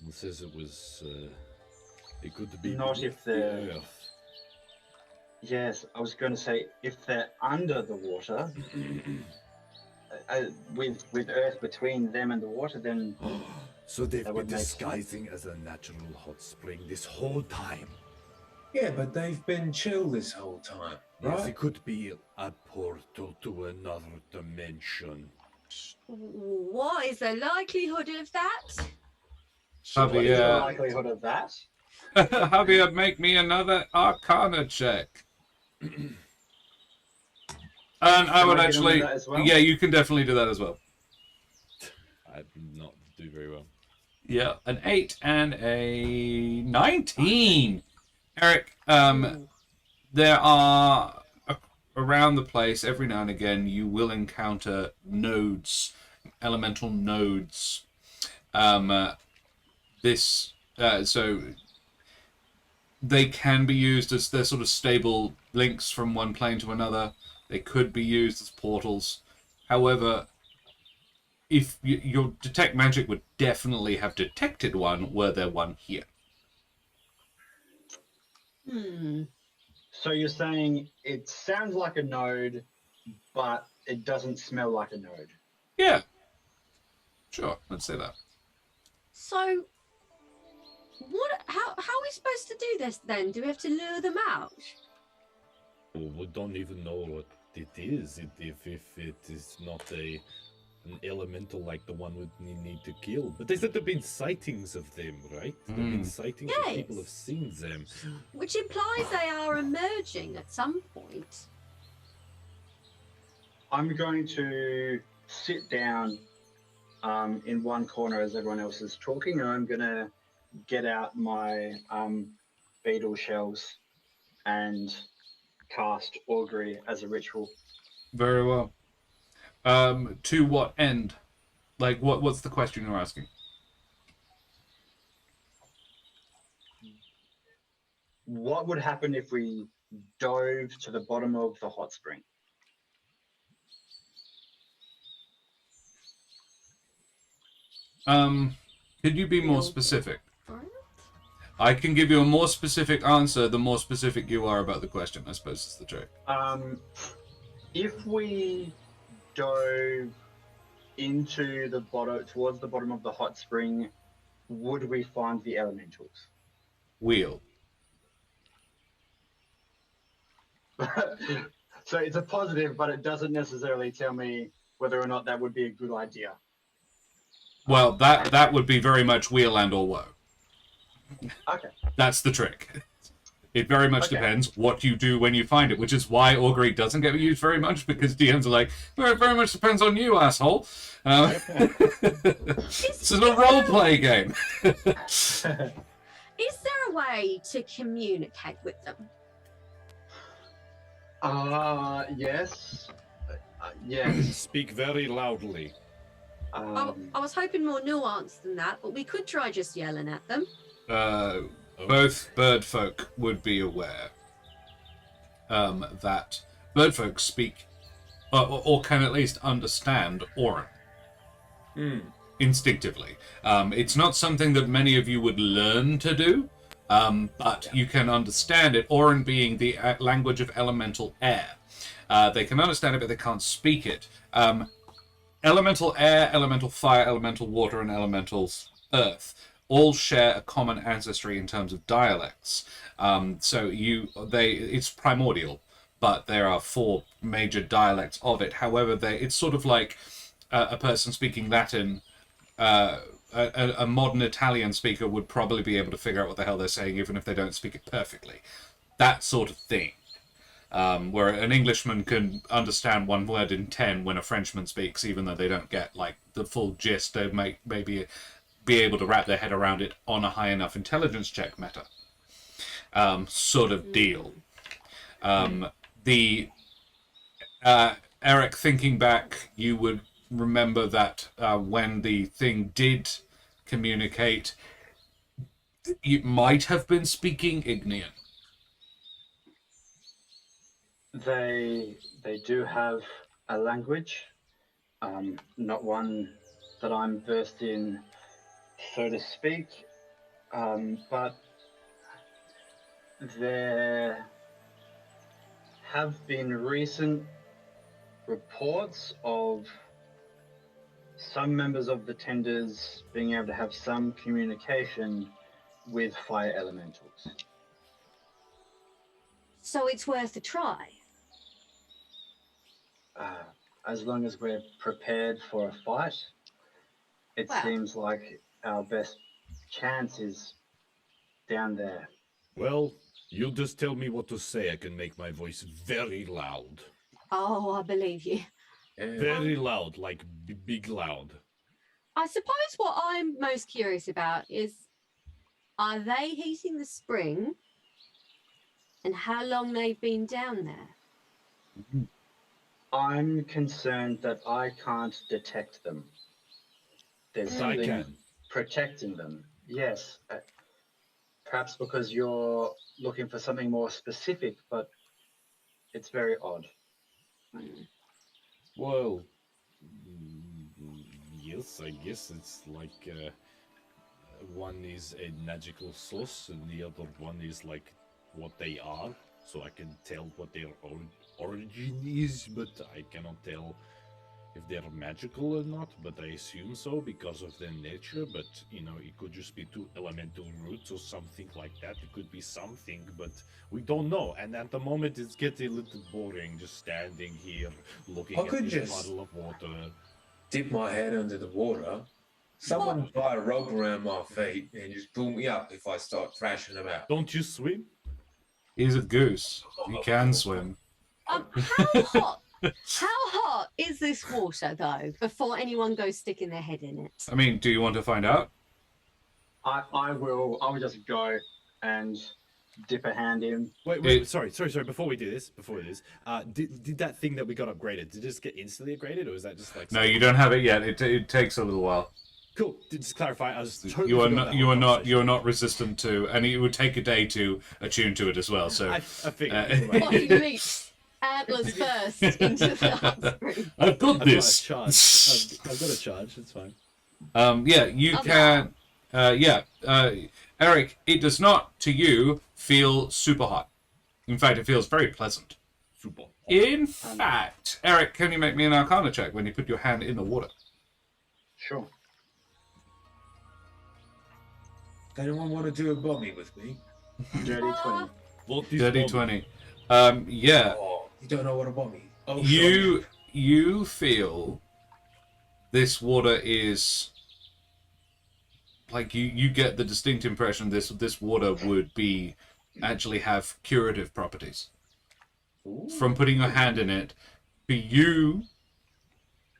It says it was, it could be Not beneath if the they're- earth. Yes, I was going to say if they're under the water, with Earth between them and the water, then So they've That been would make disguising as a natural hot spring this whole time. Yeah, but they've been chill this whole time, right? Yes, it could be a portal to another dimension. What is the likelihood of that? what is the Javier, likelihood of that? Javier, make me another Arcana check. And I would I get on with actually, that as well? yeah, you can definitely do that as well. I did not do very well. Yeah, an 8 and a 19. Eric, there are around the place every now and again you will encounter nodes, elemental nodes. So they can be used as they're sort of stable links from one plane to another. They could be used as portals. However, if your detect magic would definitely have detected one were there one here. So you're saying it sounds like a node, but it doesn't smell like a node. Yeah. Sure, let's say that. So, how are we supposed to do this then? Do we have to lure them out? Well, we don't even know what it is. If it is not an elemental like the one we need to kill. But they said there have been sightings of them, right? There have been sightings of people have seen them. Which implies they are emerging at some point. I'm going to sit down in one corner as everyone else is talking, and I'm going to get out my beetle shells and cast augury as a ritual. Very well. To what end? Like, what's the question you're asking? What would happen if we dove to the bottom of the hot spring? Could you be more specific? I can give you a more specific answer the more specific you are about the question, I suppose is the trick. If we dove into the bottom, towards the bottom of the hot spring, would we find the elementals? Wheel. So it's a positive, but it doesn't necessarily tell me whether or not that would be a good idea. Well, that would be very much wheel and or woe. Okay. That's the trick. It very much depends what you do when you find it, which is why augury doesn't get used very much, because DMs are like, well, it very much depends on you, asshole. This is a role-play game. Is there a way to communicate with them? Yes. Yes. Speak very loudly. I was hoping more nuanced than that, but we could try just yelling at them. Both bird folk would be aware that bird folk speak, or can at least understand Auran instinctively. It's not something that many of you would learn to do, but you can understand it, Auran being the language of elemental air. They can understand it, but they can't speak it. Elemental air, elemental fire, elemental water, and elemental earth all share a common ancestry in terms of dialects. It's primordial, but there are 4 major dialects of it. However, it's sort of like a person speaking Latin. A modern Italian speaker would probably be able to figure out what the hell they're saying, even if they don't speak it perfectly. That sort of thing. Where an Englishman can understand one word in 10 when a Frenchman speaks, even though they don't get like the full gist. They may maybe be able to wrap their head around it on a high enough intelligence check meta sort of deal. Eric, thinking back, you would remember that when the thing did communicate, it might have been speaking Ignean. They do have a language, not one that I'm versed in, so to speak, but there have been recent reports of some members of the Tenders being able to have some communication with fire elementals. So it's worth a try. As long as we're prepared for a fight, it seems like our best chance is down there. Well, you just tell me what to say. I can make my voice very loud. Oh, I believe you. Very loud, like big loud. I suppose what I'm most curious about is, are they heating the spring and how long they've been down there? I'm concerned that I can't detect them. There's something protecting them. Yes. Perhaps because you're looking for something more specific, but it's very odd. Well, yes, I guess it's like one is a magical source and the other one is like what they are. So I can tell what their origin is, but I cannot tell if they're magical or not, but I assume so because of their nature. But, you know, it could just be 2 elemental roots or something like that. It could be something, but we don't know. And at the moment, it's getting a little boring just standing here looking at this puddle of water. Dip my head under the water. Someone tie a rope around my feet and just pull me up if I start thrashing about. Don't you swim? He's a goose. He can swim. How hot is this water, though, before anyone goes sticking their head in it? I mean, do you want to find out? I will just go and dip a hand in. Wait, sorry. Before we do this, did that thing that we got upgraded, did it just get instantly upgraded, or is that just like... No, you don't have it yet. It takes a little while. Cool. Just clarify. I was totally you are not resistant to, and it would take a day to attune to it as well. So I figured. Body leaps antlers first into the hot spring. I've got this. I've got a charge. It's fine. Yeah, you can. Eric, it does not to you feel super hot. In fact, it feels very pleasant. Super hot. In fact, Eric, can you make me an Arcana check when you put your hand in the water? Sure. Anyone want to do a bommy with me? Dirty 20. What is Dirty bommy? 20. Yeah. Oh, you don't know what a bommy is? Oh, You feel this water is like you get the distinct impression this water would be actually have curative properties. From putting your hand in it, for you,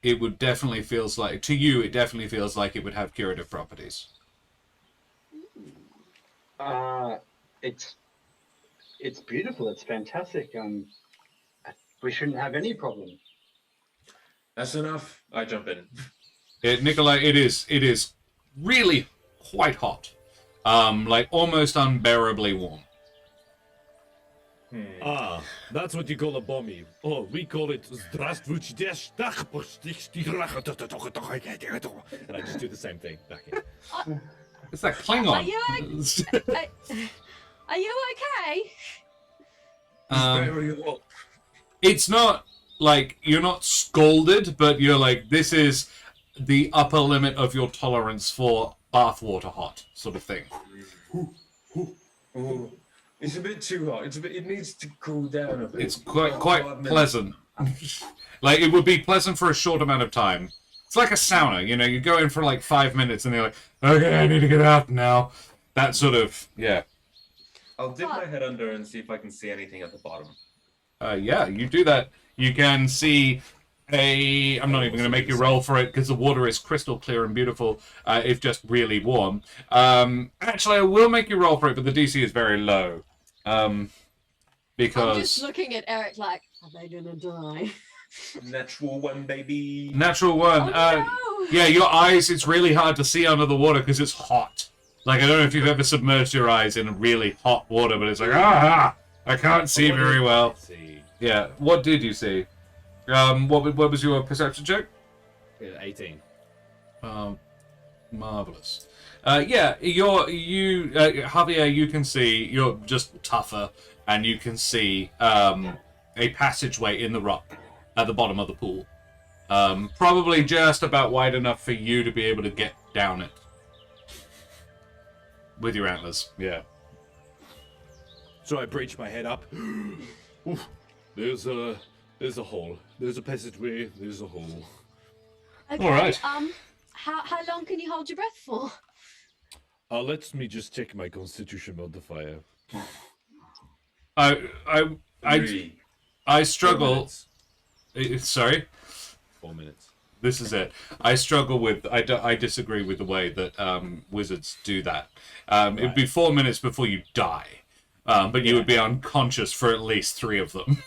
it would definitely feels like it definitely feels like it would have curative properties. It's beautiful. It's fantastic. We shouldn't have any problem. That's enough. I jump in. Nikolai, it is really quite hot, like almost unbearably warm. Ah, that's what you call a bommy. Oh, we call it Здравствуйте. And I just do the same thing back in. It's that Klingon. Are you okay? Very hot. It's not like you're not scalded, but you're like, this is the upper limit of your tolerance for bathwater hot sort of thing. Ooh, it's a bit too hot. It needs to cool down a bit. It's quite 5 minutes. pleasant. Like, it would be pleasant for a short amount of time. It's like a sauna, you know, you go in for like 5 minutes and they're like, okay, I need to get out now. That sort of, yeah. I'll dip my head under and see if I can see anything at the bottom. Yeah, you do that. You can see I'm not even going to make you roll for it because the water is crystal clear and beautiful. It's just really warm. Actually, I will make you roll for it, but the DC is very low. Because... I'm just looking at Eric like, are they gonna die? Natural 1, baby. Natural 1. Oh, no! Yeah, your eyes, it's really hard to see under the water because it's hot. Like, I don't know if you've ever submerged your eyes in really hot water, but it's like, I can't see very well. Yeah, what did you see? What was your perception check? 18. Marvelous. Yeah, Javier, you can see, you're just tougher, and you can see a passageway in the rock at the bottom of the pool. Probably just about wide enough for you to be able to get down it. With your antlers, yeah. So I breach my head up. Oof, there's a hole. There's a passageway. There's a hole. Okay, All right. How long can you hold your breath for? Let me just check my constitution modifier. I struggle. 4 minutes. Sorry? 4 minutes. This is it. I struggle with... I disagree with the way that wizards do that. It'd be 4 minutes before you die. But you would be unconscious for at least 3 of them.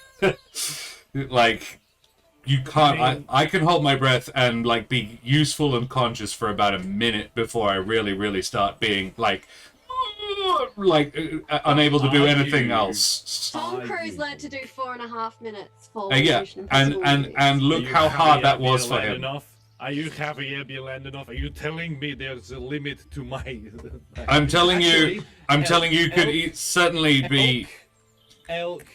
Like, you can't... I can hold my breath and, like, be useful and conscious for about a minute before I really, really start being, like unable to do anything else. Tom Cruise learned to do 4.5 minutes for Yeah, and look how hard that was for him. Are you Javier Bieland enough? Are you telling me there's a limit to my... I'm telling you could certainly be... Elk.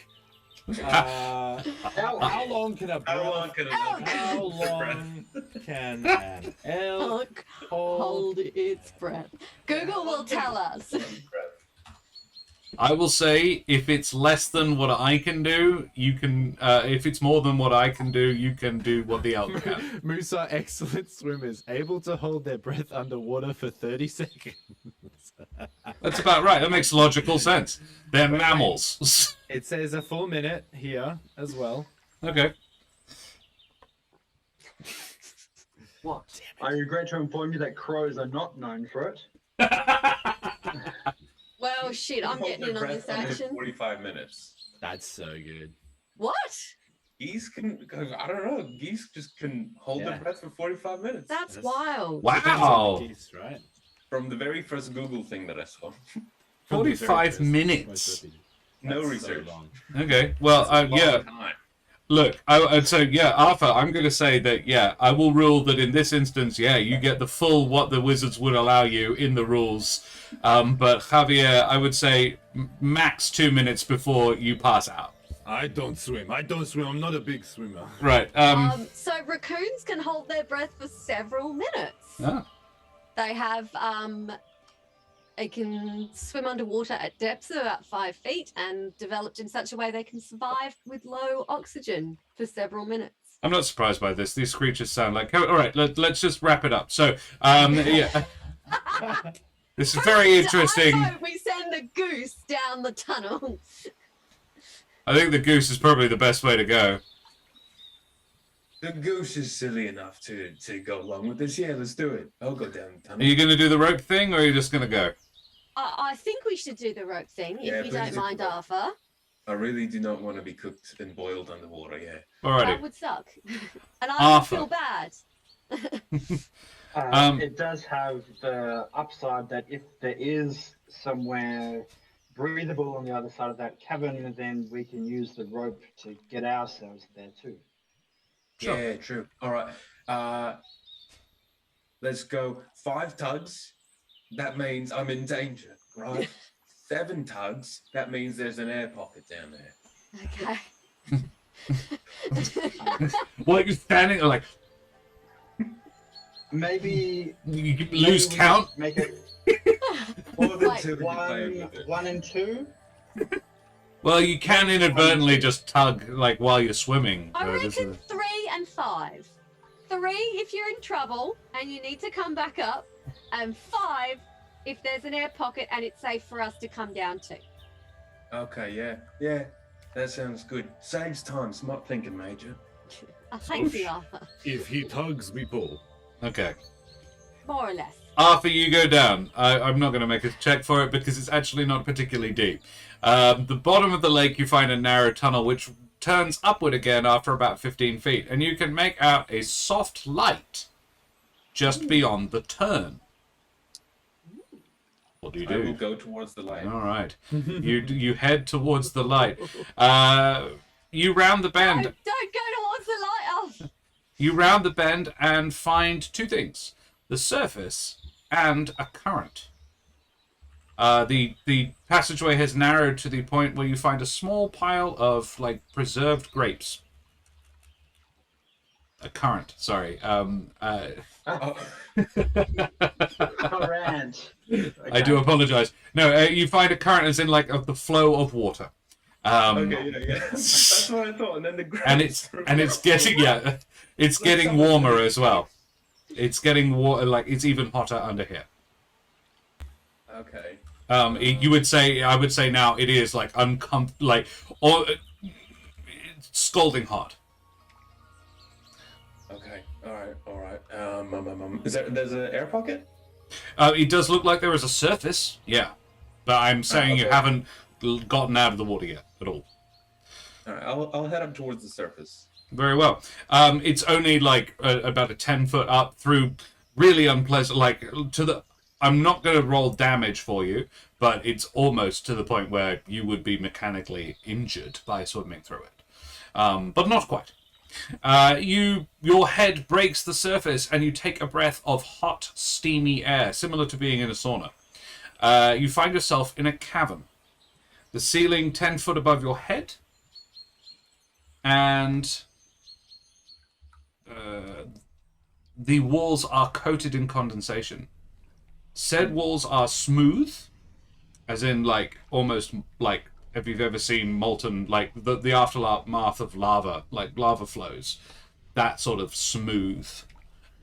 How long can an elk hold its breath? Google will tell us. I will say, if it's less than what I can do, you can... if it's more than what I can do, you can do what the elk can. Moose are excellent swimmers, able to hold their breath underwater for 30 seconds. That's about right. That makes logical sense. They're mammals. It says a full minute here as well. Okay. What? I regret to inform you that crows are not known for it. Well, shit, I'm getting in on this action. 45 minutes. That's so good. What? Geese can, I don't know, geese just can hold their breath for 45 minutes. That's wild. Wow. Geese, right? From the very first Google thing that I saw. 45 minutes. No That's research. So long. Okay. Well, yeah. Time. Look, so yeah, Arthur, I'm going to say that, yeah, I will rule that in this instance, yeah, you get the full what the wizards would allow you in the rules. But Javier, I would say max 2 minutes before you pass out. I don't swim. I'm not a big swimmer. Right. So raccoons can hold their breath for several minutes. Oh. They have they can swim underwater at depths of about 5 feet and developed in such a way they can survive with low oxygen for several minutes. I'm not surprised by this. These creatures sound like... All right, let's just wrap it up. So, yeah. This is very interesting. I vote we send the goose down the tunnel. I think the goose is probably the best way to go. The goose is silly enough to go along with this. Yeah, let's do it. I'll go down the Are tunnel. you going to do the rope thing, or are you just going to go? I think we should do the rope thing, Yeah, if you don't please. mind, Arthur. I really do not want to be cooked and boiled underwater, yeah. Alrighty. That would suck. And I Arthur. would feel bad. It does have the upside that if there is somewhere breathable on the other side of that cavern, then we can use the rope to get ourselves there too. Sure. Yeah, true. All right. Let's go 5 tugs. That means I'm in danger, right? 7 tugs. That means there's an air pocket down there. Okay. What, you're standing there like... Maybe You lose count? Make it More than Like 2 if you play with it. 1 and 2. Well, you can inadvertently just tug, like, while you're swimming. I So this reckon is- 3 and 5. 3 if you're in trouble and you need to come back up, and 5 if there's an air pocket and it's safe for us to come down to. Okay, yeah. Yeah, that sounds good. Saves time. Smart thinking, Major. Thank you, Arthur. If he tugs, we pull. Okay. More or less. Arthur, you go down. I'm not going to make a check for it because it's actually not particularly deep. The bottom of the lake, you find a narrow tunnel which turns upward again after about 15 feet, and you can make out a soft light just beyond the turn. What do you I will do? go towards the light. All right. You head towards the light. You round the bend. Don't go towards the light, Arthur. You round the bend and find 2 things: the surface and a current. The passageway has narrowed to the point where you find a small pile of like preserved grapes. A current, sorry. Oh, Current. I do apologize. No, you find a current as in like of the flow of water. okay, yeah. That's what I thought. And then the and it's getting it's getting warmer as well. It's getting like it's even hotter under here. Okay. I would say now it is like it's scalding hot. Okay. All right. There's an air pocket? It does look like there is a surface, yeah, but I'm saying you okay. haven't gotten out of the water yet at all. All right. I'll head up towards the surface. Very well. It's only like about a 10-foot up through really unpleasant, like to the. I'm not going to roll damage for you, but it's almost to the point where you would be mechanically injured by swimming through it, but not quite. Your head breaks the surface, and you take a breath of hot, steamy air, similar to being in a sauna. You find yourself in a cavern. The ceiling 10 foot above your head, and the walls are coated in condensation. Said walls are smooth, as in like almost like if you've ever seen molten, like the aftermath of lava, like lava flows, that sort of smooth,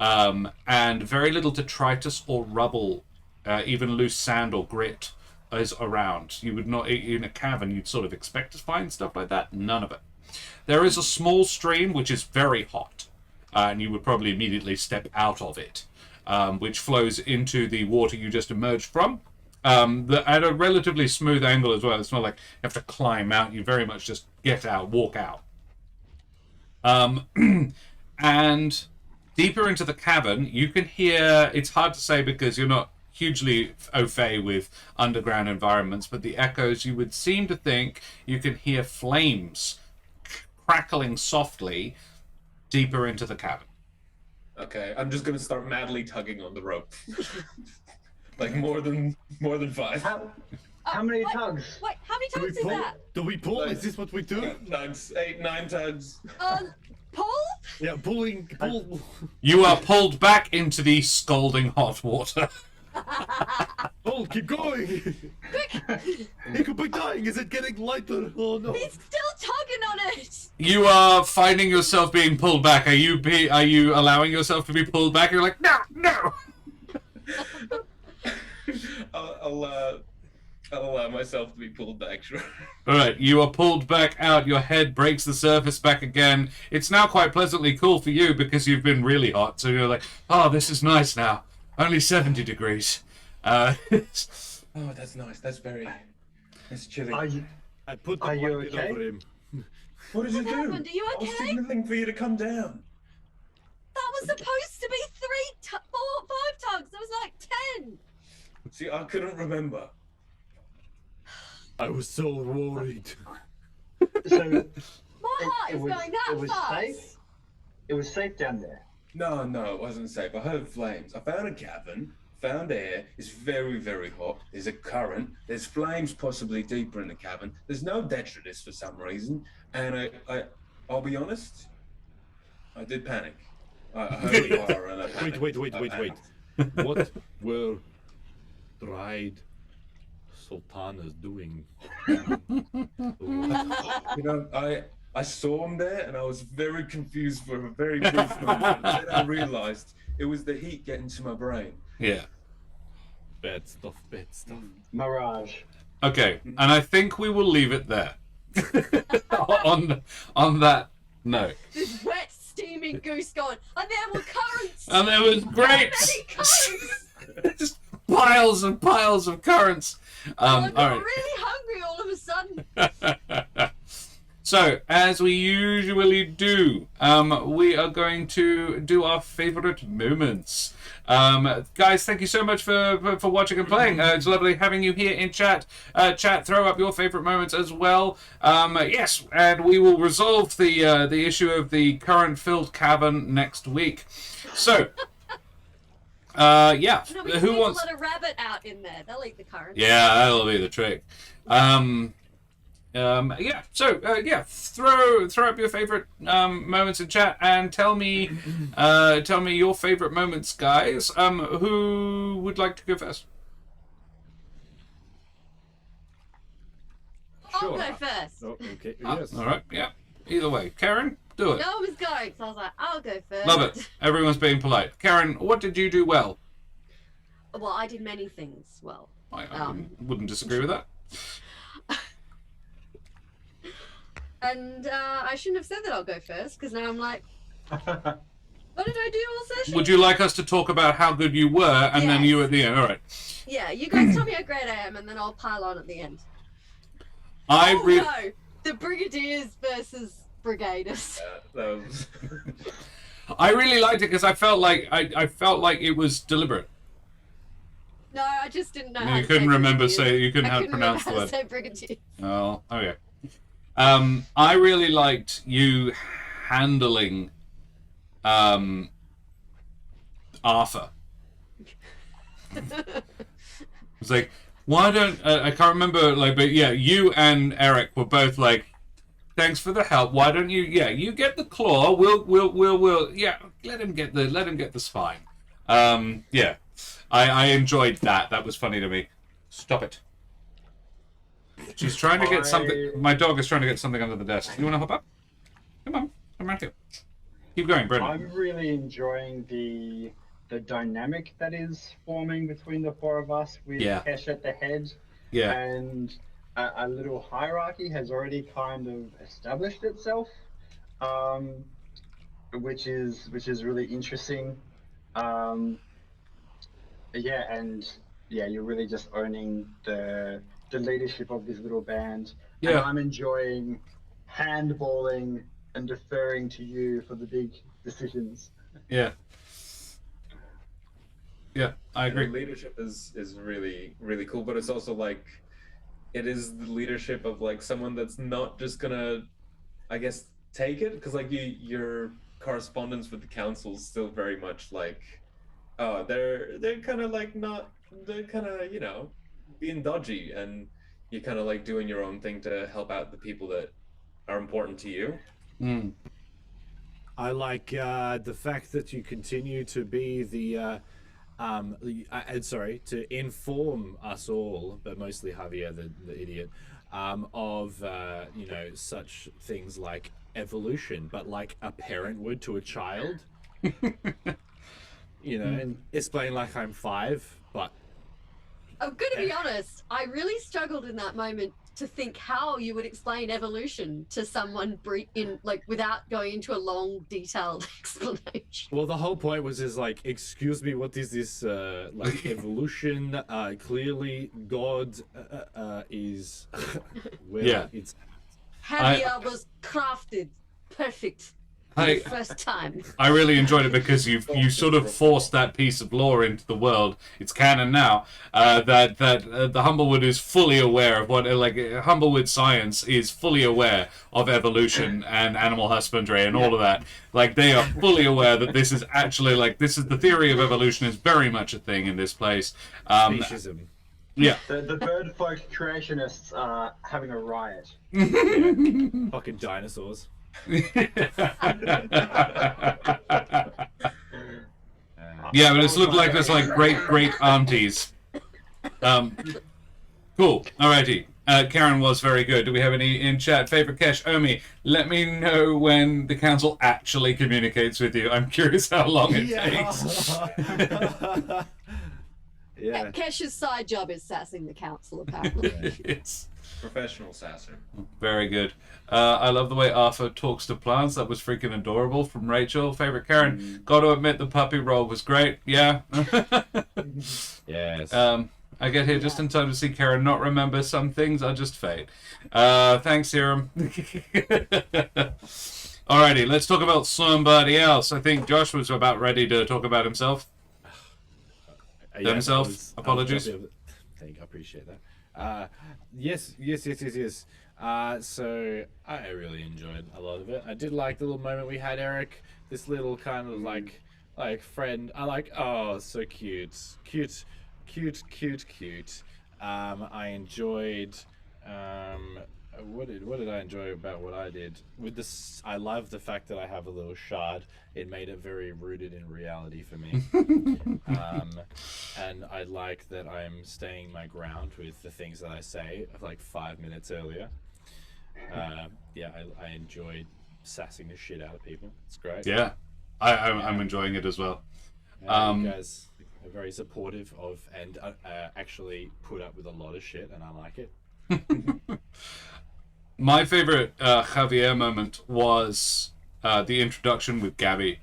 and very little detritus or rubble, even loose sand or grit is around. You would not, in a cavern, you'd sort of expect to find stuff like that. None of it. There is a small stream which is very hot, and you would probably immediately step out of it, which flows into the water you just emerged from. At a relatively smooth angle as well. It's not like you have to climb out. You very much just get out, walk out. And deeper into the cavern, you can hear, it's hard to say because you're not hugely au fait with underground environments, but the echoes, you would seem to think you can hear flames crackling softly deeper into the cavern. Okay, I'm just gonna start madly tugging on the rope. Like more than 5. How many tugs? Wait, how many Do we times is pull? that? Do we pull? Is this what we do? 8, 9 tugs. Paul? Yeah, pulling. Pull. You are pulled back into the scalding hot water. Oh, keep going! He could be dying. Is it getting lighter? Oh no! He's still tugging on it. You are finding yourself being pulled back. Are you allowing yourself to be pulled back? You're like, no, no. I'll allow myself to be pulled back, sure. All right, you are pulled back out. Your head breaks the surface back again. It's now quite pleasantly cool for you because you've been really hot. So you're like, oh, this is nice now. Only 70 degrees. Oh, that's nice. That's chilly. I put the Are you blanket okay? over him. What did you do? happened? Are you I was okay? signaling for you to come down. That was supposed to be 5 tugs. That was like 10. See, I couldn't remember. I was so worried. So My heart is going that fast. safe. It was safe down there. No, it wasn't safe. I heard flames. I found a cavern, found air. It's very, very hot. There's a current. There's flames possibly deeper in the cavern. There's no detritus for some reason. And I'll be honest, I did panic. I heard fire and I panicked. Wait. What were dried sultanas doing? You know, I saw him there and I was very confused for a very brief moment. Then I realized it was the heat getting to my brain. Yeah. Bad stuff. Mirage. Okay, and I think we will leave it there. on that note. This wet, steaming goose going, and there were currents. And there was So great many currents. just piles and piles of currents. I All got right. really hungry all of a sudden. So, as we usually do, we are going to do our favorite moments. Guys, thank you so much for watching and playing. It's lovely having you here in chat. Chat, throw up your favorite moments as well. Yes, and we will resolve the issue of the current-filled cavern next week. So, yeah, No, we who need wants? to let a rabbit out in there. They'll eat the currents. Yeah, that'll be the trick. Yeah. So yeah, throw up your favorite moments in chat and tell me your favorite moments, guys. Who would like to go first? I'll go first. Oh, okay. Yes. All right. Yeah. Either way, Karen, do it. No one was going, so I was like, I'll go first. Love it. Everyone's being polite. Karen, what did you do well? Well, I did many things well. I wouldn't disagree with that. And I shouldn't have said that I'll go first, because now I'm like, what did I do all session? Would you like us to talk about how good you were and then Yes. you at the end? All right. Yeah, you guys tell me how great I am, and then I'll pile on at the end. I The Brigadiers versus Brigaders. That was... I really liked it because I felt like it was deliberate. No, I just didn't know. You how to couldn't say remember Brigadiers. you couldn't I have couldn't remember pronounced how the to word. say Brigadiers. Oh, okay. I really liked you handling Arthur. It's like, why don't I can't remember, like, but yeah, you and Eric were both like, thanks for the help. Why don't you? Yeah, you get the claw. We'll. Yeah, let him get the spine. Yeah, I enjoyed that. That was funny to me. Stop it. She's trying to get something. My dog is trying to get something under the desk. You want to hop up? Come on, come around here. Keep going, Brendan. I'm really enjoying the dynamic that is forming between the four of us with Yeah. Kesh at the head, Yeah, and a little hierarchy has already kind of established itself, which is really interesting. Yeah, and yeah, you're really just owning the leadership of this little band. And Yeah. I'm enjoying handballing and deferring to you for the big decisions. yeah, yeah. I The agree. leadership is really, really cool, but it's also like, it is the leadership of like someone that's not just gonna, I guess, take it, because like your correspondence with the council is still very much like, oh, they're kind of like not, they're kind of, you know, being dodgy, and you're kind of like doing your own thing to help out the people that are important to you. Mm. I like the fact that you continue to be the and sorry, to inform us all, but mostly Javier, the idiot, of such things like evolution, but like a parent would to a child. And explain like I'm 5, but I'm going to be honest, I really struggled in that moment to think how you would explain evolution to someone without going into a long, detailed explanation. well, the whole point was like, excuse me, what is this like evolution? Clearly, God is it's Javier was crafted perfect the first time. I really enjoyed it because you sort of forced that piece of lore into the world. It's canon now. That the Humblewood is fully aware of what Humblewood science is fully aware of evolution and animal husbandry and all of that. Like they are fully aware that this is actually the theory of evolution is very much a thing in this place. speciesism. Yeah. The bird folk creationists are having a riot. Fucking dinosaurs. Yeah, but it's looked like there's like great aunties. Cool. Alrighty. Karen was very good. Do we have any in chat? Favorite Kesh? Omi, let me know when the council actually communicates with you. I'm curious how long it takes. Yeah. Kesh's side job is sassing the council, apparently. Yes. Professional sasser. Very good. I love the way Arthur talks to plants. That was freaking adorable. From Rachel. Favorite Karen. Got to admit the puppy roll was great. Yeah. Yes. I get here just in time to see Karen not remember some things are just fate. Thanks, Serum. Alrighty, let's talk about somebody else. I think Josh was about ready to talk about himself. Himself. Apologies. Thank you. I appreciate that. Yes. So I really enjoyed a lot of it. I did like the little moment we had, Eric. This little kind of like friend. I like. Oh, so cute. I enjoyed. What did I enjoy about what I did with this? I love the fact that I have a little shard. It made it very rooted in reality for me. And I like that I'm staying my ground with the things that I say like 5 minutes earlier. I enjoyed sassing the shit out of people. It's great. Yeah, I'm enjoying it as well. You guys are very supportive of and actually put up with a lot of shit, and I like it. My favorite Javier moment was the introduction with Gabby.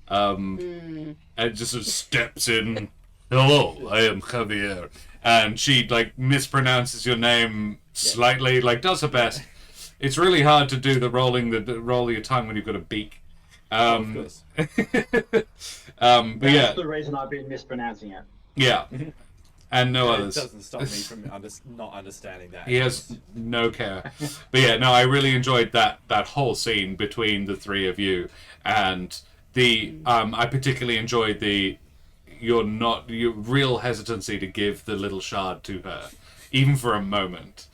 And just sort of steps in. Hello, I am Javier, and she like mispronounces your name slightly, like does her best. It's really hard to do the roll of your tongue when you've got a beak. Of course. But That's the reason I've been mispronouncing it. Yeah. And no others. It doesn't stop me from not understanding that. He has no care. But yeah, no, I really enjoyed that whole scene between the three of you, and I particularly enjoyed your real hesitancy to give the little shard to her, even for a moment.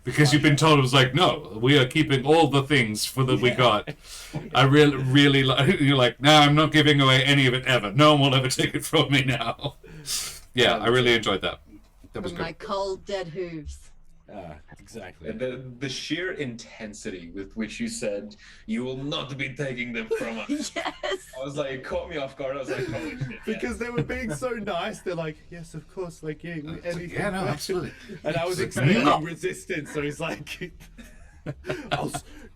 Because you've been told it was like, no, we are keeping all the things for that we got. I really you're like, no, I'm not giving away any of it ever. No one will ever take it from me now. Yeah, I really enjoyed that. That was From good. my cold, dead hooves. Exactly. And the sheer intensity with which you said, you will not be taking them from us. Yes. I was like, it caught me off guard. I was like, holy shit. Because they were being so nice, they're like, yes, of course, like, yeah, anything. Yeah, no, absolutely. And I was expecting resistance, so he's like,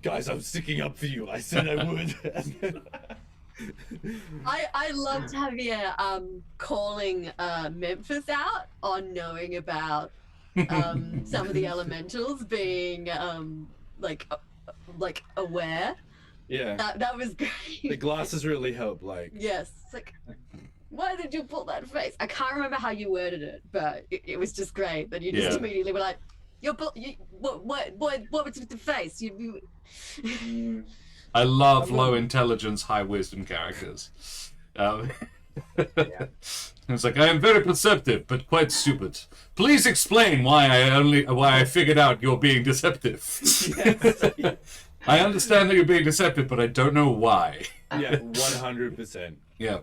guys, I'm sticking up for you. I said I would. I loved Javier calling Memphis out on knowing about some of the elementals being like aware. Yeah. That was great. The glasses really help, like. Yes. It's like, why did you pull that face? I can't remember how you worded it, but it was just great that you just immediately were like, what was with the face? I love low intelligence, high wisdom characters. It's like, I am very perceptive, but quite stupid. Please explain why I figured out you're being deceptive. Yes. I understand that you're being deceptive, but I don't know why. Yeah, 100%. Yeah.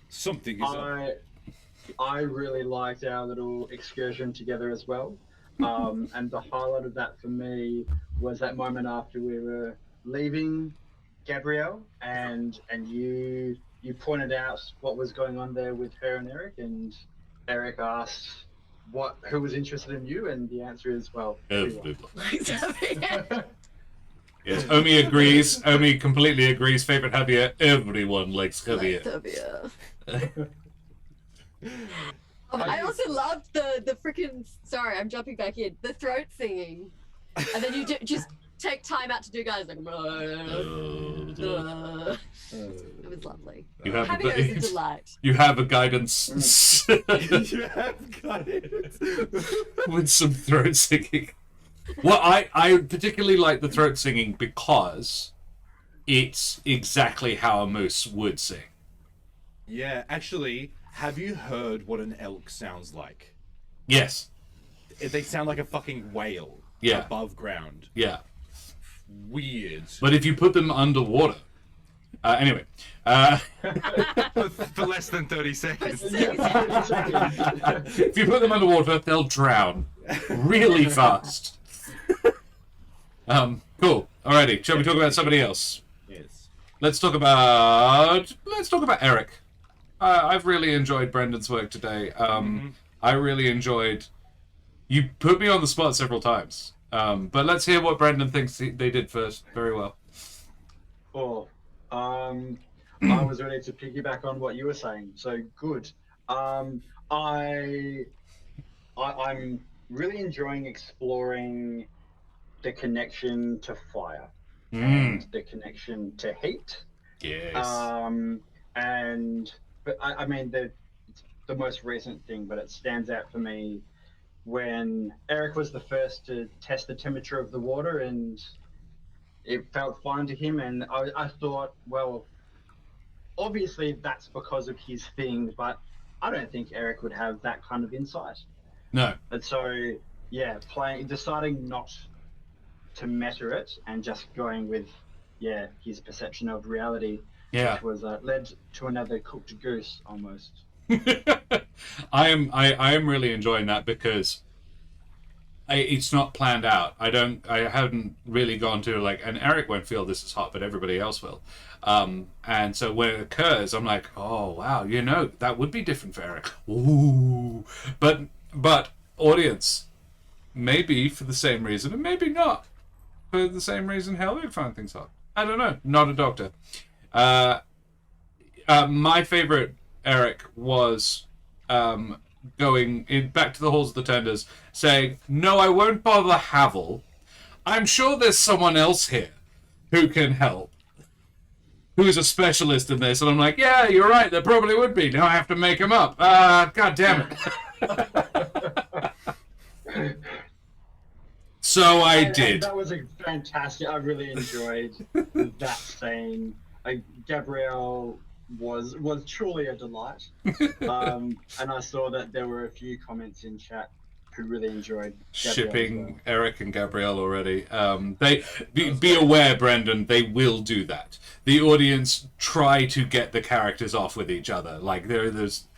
Something is up. I really liked our little excursion together as well. And the highlight of that for me was that moment after we were leaving Gabrielle, and you pointed out what was going on there with her and Eric, and Eric asked who was interested in you, and the answer is, well, everyone. Yes, Omi agrees. Omi completely agrees. Favorite Javier. Everyone likes Javier. I also loved the freaking. Sorry, I'm jumping back in. The throat singing, and then you just take time out to do guys like. It was lovely. Javier is a delight. You have a guidance. You have guidance. With some throat singing. Well, I particularly like the throat singing because it's exactly how a moose would sing. Yeah, actually, have you heard what an elk sounds like? Yes. They sound like a fucking whale. Yeah. Above ground. Yeah. Weird. But if you put them underwater... anyway. For less than 30 seconds. If you put them underwater, they'll drown. Really fast. Cool. Alrighty. Shall we talk about somebody else? Yes. Let's talk about Eric. I've really enjoyed Brendan's work today. I really enjoyed... You put me on the spot several times. But let's hear what Brendan thinks they did first. Very well. Oh, I was ready to piggyback on what you were saying. So good. I'm really enjoying exploring the connection to fire and the connection to heat. Yes. But I mean it's the most recent thing, but it stands out for me when Eric was the first to test the temperature of the water, and it felt fine to him. And I thought, well, obviously that's because of his thing, but I don't think Eric would have that kind of insight. No. And so, yeah, deciding not to measure it and just going with, his perception of reality, which was led to another cooked goose almost. I am really enjoying that because it's not planned out. I haven't really gone to and Eric won't feel this is hot, but everybody else will. And so when it occurs, I'm like, oh wow, that would be different for Eric. Ooh, but audience, maybe for the same reason, and maybe not for the same reason Hell would find things hot. I don't know. Not a doctor. My favorite Eric was going back to the halls of the tenders, saying, "No, I won't bother Havel. I'm sure there's someone else here who can help, who's a specialist in this." And I'm like, "Yeah, you're right. There probably would be. Now I have to make him up. God damn it." So I did. That was a fantastic. I really enjoyed that scene. Gabrielle was truly a delight. And I saw that there were a few comments in chat who really enjoyed Gabrielle shipping Eric and Gabrielle already. Be aware, Brendan, they will do that. The audience try to get the characters off with each other. There's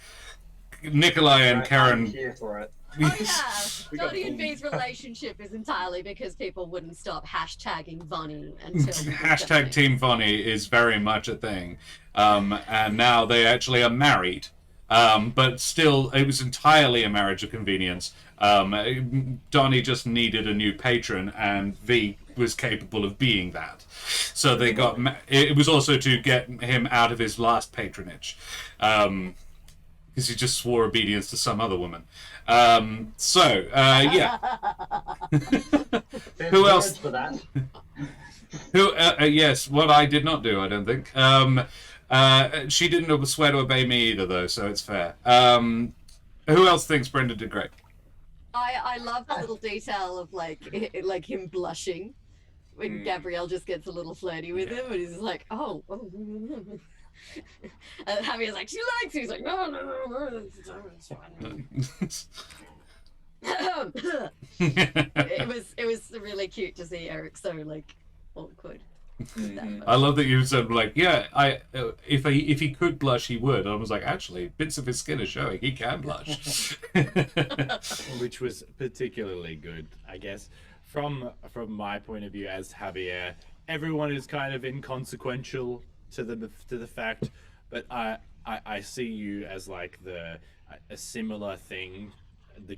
Nikolai and Karen. I'm here for it. Oh yeah, Dottie and B's relationship is entirely because people wouldn't stop hashtagging Vonnie until Hashtag Team Vonnie is very much a thing, and now they actually are married, but still it was entirely a marriage of convenience. Donnie just needed a new patron, and V was capable of being that, so they got. It was also to get him out of his last patronage. Because he just swore obedience to some other woman. Yeah. Who else? For that. Yes, what I did not do, I don't think. She didn't swear to obey me either, though, so it's fair. Who else thinks Brenda did great? I love the little detail of like him blushing when Gabrielle just gets a little flirty with him, and he's like, oh. And Javier's like, she likes you. He's like, no, it's fine. It was really cute to see Eric so awkward. I love that you said like, yeah, if he could blush, he would. And I was like, actually, bits of his skin are showing he can blush, Which was particularly good, I guess. From my point of view as Javier, everyone is kind of inconsequential to the fact, but I see you as like a similar thing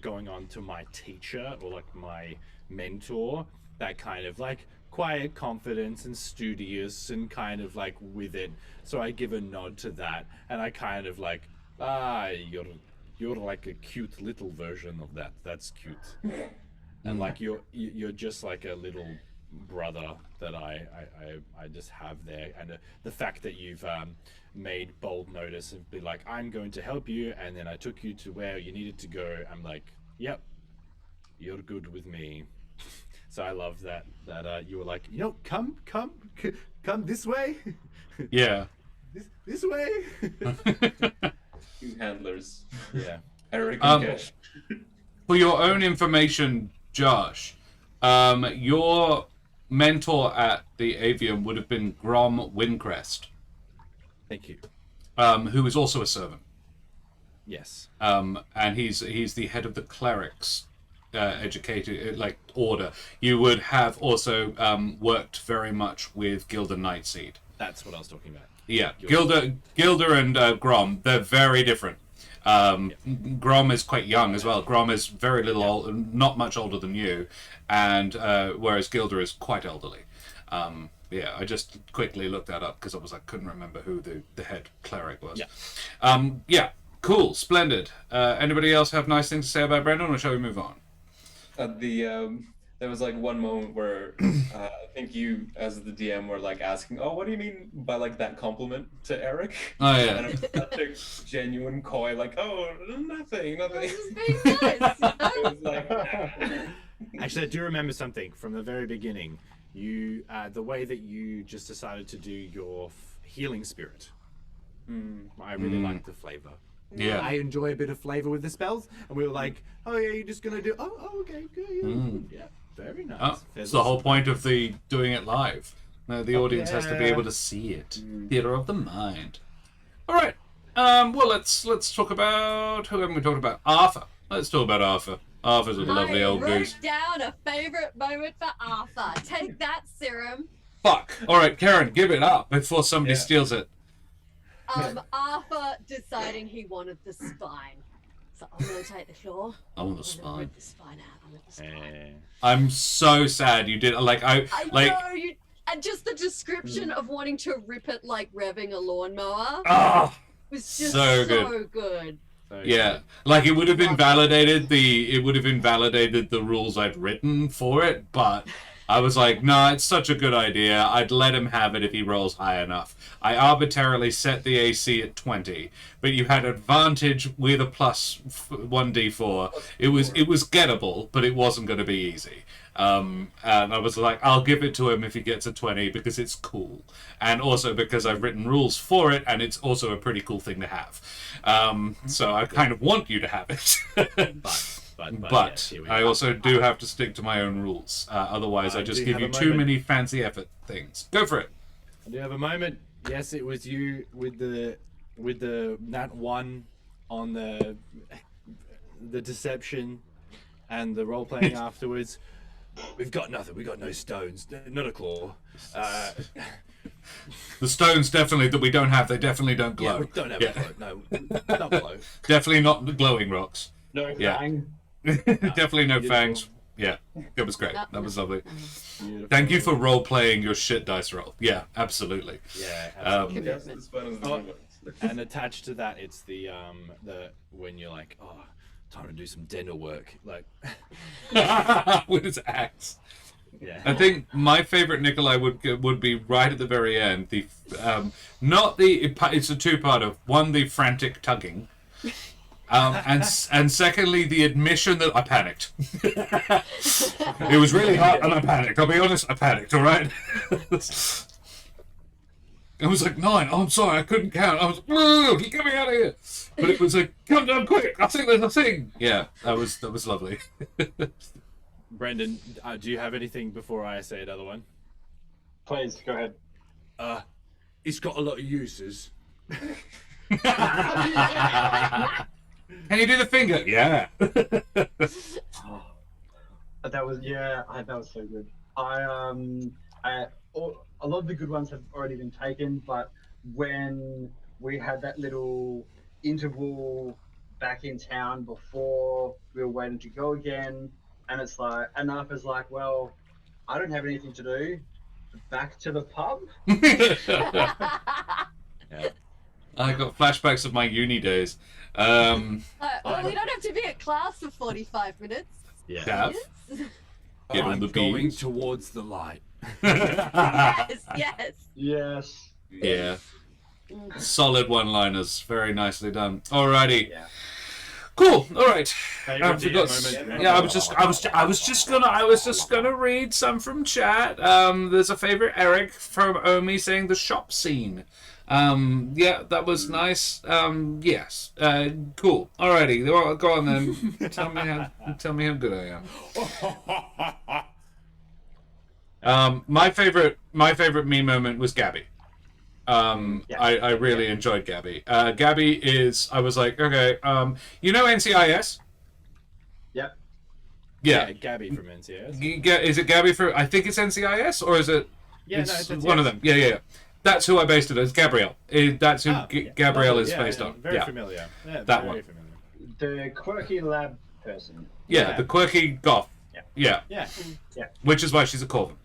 going on to my teacher or like my mentor, that kind of like quiet confidence and studious and kind of like with it. So I give a nod to that, and I kind of like, you're like a cute little version of that. That's cute. And like you're just like a little brother that I just have there, and the fact that you've made bold notice and be like, I'm going to help you, and then I took you to where you needed to go. I'm like, yep, you're good with me. So I love that you were like, come this way. Yeah. This way. Two handlers. Yeah. Eric and Kesh. For your own information, Josh, your mentor at the Avium would have been Grom Windcrest. Thank you. Who is also a servant. Yes. And he's the head of the clerics educated like order. You would have also worked very much with Gilder Nightseed. That's what I was talking about. Yeah, Gilder and Grom, they're very different. Grom is quite young as well. Grom is very little old, not much older than you, and whereas Gilder is quite elderly. Yeah, I just quickly looked that up because I couldn't remember who the head cleric was. Yeah. Yeah, cool, splendid. Anybody else have nice things to say about Brendan, or shall we move on? There was like one moment where I think you, as the DM, were like asking, "Oh, what do you mean by like that compliment to Eric?" Oh yeah. And it was such a genuine coy, like, "Oh, nothing." This is being nice. It was like, Actually, I do remember something from the very beginning. You, the way that you just decided to do your healing spirit. I really liked the flavor. Yeah. I enjoy a bit of flavor with the spells, and we were like, "Oh yeah, you're just gonna do? Oh okay, good. Yeah, very nice." It's the whole point of the doing it live. The audience has to be able to see it. Theater of the mind. All right. Well, let's talk about who haven't we talked about? Arthur. Let's talk about Arthur. Arthur's a lovely old goose. I wrote down a favorite moment for Arthur. Take that, Serum. Fuck. All right, Karen, give it up before somebody steals it. Arthur deciding he wanted the spine. So I'm gonna take the claw. I want the spine. Rip the spine out. I want the spine. I'm so sad you did. Like I know you. And just the description of wanting to rip it like revving a lawnmower was just so good. Yeah, like it would have invalidated the rules I'd written for it, but I was like, no, it's such a good idea. I'd let him have it if he rolls high enough. I arbitrarily set the AC at 20, but you had advantage with a plus 1d4. It was gettable, but it wasn't going to be easy. And I was like, I'll give it to him if he gets a 20 because it's cool, and also because I've written rules for it, and it's also a pretty cool thing to have. So I kind of want you to have it. But yes, I also do have to stick to my own rules. Otherwise, I just give you too many fancy effort things. Go for it. I do have a moment. Yes, it was you with the nat 1 on the deception and the role playing afterwards. We've got nothing. We got no stones. Not a claw. The stones definitely that we don't have. They definitely don't glow. Yeah, we don't have a glow. No, not glow. Definitely not the glowing rocks. No Yeah. fang. Definitely no Beautiful. fangs. Yeah, it was great. That was lovely. Beautiful. Thank you for role playing your shit dice roll. Yeah, absolutely. Yeah, absolutely. yes, it's fun as the Oh. moment. And attached to that, it's the when you're like, oh, time to do some dental work, like, With his axe. yeah. I think my favorite Nikolai would be right at the very end. The it's a two-parter. One, the frantic tugging, and secondly, the admission that I panicked. It was really hard, and I panicked. I'll be honest, I panicked. All right. I was like 9. Oh, I'm sorry, I couldn't count. I was like, "Whoa, get me out of here!" But it was like, "Come down quick! I think there's a thing." Yeah, that was lovely. Brendan, do you have anything before I say another one? Please go ahead. It's got a lot of uses. Can you do the finger? Yeah. That was that was so good. A lot of the good ones have already been taken, but when we had that little interval back in town before we were waiting to go again, and it's like enough is like, well, I don't have anything to do. Back to the pub. I got flashbacks of my uni days. Well, we don't have to be at class for 45 minutes. Yeah. Gav, get on I'm the going beach. towards the light. Yes, yes. Yes. Yeah. Solid one-liners. Very nicely done. Alrighty. Yeah. Cool. All right. I Favorite forgot. DM moment? Yeah, I was just gonna read some from chat. There's a favorite Eric from Omi saying the shop scene. Yeah, that was nice. Yes. Cool. Alrighty. Well, go on then. Tell me how good I am. My favorite me moment was Gabby. I really enjoyed Gabby. Gabby is. I was like, okay. You know NCIS? Yep. Yeah. Gabby from NCS. Is it Gabby for? I think it's NCIS, or is it? Yeah, it's no, it's one of NCIS. them. Yeah. That's who I based it as. Gabrielle. That's who Gabrielle is based on. Very Yeah. familiar. Yeah, That very one. familiar. The quirky lab person. Yeah, the quirky goth. Yeah. Yeah. Which is why she's a Corbin.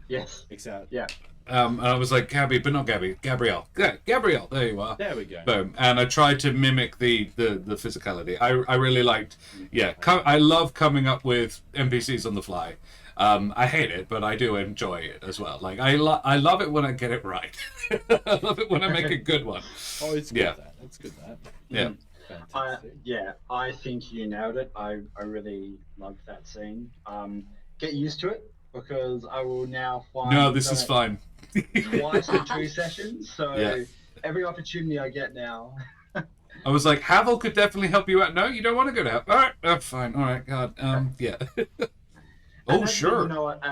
Yes. Exactly. Yeah. And I was like, Gabby, but not Gabby. Gabrielle. Yeah, Gabrielle. There you are. There we go. Boom. And I tried to mimic the physicality. I really liked. Yeah. I love coming up with NPCs on the fly. I hate it, but I do enjoy it as well. Like I love it when I get it right. I love it when I make a good one. Oh, it's good. Yeah. It's good. That. Yeah. Fantastic. I think you nailed it. I really loved that scene. Get used to it because I will now find. No, this is fine. Twice in 2 sessions, so Yeah. every opportunity I get now. I was like, Havel could definitely help you out. No, you don't want to go to Havel. All right, fine. All right, God. Yeah. Oh, And sure. You know what?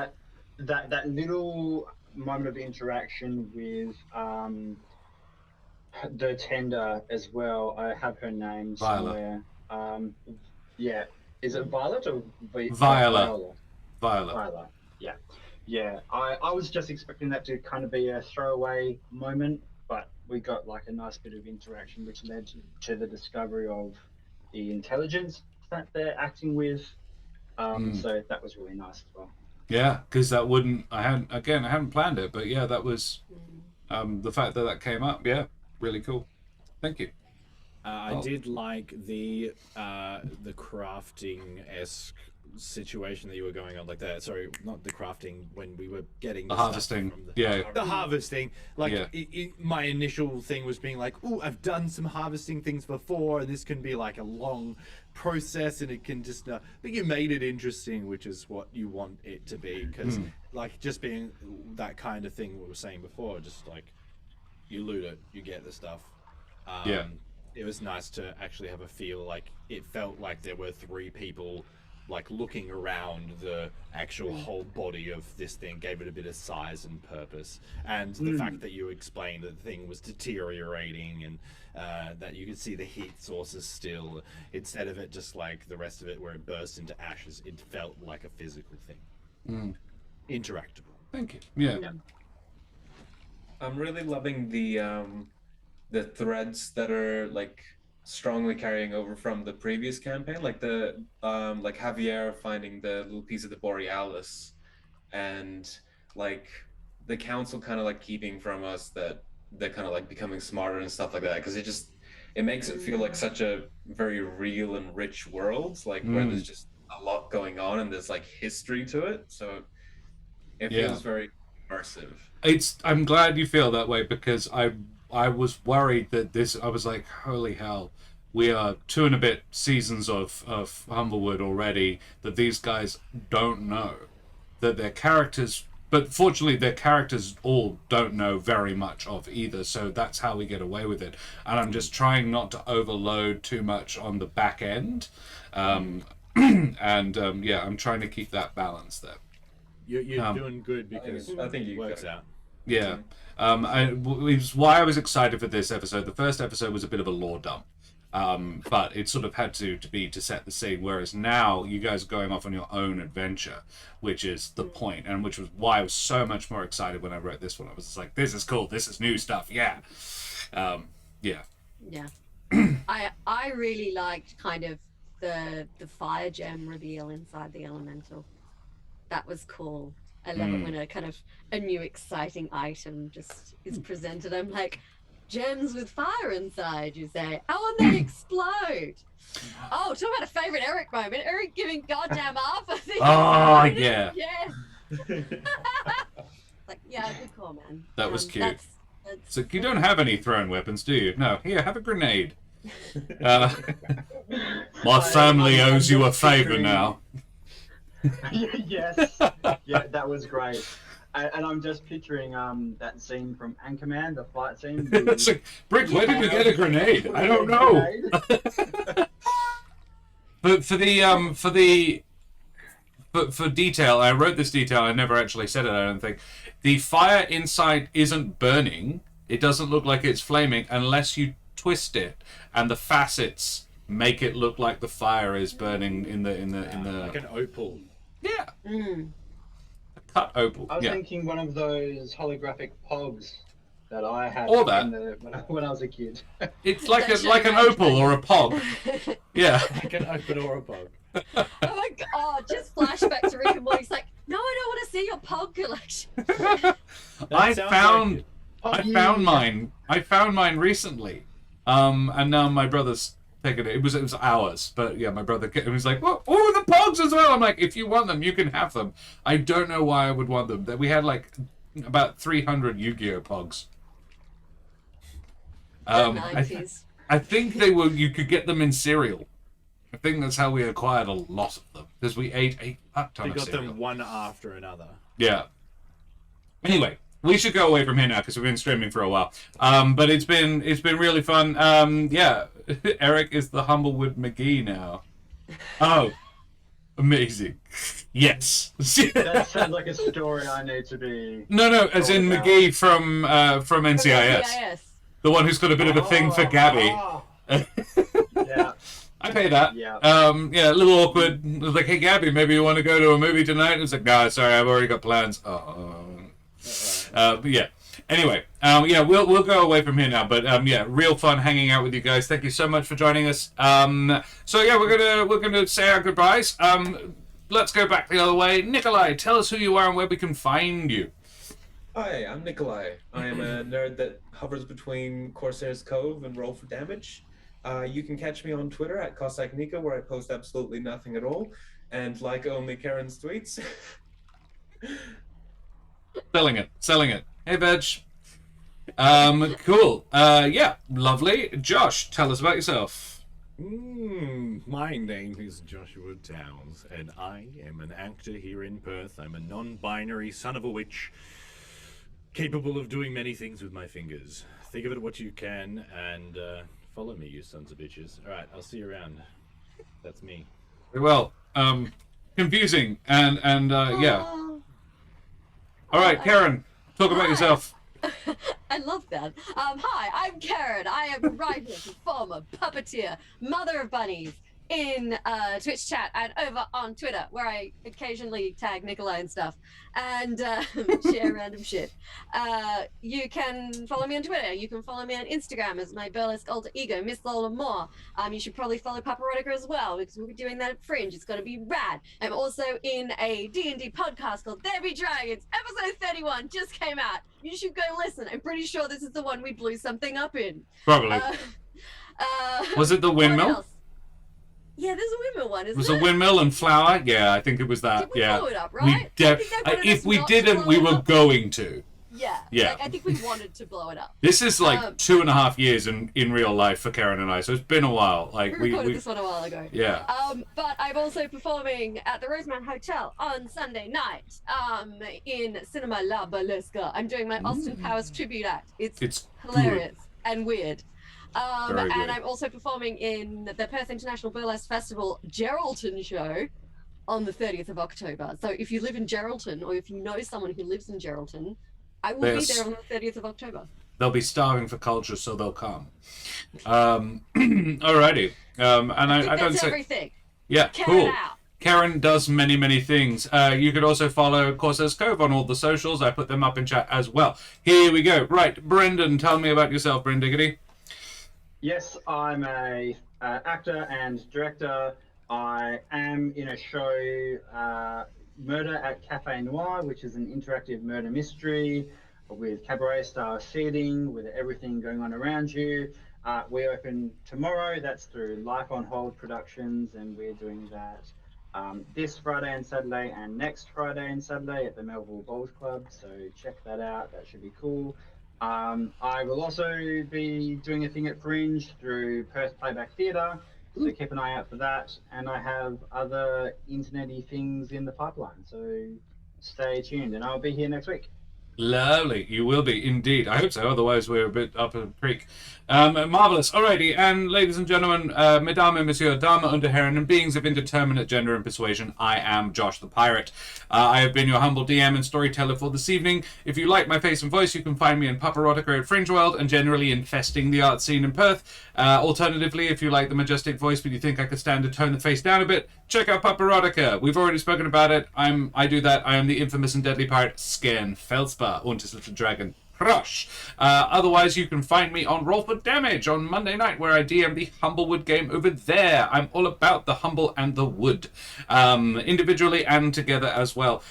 That little moment of interaction with the tender as well. I have her name Viola. somewhere. Yeah. Is it Violet or Viola. Viola. Viola. Yeah. Yeah. I was just expecting that to kind of be a throwaway moment, but we got like a nice bit of interaction which led to the discovery of the intelligence that they're acting with. So that was really nice as well. Yeah, because that wouldn't. I hadn't planned it, but yeah, that was the fact that came up. Yeah, really cool. Thank you. I did like the crafting-esque situation that you were going on, like that. Sorry, not the crafting, when we were getting The stuff harvesting. from Yeah. harvesting. Like Yeah. my initial thing was being like, "Oh, I've done some harvesting things before, and this can be like a long process, and it can just." But you made it interesting, which is what you want it to be, because like just being that kind of thing we were saying before, just like you loot it, you get the stuff. Yeah. It was nice to actually have a feel like it felt like there were 3 people like looking around the actual whole body of this thing, gave it a bit of size and purpose. And the fact that you explained that the thing was deteriorating and that you could see the heat sources still, instead of it just like the rest of it where it burst into ashes, it felt like a physical thing. Interactable. Thank you. Yeah. I'm really loving the threads that are like strongly carrying over from the previous campaign, like the like Javier finding the little piece of the Borealis, and like the council kind of like keeping from us that they're kind of like becoming smarter and stuff like that, because it makes it feel like such a very real and rich world, like where there's just a lot going on and there's like history to it, so it feels very immersive. I'm glad you feel that way, because I was worried that I was like, holy hell, we are 2 and a bit seasons of Humblewood already, that these guys don't know that their characters, but fortunately their characters all don't know very much of either, so that's how we get away with it. And I'm just trying not to overload too much on the back end. I'm trying to keep that balance there. You're doing good because I think it you works got it. out. Yeah. It was why I was excited for this episode. The first episode was a bit of a lore dump. But it sort of had to be to set the scene, whereas now you guys are going off on your own adventure, which is the point, and which was why I was so much more excited when I wrote this one. I was just like, this is cool, this is new stuff, yeah. Yeah. I really liked kind of the fire gem reveal inside the elemental. That was cool. I love it when a kind of a new exciting item just is presented. I'm like, gems with fire inside, you say. How will they explode? Oh, talk about a favourite Eric moment. Eric giving goddamn Arthur things. Oh, yeah. Yeah. Like, yeah, good call, man. That was cute. That's So you don't have any thrown weapons, do you? No. Here, have a grenade. My family owes you a favor now. Yes. Yeah, that was great. And I'm just picturing that scene from Anchorman, the fight scene. It's like, Brick, where did we get a grenade? I don't know. But for detail, I wrote this detail. I never actually said it. I don't think the fire inside isn't burning. It doesn't look like it's flaming unless you twist it, and the facets make it look like the fire is burning in the like an opal. Yeah. Cut opal. I was Yeah. thinking one of those holographic pogs that I had Or that. when I was a kid. It's like an opal or a pog. Yeah. Like an opal or a bug. Oh my god! Oh, just flashback to Rick and Morty's like, no, I don't want to see your pod collection. I sounds found like I found mine. I found mine recently. And now my brother's taken it. It was ours, but yeah, my brother was like, "Well, oh, the pogs as well." I'm like, "If you want them, you can have them." I don't know why I would want them. That we had like about 300 Yu-Gi-Oh pogs. I think they were. You could get them in cereal. I think that's how we acquired a lot of them because we ate a ton They of got cereal. them one after another. Yeah. Anyway, we should go away from here now because we've been streaming for a while. But it's been really fun. Yeah, Eric is the Humblewood McGee now. Oh, amazing! Yes. That sounds like a story I need to be. No, as in about. McGee from NCIS, the one who's got a bit of a thing for Gabby. Yeah. I pay that. Yeah. Yeah, a little awkward. It was like, hey, Gabby, maybe you want to go to a movie tonight? It's like, no, sorry, I've already got plans. But yeah. Anyway, yeah, we'll go away from here now. But yeah, real fun hanging out with you guys. Thank you so much for joining us. So yeah, we're gonna say our goodbyes. Let's go back the other way. Nikolai, tell us who you are and where we can find you. Hi, I'm Nikolai. I am a nerd that hovers between Corsair's Cove and Roll for Damage. You can catch me on Twitter at Cossack Nika, where I post absolutely nothing at all, and like only Karen's tweets. Selling it. Hey, Veg. Cool. Yeah, lovely. Josh, tell us about yourself. My name is Joshua Downs, and I am an actor here in Perth. I'm a non-binary son of a witch, capable of doing many things with my fingers. Think of it what you can, and follow me, you sons of bitches. All right, I'll see you around. That's me. Well, confusing and yeah. All right, Karen, talk about yourself. I love that. Hi, I'm Karen. I am a writer, performer, puppeteer, mother of bunnies in Twitch chat and over on Twitter, where I occasionally tag Nikolai and stuff and share random shit. You can follow me on Twitter. You can follow me on Instagram as my burlesque alter ego, Miss Lola Moore. You should probably follow Paparotica as well because we'll be doing that at Fringe. It's going to be rad. I'm also in a D&D podcast called There Be Dragons. Episode 31 just came out. You should go listen. I'm pretty sure this is the one we blew something up in. Probably. Was it the windmill? Yeah, there's a windmill one, isn't It was it? a windmill and flour. Yeah, I think it was that. Did we yeah. blow it up, right? If we didn't, we were going to. Yeah. Yeah. Like, I think we wanted to blow it up. This is like 2.5 years in real life for Karen and I, so it's been a while. Like We recorded this one a while ago. Yeah. But I'm also performing at the Roseman Hotel on Sunday night in Cinema La Burlesca. I'm doing my Austin Powers tribute act. It's hilarious and weird. Very and good. I'm also performing in the Perth International Burlesque Festival Geraldton show on the 30th of October. So if you live in Geraldton, or if you know someone who lives in Geraldton, I will be there on the 30th of October. They'll be starving for culture, so they'll come. Alrighty. And I don't that's say... everything. Yeah, Karen cool. out. Karen does many, many things. You could also follow Corsair's Cove on all the socials. I put them up in chat as well. Here we go. Right, Brendan, tell me about yourself, Brendiggity. Yes, I'm a actor and director. I am in a show, Murder at Cafe Noir, which is an interactive murder mystery with cabaret style seating, with everything going on around you. We open tomorrow. That's through Life on Hold Productions, and we're doing that this Friday and Saturday, and next Friday and Saturday at the Melville Bowls Club. So check that out. That should be cool. I will also be doing a thing at Fringe through Perth Playback Theatre, so keep an eye out for that. And I have other internet-y things in the pipeline, so stay tuned, and I'll be here next week. Lovely. You will be, indeed. I hope so, otherwise we're a bit up a creek. Marvellous. Alrighty, and ladies and gentlemen, mesdames et messieurs, dames und herren, and beings of indeterminate gender and persuasion, I am Josh the Pirate. I have been your humble DM and storyteller for this evening. If you like my face and voice, you can find me in Paparotica at Fringe World, and generally infesting the art scene in Perth. Alternatively, if you like the majestic voice, but you think I could stand to tone the face down a bit, check out Paparotica. We've already spoken about it. I do that. I am the infamous and deadly pirate Skern Felspar und his little dragon Crush. Otherwise, you can find me on Roll for Damage on Monday night, where I DM the Humblewood game over there. I'm all about the humble and the wood, individually and together as well.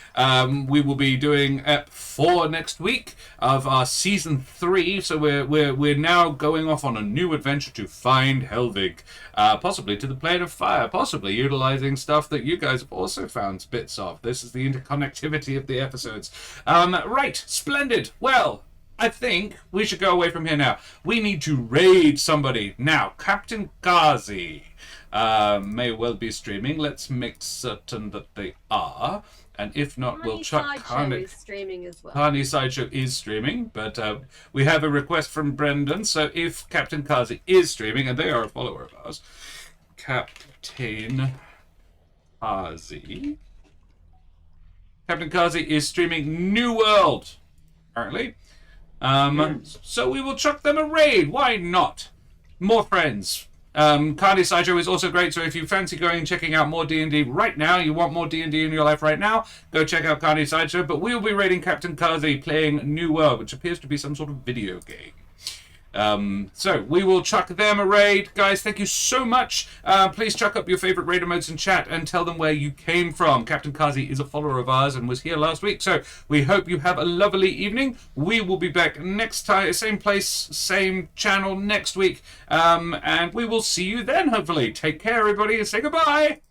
We will be doing Ep2 next week of our season 3, so we're now going off on a new adventure to find Helvig, possibly to the Plane of Fire, possibly utilizing stuff that you guys have also found bits of. This is the interconnectivity of the episodes. Right, splendid. Well, I think we should go away from here now. We need to raid somebody. Now, Captain Ghazi may well be streaming. Let's make certain that they are. And if not, we'll chuck Carney is streaming as well. Carney Sideshow is streaming, but we have a request from Brendan. So if Captain Kazi is streaming, and they are a follower of ours, Captain Kazi is streaming New World, apparently. So we will chuck them a raid. Why not? More friends. Cardi Sideshow is also great, so if you fancy going and checking out more D&D right now, you want more D&D in your life right now, go check out Cardi Sideshow. But we'll be raiding Captain Kazi playing New World, which appears to be some sort of video game. So we will chuck them a raid. Guys, thank you so much. Please chuck up your favorite raider modes in chat and tell them where you came from. Captain Kazi is a follower of ours and was here last week, so we hope you have a lovely evening. We will be back next time, same place, same channel next week, and we will see you then, hopefully. Take care, everybody, and say goodbye.